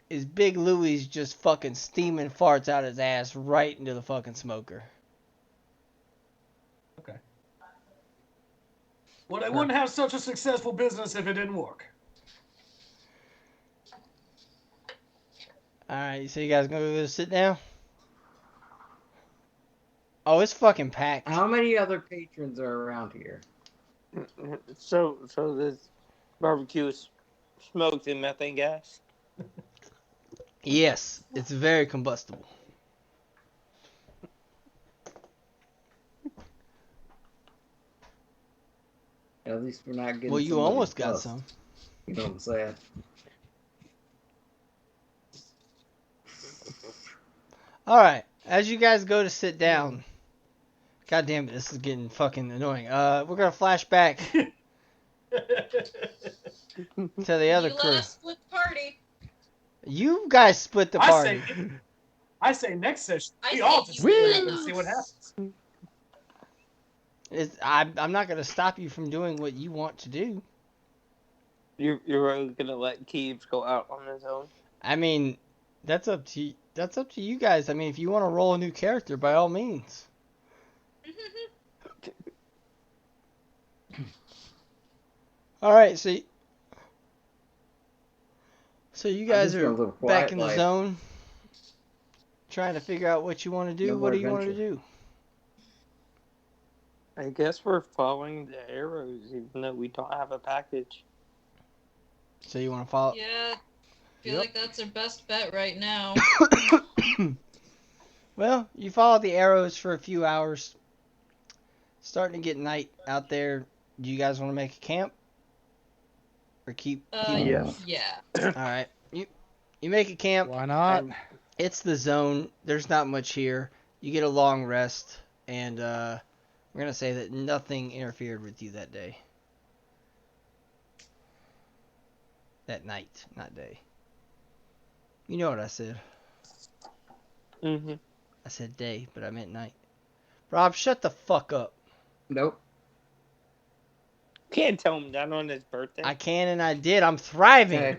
is Big Louie's just fucking steaming farts out his ass right into the fucking smoker. Okay. Well, they wouldn't have such a successful business if it didn't work. Alright, so you guys gonna go sit down? Oh, it's fucking packed. How many other patrons are around here? So this barbecue is smoked in methane gas. Yes, it's very combustible. At least we're not getting. Well, you somebody's almost got dust. some. You know what I'm saying? Alright, as you guys go to sit down. God damn it, this is getting fucking annoying. We're gonna flash back to the other You crew. let us split the party. You guys split the party. I say next session. I We say all you just split let it and see what us. happens. I'm not gonna stop you from doing what you want to do. You're really gonna let Keeves go out on his own? I mean, that's up to you guys. I mean, if you want to roll a new character, by all means. All right, so you guys just are gonna live a back quiet in the life. zone, trying to figure out what you want to do. No What more do you want to adventure. do? I guess we're following the arrows, even though we don't have a package. So you want to follow? Yeah, feel like that's our best bet right now. Well, you follow the arrows for a few hours. Starting to get night out there. Do you guys want to make a camp? Or keep Yeah. Alright. You make a camp. Why not? and It's the zone. There's not much here. You get a long rest. And we're going to say that nothing interfered with you that day. That night, not day. You know what I said. Mm-hmm. I said day, but I meant night. Rob, shut the fuck up. Nope. Can't tell him that on his birthday. I can and I did. I'm thriving.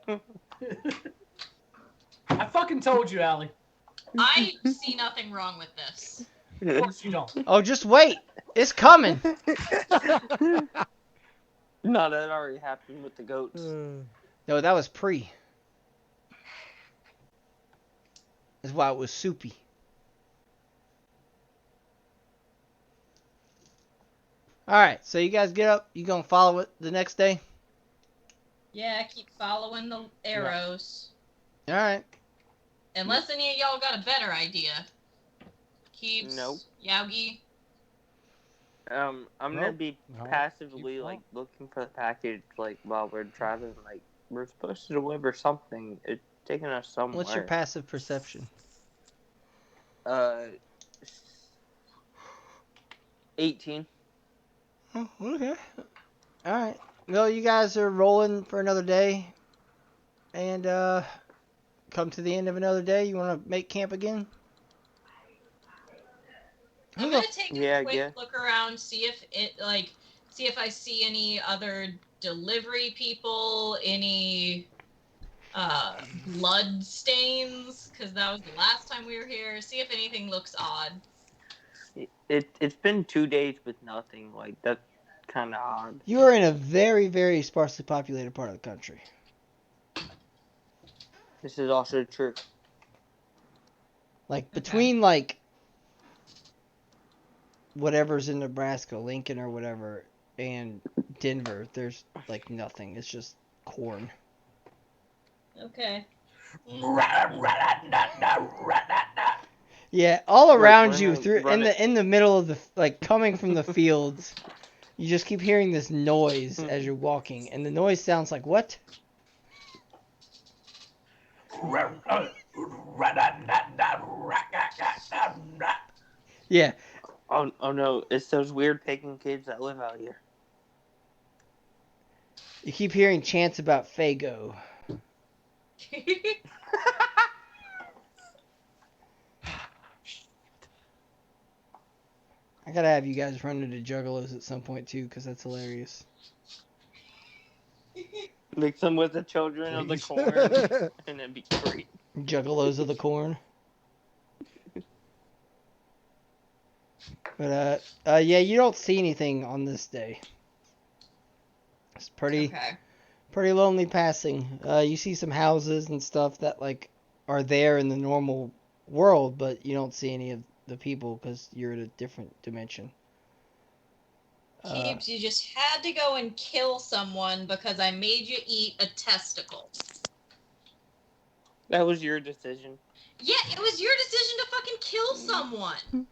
Okay. I fucking told you, Allie. I see nothing wrong with this. Of course you don't. Oh, just wait. It's coming. No, that already happened with the goats. No, that was pre. That's why it was soupy. Alright, so you guys get up. You gonna follow it the next day? Yeah, keep following the arrows. Alright. Unless any of y'all got a better idea. Keeps. Nope. Yaugi. I'm gonna Nope. be No, passively keep like looking for the package like while we're driving. Like we're supposed to deliver something. It's taking us somewhere. What's your passive perception? 18. Oh, okay. Alright. Well, you guys are rolling for another day. And, come to the end of another day. You want to make camp again? I'm gonna take Yeah, a quick yeah. look around, see if I see any other delivery people, any blood stains, because that was the last time we were here. See if anything looks odd. It's been 2 days with nothing. Like that's kind of odd. You are in a very, very sparsely populated part of the country. This is also true. Like, between, like, whatever's in Nebraska, Lincoln or whatever, and Denver, there's, like, nothing. It's just corn. Okay. Yeah, all around we're you, gonna through run it. in the middle of the, like, coming from the fields, you just keep hearing this noise as you're walking, and the noise sounds like what? Yeah, Oh no, it's those weird pagan kids that live out here. you keep hearing chants about Fago. I gotta have you guys run into Juggalos at some point too, because that's hilarious. Mix them with the children of the Please. corn, and it'd be great. Juggalos of the corn. But yeah, you don't see anything on this day. It's pretty lonely passing. You see some houses and stuff that like are there in the normal world, but you don't see any of the people because you're in a different dimension. Keeps, you just had to go and kill someone because I made you eat a testicle. That was your decision. Yeah, it was your decision to fucking kill someone.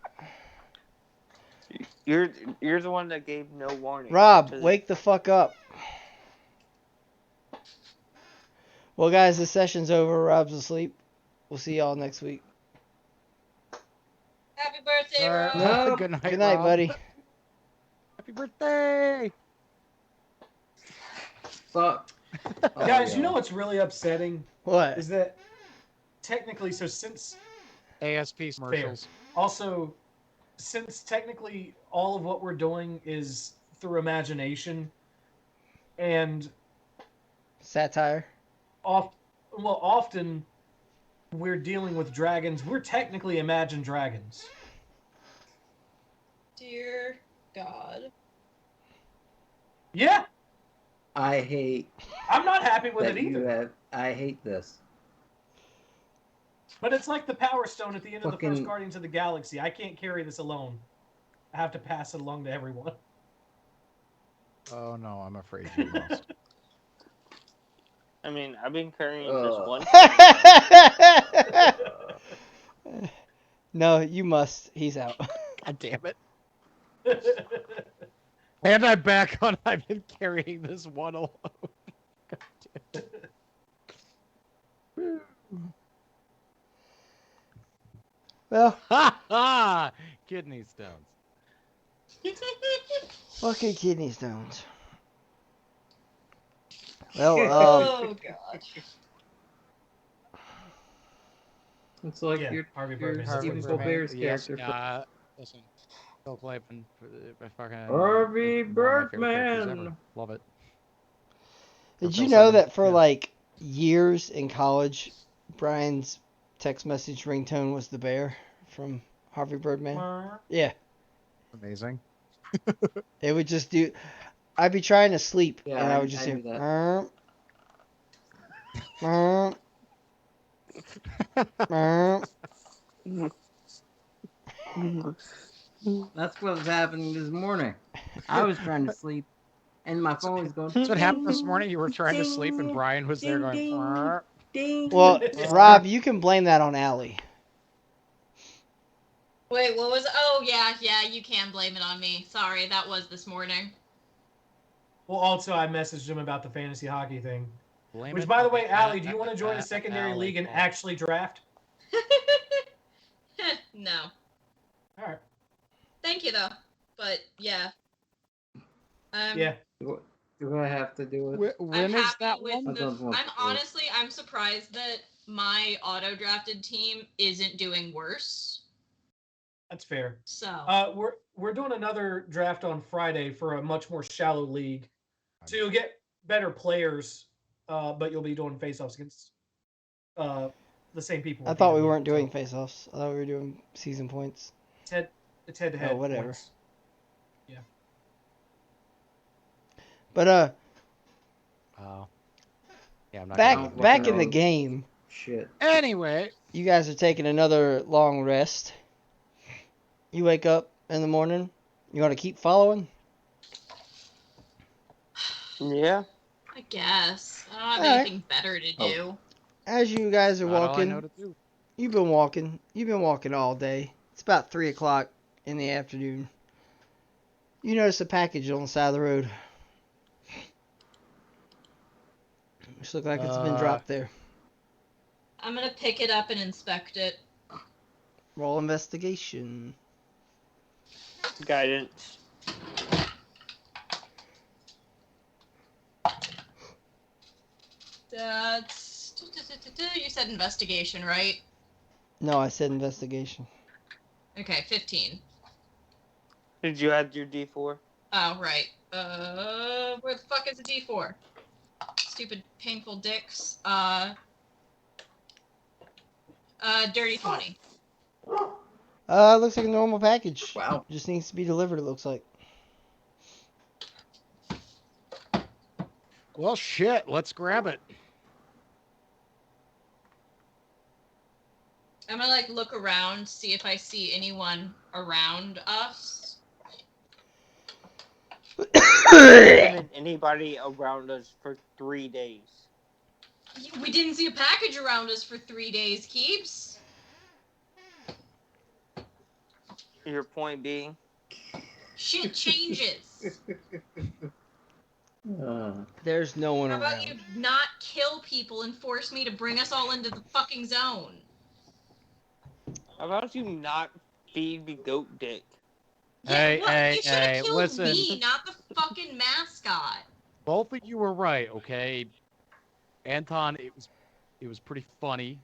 You're the one that gave no warning. Rob, wake the fuck up. Well, guys, the session's over. Rob's asleep. We'll see y'all next week. Happy birthday, All right. Rob. Nope. Good night, Good night, Rob. buddy. Happy birthday! Fuck. Oh, Guys, yeah. you know what's really upsetting What? is that technically, so since ASP commercials. also since technically all of what we're doing is through imagination and Satire. often we're dealing with dragons. We're technically imagined dragons. Dear God. Yeah, I hate I'm not happy with that it you either. have. I hate this. But it's like the Power Stone at the end of the first Fucking- Guardians of the Galaxy. I can't carry this alone. I have to pass it along to everyone. Oh no, I'm afraid you lost. I mean, I've been carrying this one. No, you must. He's out. God damn it. And I'm back on. I've been carrying this one alone. God damn it. Well, Ha ha! Kidney stones. fucking kidney stones. Well, Oh God. It's like Yeah, your Harvey your Birdman. Stephen Harvey Colbert's Yes, character. listen. Bill Clayton, fucking Harvey one of my favorite characters Birdman. ever. Love it. did Bill you know Clinton, that for yeah. like years in college, Brian's text message ringtone was the bear from Harvey Birdman? Yeah, Amazing. it would just do. I'd be trying to sleep, Yeah, and I I- would just I hear. knew that. That's what was happening this morning. I was trying to sleep, and my phone was going. That's what happened this morning. You were trying to sleep, and Brian was there going. Ding, "Brr." Ding. Well, Rob, you can blame that on Allie. Wait, what was? Oh yeah, you can blame it on me. Sorry, that was this morning. Well, also, I messaged him about the fantasy hockey thing. Blame Which, it by the on way, Allie, do you want to join a Allie. secondary league and actually draft? No. All right. Thank you though. But yeah. Yeah. Do I have to do it? When I'm is happy that with one? I don't want to. I'm surprised that my auto drafted team isn't doing worse. That's fair. So We're doing another draft on Friday for a much more shallow league. So you'll get better players, but you'll be doing face-offs against the same people. I thought we repeatedly. weren't doing So face-offs. I thought we were doing season points. it's head-to-head. Oh, whatever. points. Yeah. But Oh. Yeah, I'm not back gonna Sounds back like in the a- game, Shit. Anyway, you guys are taking another long rest. You wake up in the morning. You want to keep following? Yeah. I guess. I don't have Alright. anything better to Oh. do. As you guys are not all I know walking, to do. you've been walking. You've been walking all day. It's about 3 o'clock in the afternoon. You notice a package on the side of the road. Just look like it's been dropped there. I'm gonna pick it up and inspect it. Roll investigation. Guidance. That's. You said investigation, right? No, I said investigation. Okay, 15. Did you add your D4? Oh, right. Where the fuck is the D4? Stupid painful dicks. Dirty 20. Looks like a normal package. Wow. Just needs to be delivered, it looks like. Well, shit. Let's grab it. I'm gonna like look around, see if I see anyone around us. There isn't anybody around us for 3 days. We didn't see a package around us for 3 days, Keeps. Your point being? Shit changes. There's no one How about around. you not kill people and force me to bring us all into the fucking zone? How about you not feed me goat dick? Yeah, what? You should have killed listen. me, not the fucking mascot. Both of you were right, okay? Anton, it was pretty funny.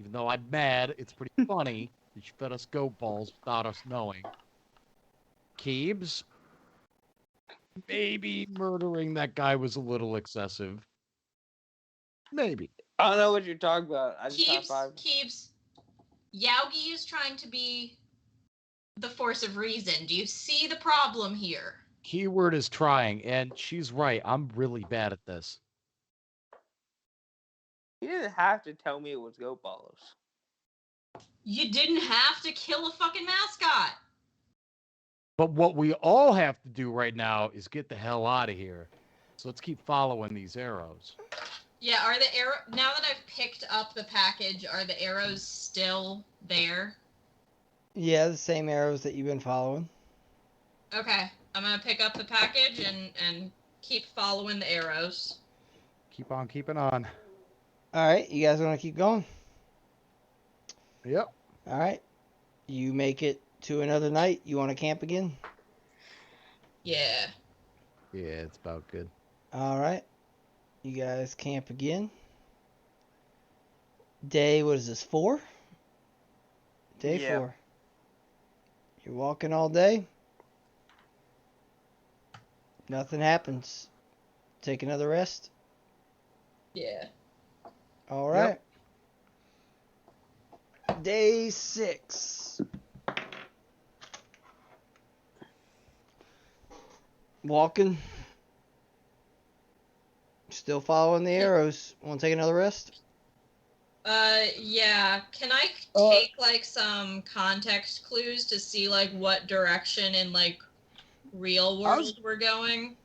Even though I'm mad, it's pretty funny that you fed us goat balls without us knowing. Keebs, maybe murdering that guy was a little excessive. Maybe. I don't know what you're talking about. I just high Keeps, five. Keeps, Yaugi is trying to be the force of reason. Do you see the problem here? Keyword is trying, and she's right. I'm really bad at this. You didn't have to tell me it was goat balls. You didn't have to kill a fucking mascot. But what we all have to do right now is get the hell out of here. So let's keep following these arrows. Yeah, are the arrow now that I've picked up the package, are the arrows still there? Yeah, the same arrows that you've been following. Okay, I'm gonna pick up the package and keep following the arrows. Keep on keeping on. Alright, you guys want to keep going? Yep. Alright. You make it to another night. You want to camp again? Yeah. Yeah, it's about good. Alright. You guys camp again. Day, what is this, 4? Day Yeah. 4. You're walking all day. Nothing happens. Take another rest. Yeah. Alright. Day 6. Walking. Still following the arrows. Want to take another rest? Yeah. Can I take like some context clues to see like what direction in like real I world was- we're going?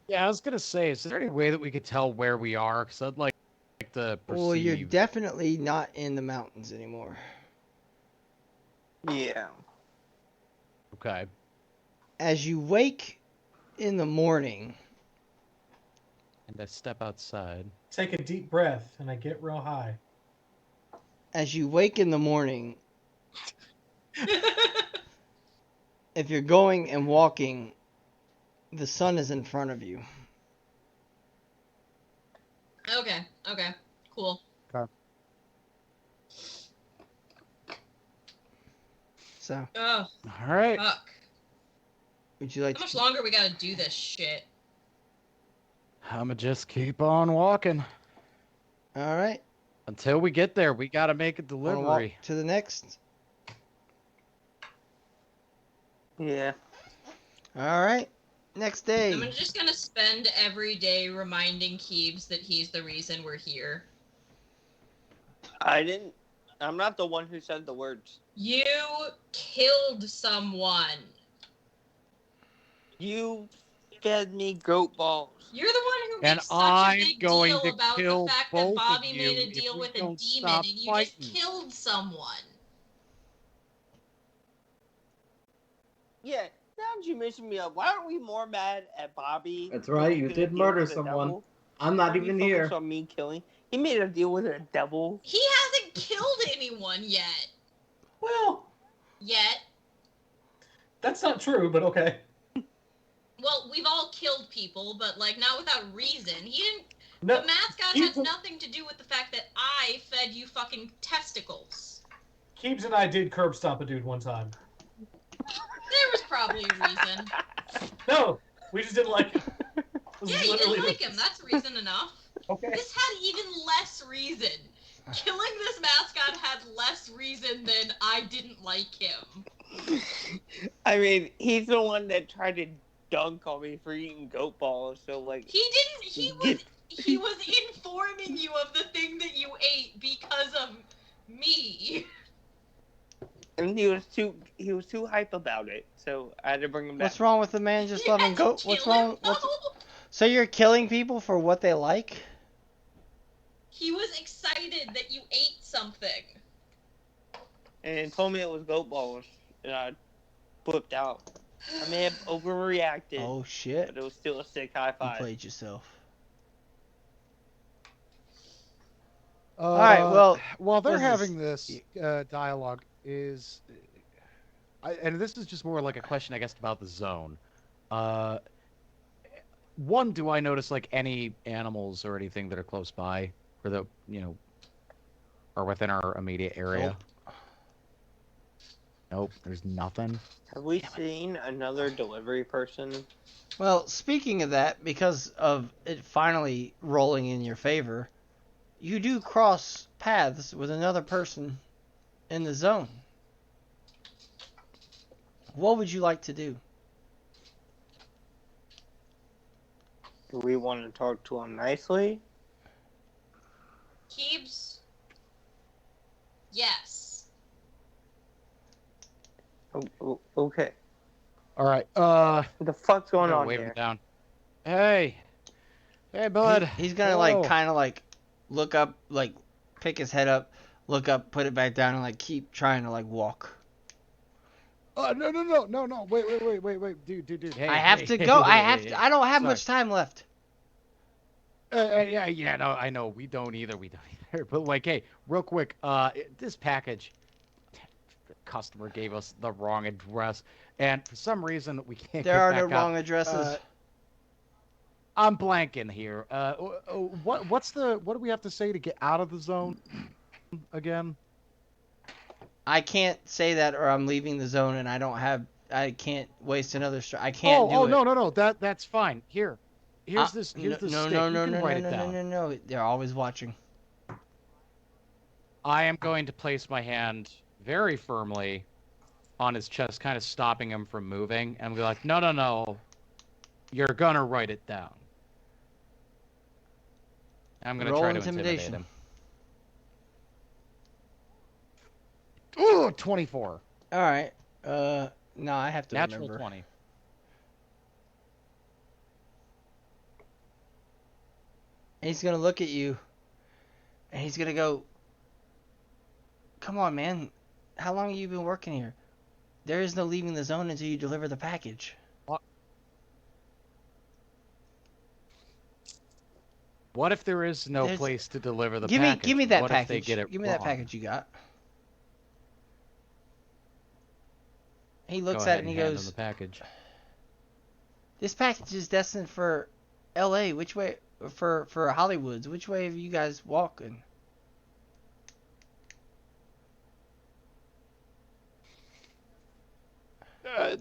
Yeah, I was gonna say, is there any way that we could tell where we are? Because I'd like to perceive. Well, you're definitely not in the mountains anymore. Yeah. Okay. As you wake in the morning, And I step outside. Take a deep breath, and I get real high. as you wake in the morning, if you're going and walking, the sun is in front of you. Okay. Okay. Cool. So, Oh, All right. fuck. would you like How much to? longer we gotta do this shit? I'ma just keep on walking All right. until we get there. We gotta make a Want to walk delivery. to the next? Yeah. All right. Next day. I'm just gonna spend every day reminding Keebs that he's the reason we're here. I'm not the one who said the words. You killed someone. You fed me goat balls. You're the one who And makes such a I'm big going deal to about the kill fact both that of Bobby you made a if deal we with a don't demon stop and you fighting. just killed someone. Yeah, now that you mention me up, why aren't we more mad at Bobby? That's right, you making a did deal murder with the someone. devil? I'm Why not are we even focused here. on me killing? He made a deal with a devil. He hasn't killed anyone yet. Well, Yet. that's not true, but okay. Well, we've all killed people, but like not without reason. He didn't. No, The mascot Keebs- had nothing to do with the fact that I fed you fucking testicles. Keebs and I did curb stomp a dude one time. There was probably a reason. No, we just didn't like him. It was Yeah, you literally didn't like the- him. That's reason enough. Okay. This had even less reason. Killing this mascot had less reason than I didn't like him. I mean, he's the one that tried to dunk on me for eating goat balls. So like, He didn't. He was informing you of the thing that you ate because of me. and he was too hype about it. So I had to bring him back. What's wrong with the man just You loving had to goat? What's kill him, wrong? What's... though? So you're killing people for what they like? He was excited that you ate something. And told me it was goat balls, and I flipped out. I may have overreacted, Oh shit! but it was still a sick high You five. played yourself. All right, well, while they're what is having this dialogue, and this is just more like a question, I guess, about the zone. One, do I notice like any animals or anything that are close by, or that or within our immediate area? Nope, there's nothing. Have we seen another delivery person? Well, speaking of that, because of it finally rolling in your favor, you do cross paths with another person in the zone. What would you like to do? Do we want to talk to him nicely? Keebs? Yes. Okay. All right. What the fuck's going on wave him here? down. Hey, bud. He's gonna Whoa. kind of look up, pick his head up, look up, put it back down, and keep trying to walk. No. Wait, dude. Hey, I have to hey, go. I hey, have hey, to. I don't have Sorry. much time left. Yeah, no, I know. We don't either. But hey, real quick, this package, the customer gave us the wrong address, and for some reason we can't. There get are back no up. wrong addresses. I'm blanking here. What do we have to say to get out of the zone again? I can't say that, or I'm leaving the zone, and I can't waste another strike. I can't do it. No. That's fine. Here's this stick. No, You can write it down. No. They're always watching. I am going to place my hand very firmly on his chest, kind of stopping him from moving, and be like, no. You're gonna write it down. I'm gonna Roll try to intimidation. intimidate him. Ooh, 24. All right. No, I have to Natural remember. 20. And he's gonna look at you, and he's gonna go, "Come on, man. How long have you been working here? There is no leaving the zone until you deliver the package." What if there is no There's- place to deliver the Give me package? that What package. if they get it Give me that wrong? package you got. He Go looks ahead at it and he hand him goes, the package. "This package is destined for L.A. Which way? For Hollywoods. Which way are you guys walking?"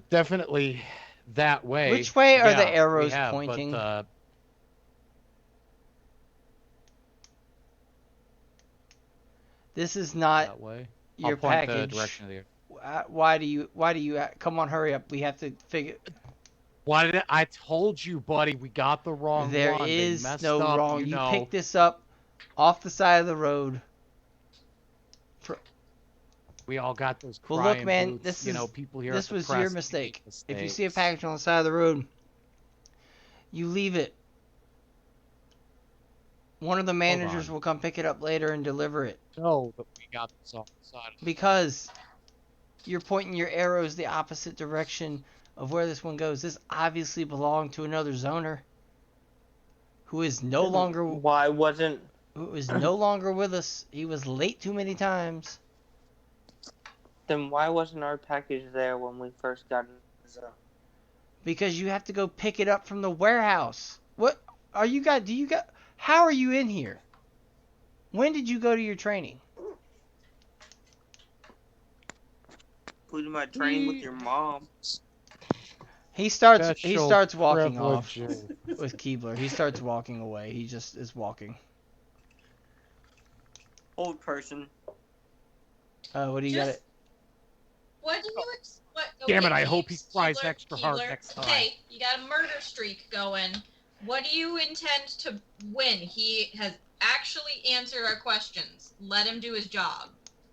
Definitely that way. Which way are the Yeah, we arrows have, pointing? But, This is not that way. your I'll point the package. direction of the. Why do you? Come on, hurry up. We have to figure. What did I told you, buddy? We got the wrong There one. is They messed no up, wrong. you You know. picked this up off the side of the road. We all got those Well, crying look, man, boots. this You is know, people here this at the was press your make mistake. If you see a mistakes. package on the side of the road, you leave it. One of the managers on. will come pick it up later and deliver it. No, but we got this off the side. Because you're pointing your arrows the opposite direction of where this one goes. This obviously belonged to another zoner who is no longer Why wasn't? with us. He was late too many times. Then why wasn't our package there when we first got in the zone? Because you have to go pick it up from the warehouse. What are you got? How are you in here? When did you go to your training? Including my training with your mom. He starts Special walking off privileges. with Keebler. He starts walking away. He just is walking. Old person. What do you got? Just- What do you what? Damn it, okay, I hope he tries Keebler, extra hard Keebler. next time. Okay, you got a murder streak going. What do you intend to win? He has actually answered our questions. Let him do his job.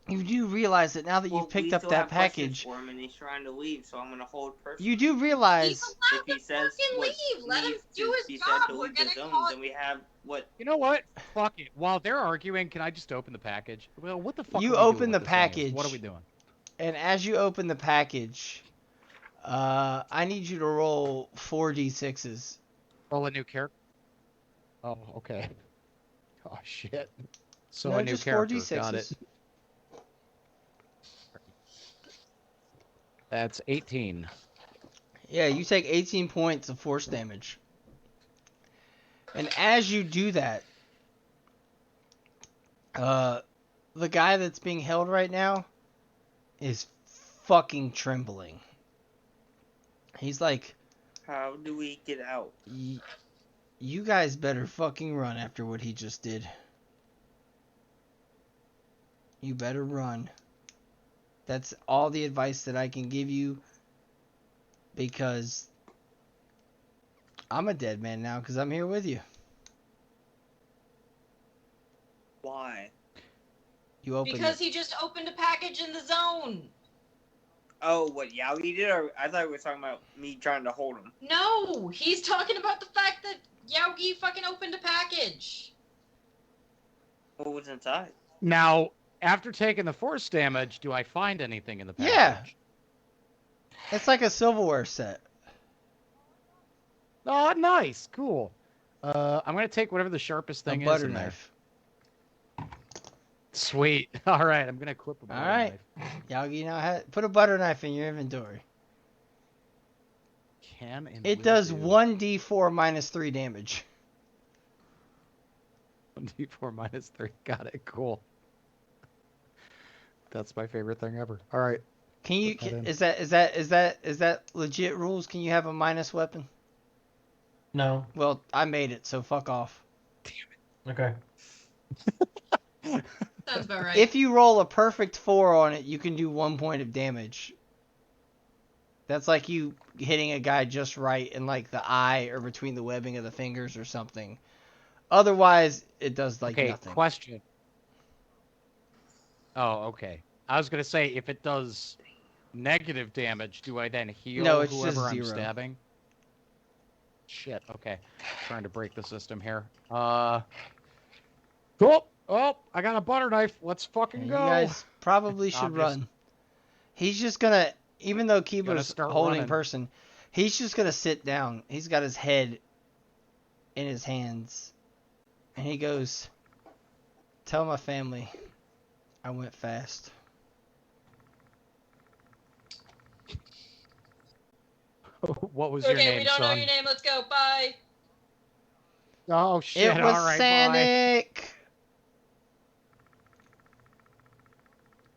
You do realize that now that Well, you've picked we up still that have questions package, for him, and he's trying to leave, so I'm gonna hold person. you do realize He's allowed If he to says fucking what leave. Let him needs do to his be said job. to We're leave the gonna zone, call. then we have what? You know what? Fuck it. While they're arguing, can I just open the package? Well, what the fuck? You are we open doing the with this anyways? package. What are we doing? and as you open the package, I need you to roll 4d6s. Roll a new character. Oh, okay. Oh shit. So No, a new just character. 4d6s. Got it. That's 18. Yeah, you take 18 points of force damage. And as you do that, the guy that's being held right now is fucking trembling. He's like, How do we get out? you guys better fucking run after what he just did. You better run. That's all the advice that I can give you, because I'm a dead man now because I'm here with you. Why? You open Because it. he just opened a package in the zone. Oh, what Yaoi did? Or I thought we were talking about me trying to hold him. No, he's talking about the fact that Yaogi fucking opened a package. What was inside? Now, after taking the force damage, do I find anything in the package? Yeah. It's like a silverware set. Oh, nice. Cool. I'm going to take whatever the sharpest A thing is butter in there. knife. Sweet. All right, I'm going to equip a butter Alright. knife. Yagi now put a butter knife in your inventory. Can and It will does do. 1d4 minus 3 damage. 1d4 minus 3. Got it. Cool. That's my favorite thing ever. All right. Can you? Put that in. Is that legit rules? Can you have a minus weapon? No. Well, I made it, so fuck off. Okay. Sounds about right. If you roll a perfect 4 on it, you can do 1 point of damage. That's like you hitting a guy just right in like the eye or between the webbing of the fingers or something. Otherwise, it does like Okay, nothing. question. Oh, okay. I was going to say, if it does negative damage, do I then heal No, it's just whoever I'm 0. stabbing? Shit, okay. Trying to break the system here. Cool. Oh, I got a butter knife. Let's fucking You go. guys probably should Obvious. run. He's just gonna, even though Keebler's start holding running. person, he's just gonna sit down. He's got his head in his hands, and he goes, "Tell my family I went fast." What was your Okay, name, we don't know son? your name. Let's go. Bye. Oh, shit. It was All right, bye. Sanic.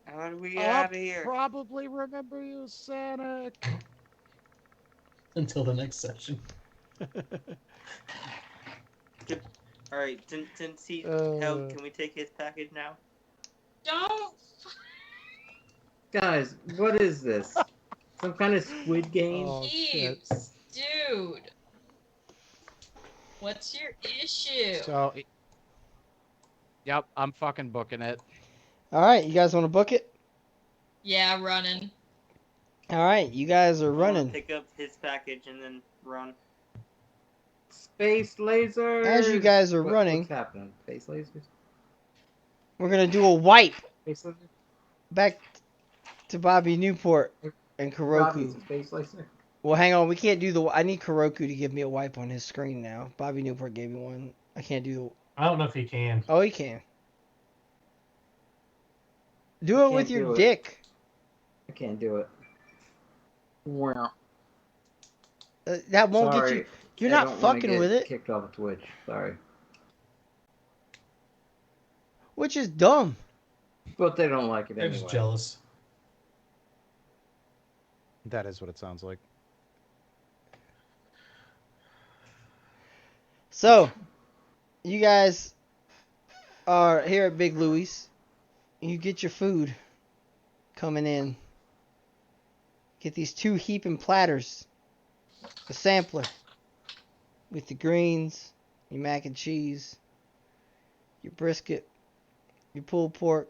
How do we get I'll out of here? probably remember you, Sanic. Until the next session. All right, since he's Uh. held, can we take his package now? Don't. Guys, what is this? Some kind of Squid Game? Oh, shit. Keeps. Dude. What's your issue? So, yep, I'm fucking booking it. All right, you guys want to book it? Yeah, running. All right, you guys are I wanna running. Pick up his package and then run. Space lasers. As you guys are running, What's happening? Space lasers. we're gonna do a wipe Space lasers. back to Bobby Newport and Robbie's Kuroku. a space laser. Well, hang on, we can't do the. I need Kuroku to give me a wipe on his screen now. Bobby Newport gave me one. I can't do the. I don't know if he can. Oh, he can. Do I it with can't your do it. dick. I can't do it. Wow. That won't Sorry. get you. You're I not don't wanna fucking get with it, Kicked off of Twitch. Sorry. which is dumb. But they don't like it They're anyway. just jealous. That is what it sounds like. So, you guys are here at Big Louie's. You get your food coming in. Get these 2 heaping platters. The sampler with the greens, your mac and cheese, your brisket, your pulled pork,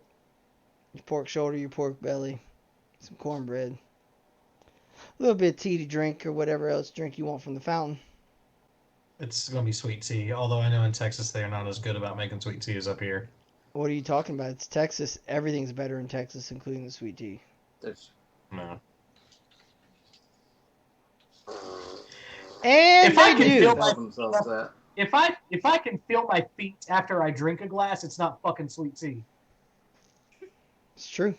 your pork shoulder, your pork belly, some cornbread, a little bit of tea to drink or whatever else drink you want from the fountain. It's gonna be sweet tea. Although I know in Texas they are not as good about making sweet tea as up here. What are you talking about? It's Texas. Everything's better in Texas, including the sweet tea. There's- No. And If I they can do. feel Tell my themselves that. If I can feel my feet after I drink a glass, it's not fucking sweet tea. It's true.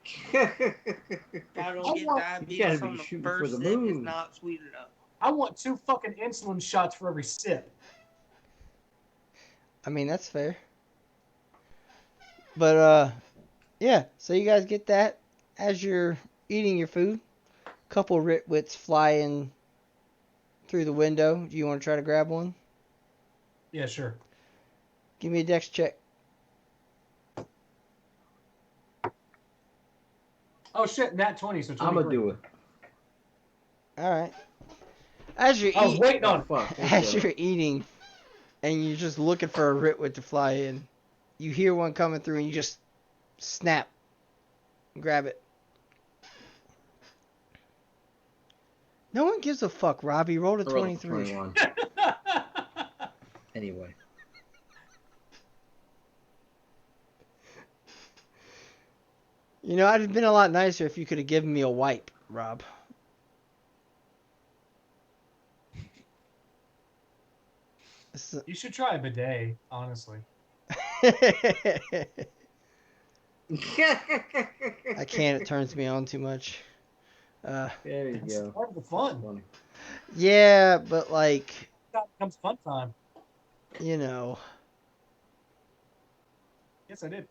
If I don't I get want- diabetes You gotta be on the shooting first for the sip, it's moon. not sweet enough. I want 2 fucking insulin shots for every sip. I mean, that's fair. But, yeah. So you guys get that as you're eating your food. Couple Ritwits flying through the window. Do you want to try to grab one? Yeah, sure. Give me a dex check. Oh shit, nat 20, so 23. I'm gonna do it. All right. As you're I was eating, waiting on Oh, fuck. as you're eating, and you're just looking for a Ritwit to fly in, you hear one coming through, and you just snap, grab it. No one gives a fuck, Robbie. Roll a I rolled a 23. 21. Anyway. You know, I'd have been a lot nicer if you could have given me a wipe, Rob. You should try a bidet, honestly. I can't. It turns me on too much. There you It's go. part of the fun. Funny. Yeah, but like, That becomes fun time. you know, Yes, I did.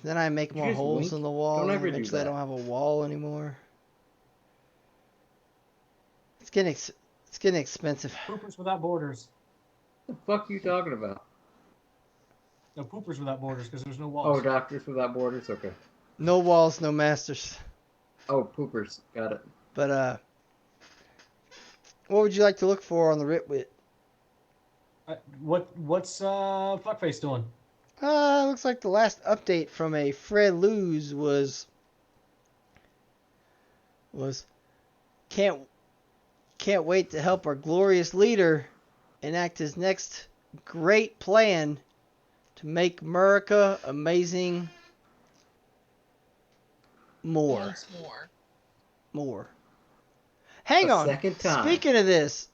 then I make Did you more just holes wink? in the wall. Don't And ever do eventually, I that. don't have a wall anymore. It's getting expensive. Poopers without borders. What the fuck are you talking about? No, poopers without borders because there's no Oh, walls. Doctors Without Borders? Okay. No walls, no masters. Oh, poopers. Got it. But what would you like to look for on the Ritwit? What's fuckface doing? Looks like the last update from a Fred Luz was can't wait to help our glorious leader enact his next great plan to make America amazing more. Once more. Hang A on. second time. Speaking of this,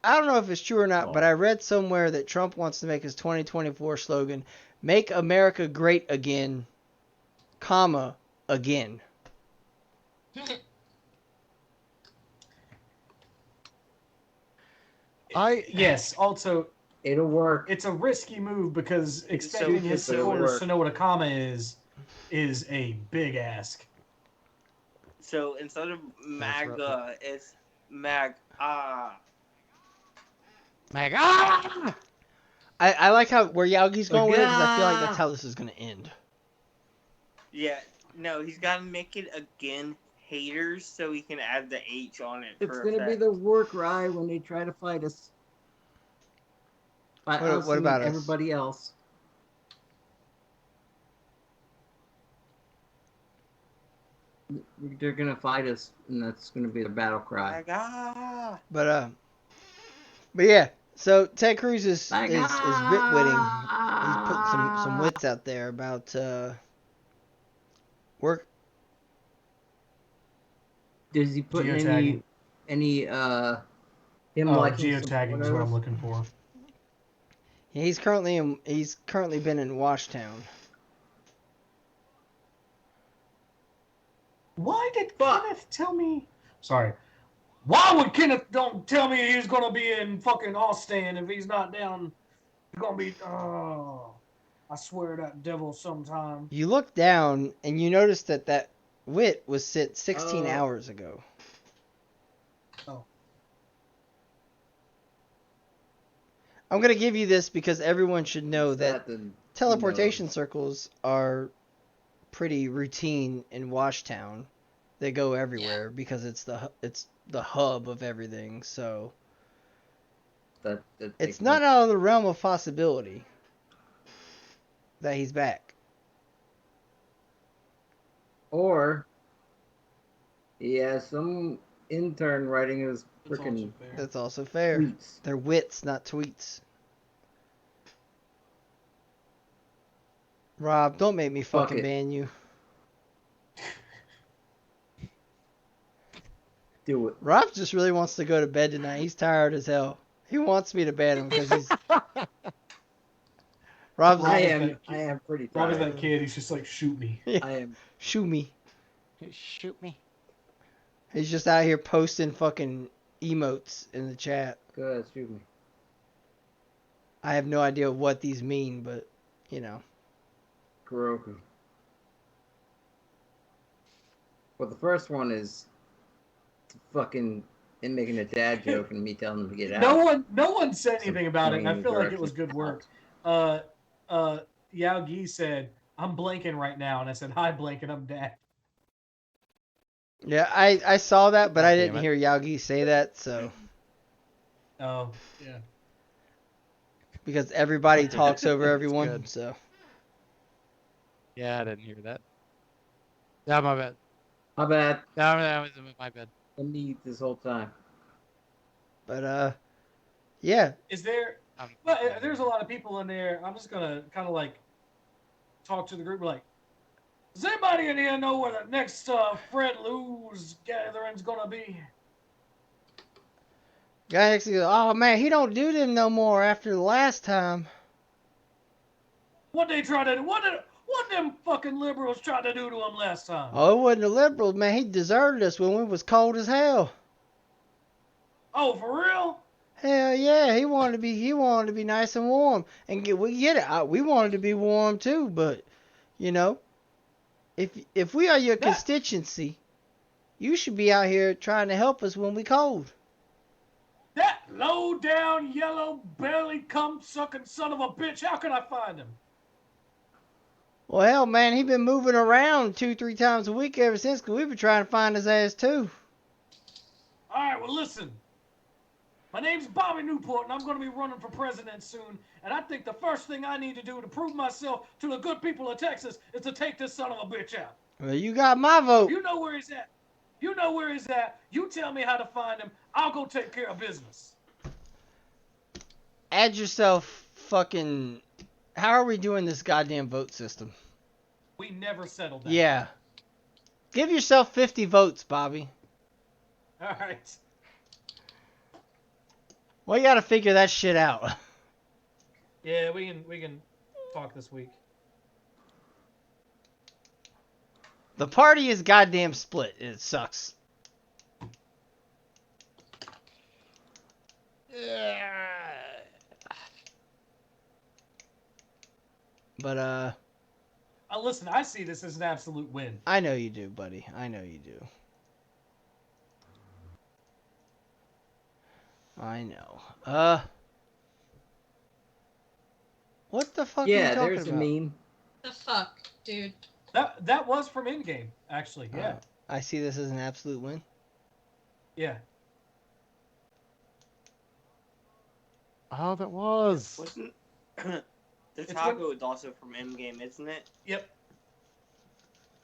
I don't know if it's true or not, but I read somewhere that Trump wants to make his 2024 slogan, "Make America Great Again, comma, again." Yes. Also, It'll work. it's a risky move because expecting stupid, his but it'll supporters work. to know what a comma is a big ask. So instead of That's MAGA, it's MAG. Mag. Ah! I like how where Yaugi's going with it because I feel like that's Yeah. how this is going to end. Yeah, no, he's got to make it again haters, so we can add the H on it. It's for gonna be effect. the war cry when they try to fight us. By us What and about us? everybody else. They're gonna fight us, and that's gonna be the battle cry. But yeah. So Ted Cruz is My wit witting. He's putting some God. wits out there about work. Is he putting Geotagging. any him Oh, liking some geotagging is what I'm photos? looking for. He's currently been in Washtown. Why did Fuck. Kenneth tell me? Sorry. Why would Kenneth don't tell me he's gonna be in fucking Austin if he's not down? He's gonna be. Oh, I swear that devil sometime. You look down and you notice that wit was sent 16 Oh. hours ago. Oh. I'm gonna give you this because everyone should know that the teleportation circles are pretty routine in Washtown. They go everywhere because it's the hub of everything. So that it's not out of the realm of possibility that he's back. Or he has some intern writing his That's freaking also fair. That's also fair. tweets. They're wits, not tweets. Rob, don't make me Fuck fucking it. ban you. Do it. Rob just really wants to go to bed tonight. He's tired as hell. He wants me to ban him because he's. Rob's I Rob is am pretty Rob is tired. that kid. He's just like, shoot me. I am. shoot me. Shoot me. He's just out here posting fucking emotes in the chat. Go ahead, shoot me. I have no idea what these mean, but you know. Kuroku. Well, the first one is fucking him making a dad joke and me telling him to get out. No one said anything about it. And I Some feel like it direction was good work. out. Yao Gi said, "I'm blanking right now," and I said, "Hi, blanking. I'm dad." Yeah, I saw that, but I God damn didn't it. hear Yagi say that, so Oh, yeah. because everybody talks over That's everyone, good. so Yeah, I didn't hear that. Yeah, my bad. My bad. That was my bad. I need this whole time. but yeah. Is there? But there's a lot of people in there. I'm just gonna kind of like talk to the group. Like, does anybody in here know where the next Fred Lou's gathering's gonna be? Guy next to you, oh man, he don't do them no more after the last time. What they try to do? What them fucking liberals tried to do to him last time? Oh, it wasn't the liberals, man. He deserted us when we was cold as hell. Oh, for real? Hell yeah, he wanted to be nice and warm, and we get it. We wanted to be warm too, but you know, if we are your constituency, you should be out here trying to help us when we cold. That low down yellow belly cum sucking son of a bitch. How can I find him? Well, hell, man, he been moving around 2-3 times a week ever since, 'cause we've been trying to find his ass too. All right, well listen. My name's Bobby Newport, and I'm going to be running for president soon. And I think the first thing I need to do to prove myself to the good people of Texas is to take this son of a bitch out. Well, you got my vote. You know where he's at. You know where he's at. You tell me how to find him. I'll go take care of business. Add yourself fucking... How are we doing this goddamn vote system? We never settled that. Yeah. Give yourself 50 votes, Bobby. All right. Well, you gotta figure that shit out. Yeah, we can talk this week. The party is goddamn split. It sucks. But, Listen, I see this as an absolute win. I know you do, buddy. I know you do. I know. What the fuck are you Yeah, talking there's a about? meme. The fuck, dude. That was from Endgame, actually. Yeah. I see this as an absolute win. Yeah. Oh, that was. Wasn't the It's taco is also from Endgame, isn't it? Yep.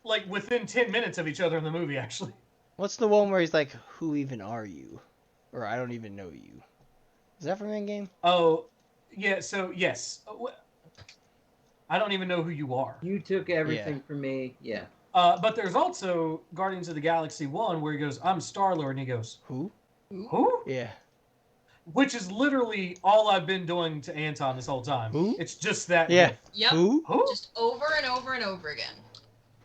Like within 10 minutes of each other in the movie, actually. What's the one where he's like, "Who even are you?" Or "I don't even know you." Is that from Endgame? Oh, yeah. So yes, I don't even know who you are. You took everything from me. Yeah. But there's also Guardians of the Galaxy 1 where he goes, "I'm Star-Lord," and he goes, Who? "Who?" Yeah. Which is literally all I've been doing to Anton this whole time. Who? It's just that. Yeah. gif. Yep. Who? Who? Just over and over and over again.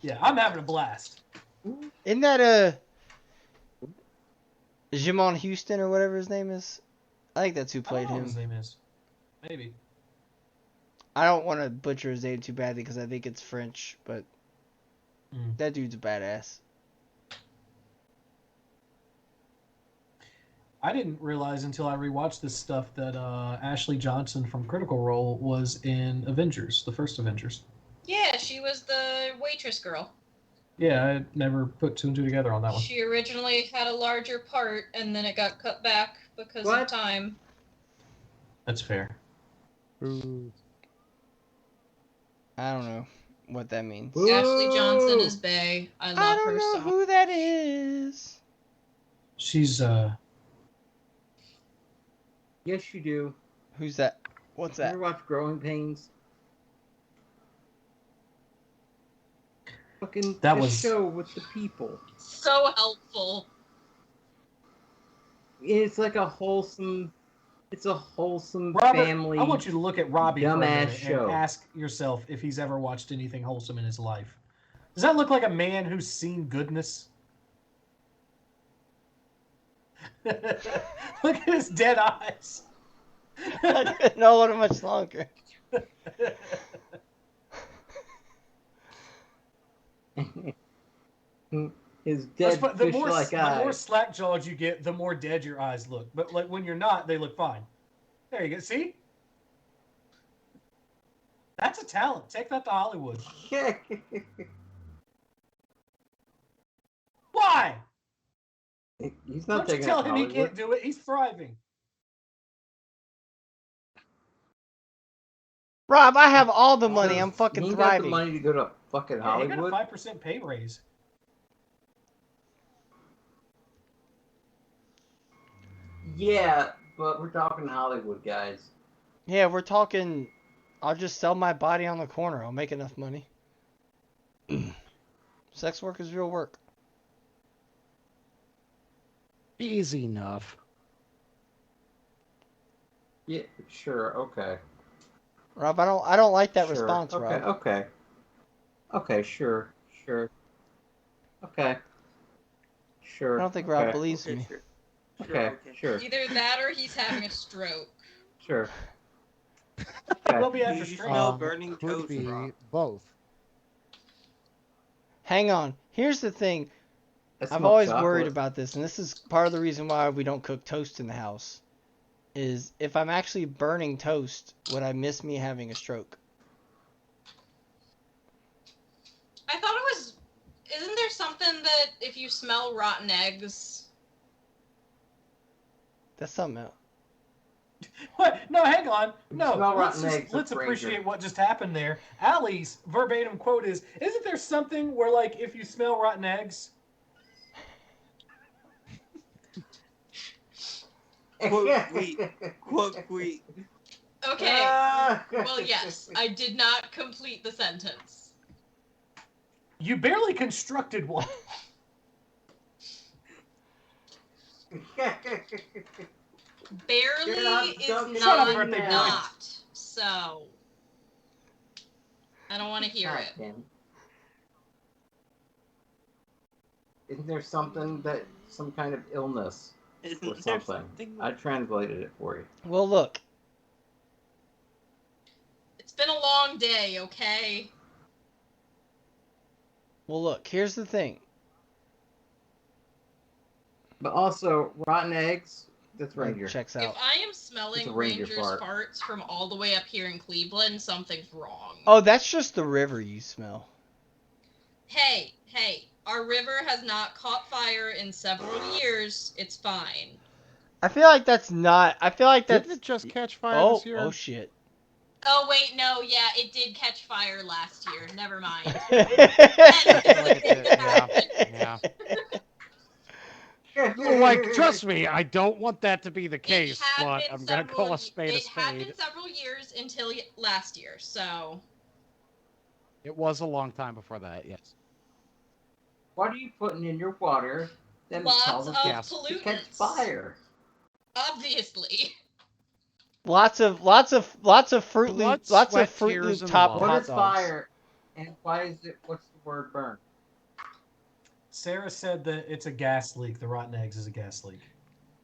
Yeah, I'm having a blast. Isn't that Jimon Houston or whatever his name is? I think that's who I don't played know what him. his name is. Maybe. I don't want to butcher his name too badly because I think it's French, but Mm. that dude's a badass. I didn't realize until I rewatched this stuff that Ashley Johnson from Critical Role was in Avengers, the first Avengers. Yeah, she was the waitress girl. Yeah, I never put two and two together on that one. She originally had a larger part, and then it got cut back because What? of time. That's fair. Ooh. I don't know what that means. Who? Ashley Johnson is bae. I I love don't her know so who that is. She's Yes, you do. Who's that? What's You that? ever watch Growing Pains? Fucking That the was- show with the people. so helpful. It's like a wholesome. It's a wholesome Robert. family. I want you to look at Robbie for a dumbass minute show. and ask yourself if he's ever watched anything wholesome in his life. Does that look like a man who's seen goodness? Look at his dead eyes. I couldn't hold it much longer. His Let's dead put- fish-like the more eyes. slack jawed you get, the more dead your eyes look. But like when you're not, they look fine. There you go. See? That's a talent. Take that to Hollywood. Why? He's not Don't you taking tell it to him he Hollywood. can't do it. He's thriving. Rob, I have all the money. I'm He fucking ain't got the thriving. money to go to fucking Yeah, he got a Hollywood. 5% pay raise. Yeah, but we're talking Hollywood, guys. Yeah, we're talking. I'll just sell my body on the corner. I'll make enough money. Sex work is real work. Easy enough. Yeah, sure, okay. Rob, I don't like that Sure, response, okay, Rob. okay. Okay, sure. Okay. Sure. I don't think Rob okay, believes Okay, me. sure. Okay, sure, Either that or he's having a stroke. sure. We'll Okay. be after You stream. smell burning Could toast, be Rob. both. Hang on. Here's the thing. I I've smell always chocolate. worried about this, and this is part of the reason why we don't cook toast in the house. Is if I'm actually burning toast, would I miss me having a stroke? I thought it was. Isn't there something that if you smell rotten eggs? That's something else. What? No, hang on. No, Smell let's, rotten eggs, let's it's appreciate Ranger. what just happened there. Allie's verbatim quote is, isn't there something where, like, if you smell rotten eggs? Quote tweet. Quote tweet. Okay. Ah. Well, yes, I did not complete the sentence. You barely constructed one. Barely You're not is joking. Shut up, not birthday boy. not. So I don't want to hear God it. damn it. Isn't there something that some kind of illness Isn't or there something? something? I translated it for you. Well, look. It's been a long day, okay? Well, look. Here's the thing. But also, rotten eggs. That's That Ranger. checks If out. I am smelling It's a Ranger Ranger's fart. farts from all the way up here in Cleveland, something's wrong. Oh, that's just the river you smell. Hey, Our river has not caught fire in several years. It's fine. I feel like that's not. I feel like that's. Didn't it just catch fire Oh, this year? oh shit. Oh wait, no, yeah, it did catch fire last year. Never mind. I feel like it did. Yeah. Like, trust me, I don't want that to be the case, but I'm gonna call a spade a It had spade. been several years until last year, so. It was a long time before that, yes. What are you putting in your water that Lots causes of it to pollutants. catch fire? Obviously. Lots of Fruit Blood, Loop, lots sweat, of Fruit tears, Loop and top love. What hot is dogs. fire, and why is it? What's the word burn? Sarah said that it's a gas leak. The rotten eggs is a gas leak.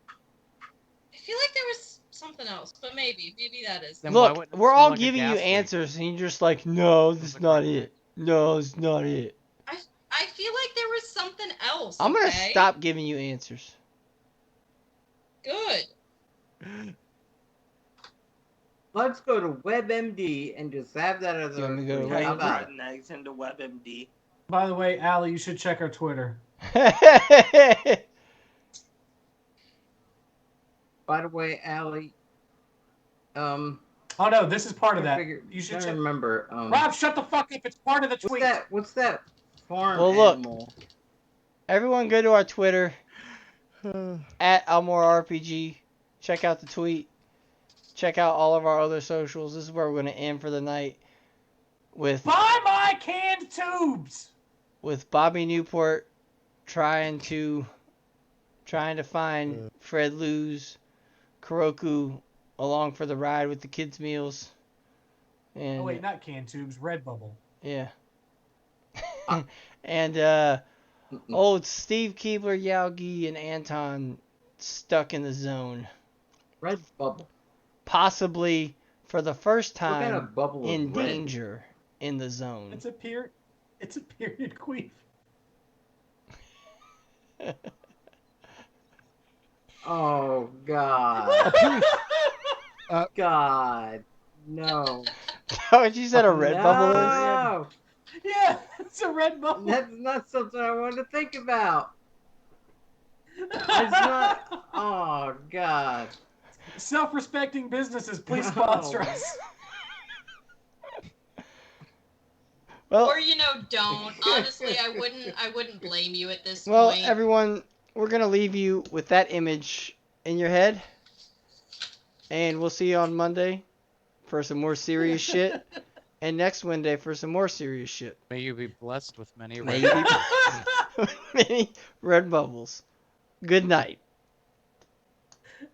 I feel like there was something else, but maybe that is. Then why Look, wouldn't it we're smell all like a giving you gas leak? answers, and you're just like, no, Sounds that's like not right it. No, it's not it. I feel like there was something else. I'm gonna okay? stop giving you answers. Good. Let's go to WebMD and just have that as You want a. me to go to How WebMD? about it? Rotten eggs into WebMD. By the way, Allie, you should check our Twitter. By the way, Allie. Oh no, this is part of that. You You should gotta check. remember. Rob, shut the fuck up. It's part of the tweet. What's that farm Well, look. animal? Everyone go to our Twitter, at Almore RPG. Check out the tweet. Check out all of our other socials. This is where we're going to end for the night with Buy my canned tubes. Bobby Newport trying to find Fred Lou's Kuroku along for the ride with the kids' meals. And Oh wait, not canned tubes. Redbubble. yeah. And old Steve Keebler, Yaugi, and Anton stuck in the zone. Red bubble. Possibly for the first What kind time of bubble is in red? danger in the zone. It's a period queef. Oh God. Uh, God. No. Oh, you said a red bubble is? No. Yeah, it's a red bubble. That's not something I want to think about. It's not. Oh God. Self-respecting businesses, please No. sponsor us. Well, Or don't. Honestly, I wouldn't blame you at this well, point. everyone, we're gonna leave you with that image in your head, and we'll see you on Monday for some more serious shit, and next Wednesday for some more serious shit. May you be blessed with many May red you be many red bubbles. Good night.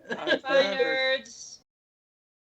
Bye, nerds.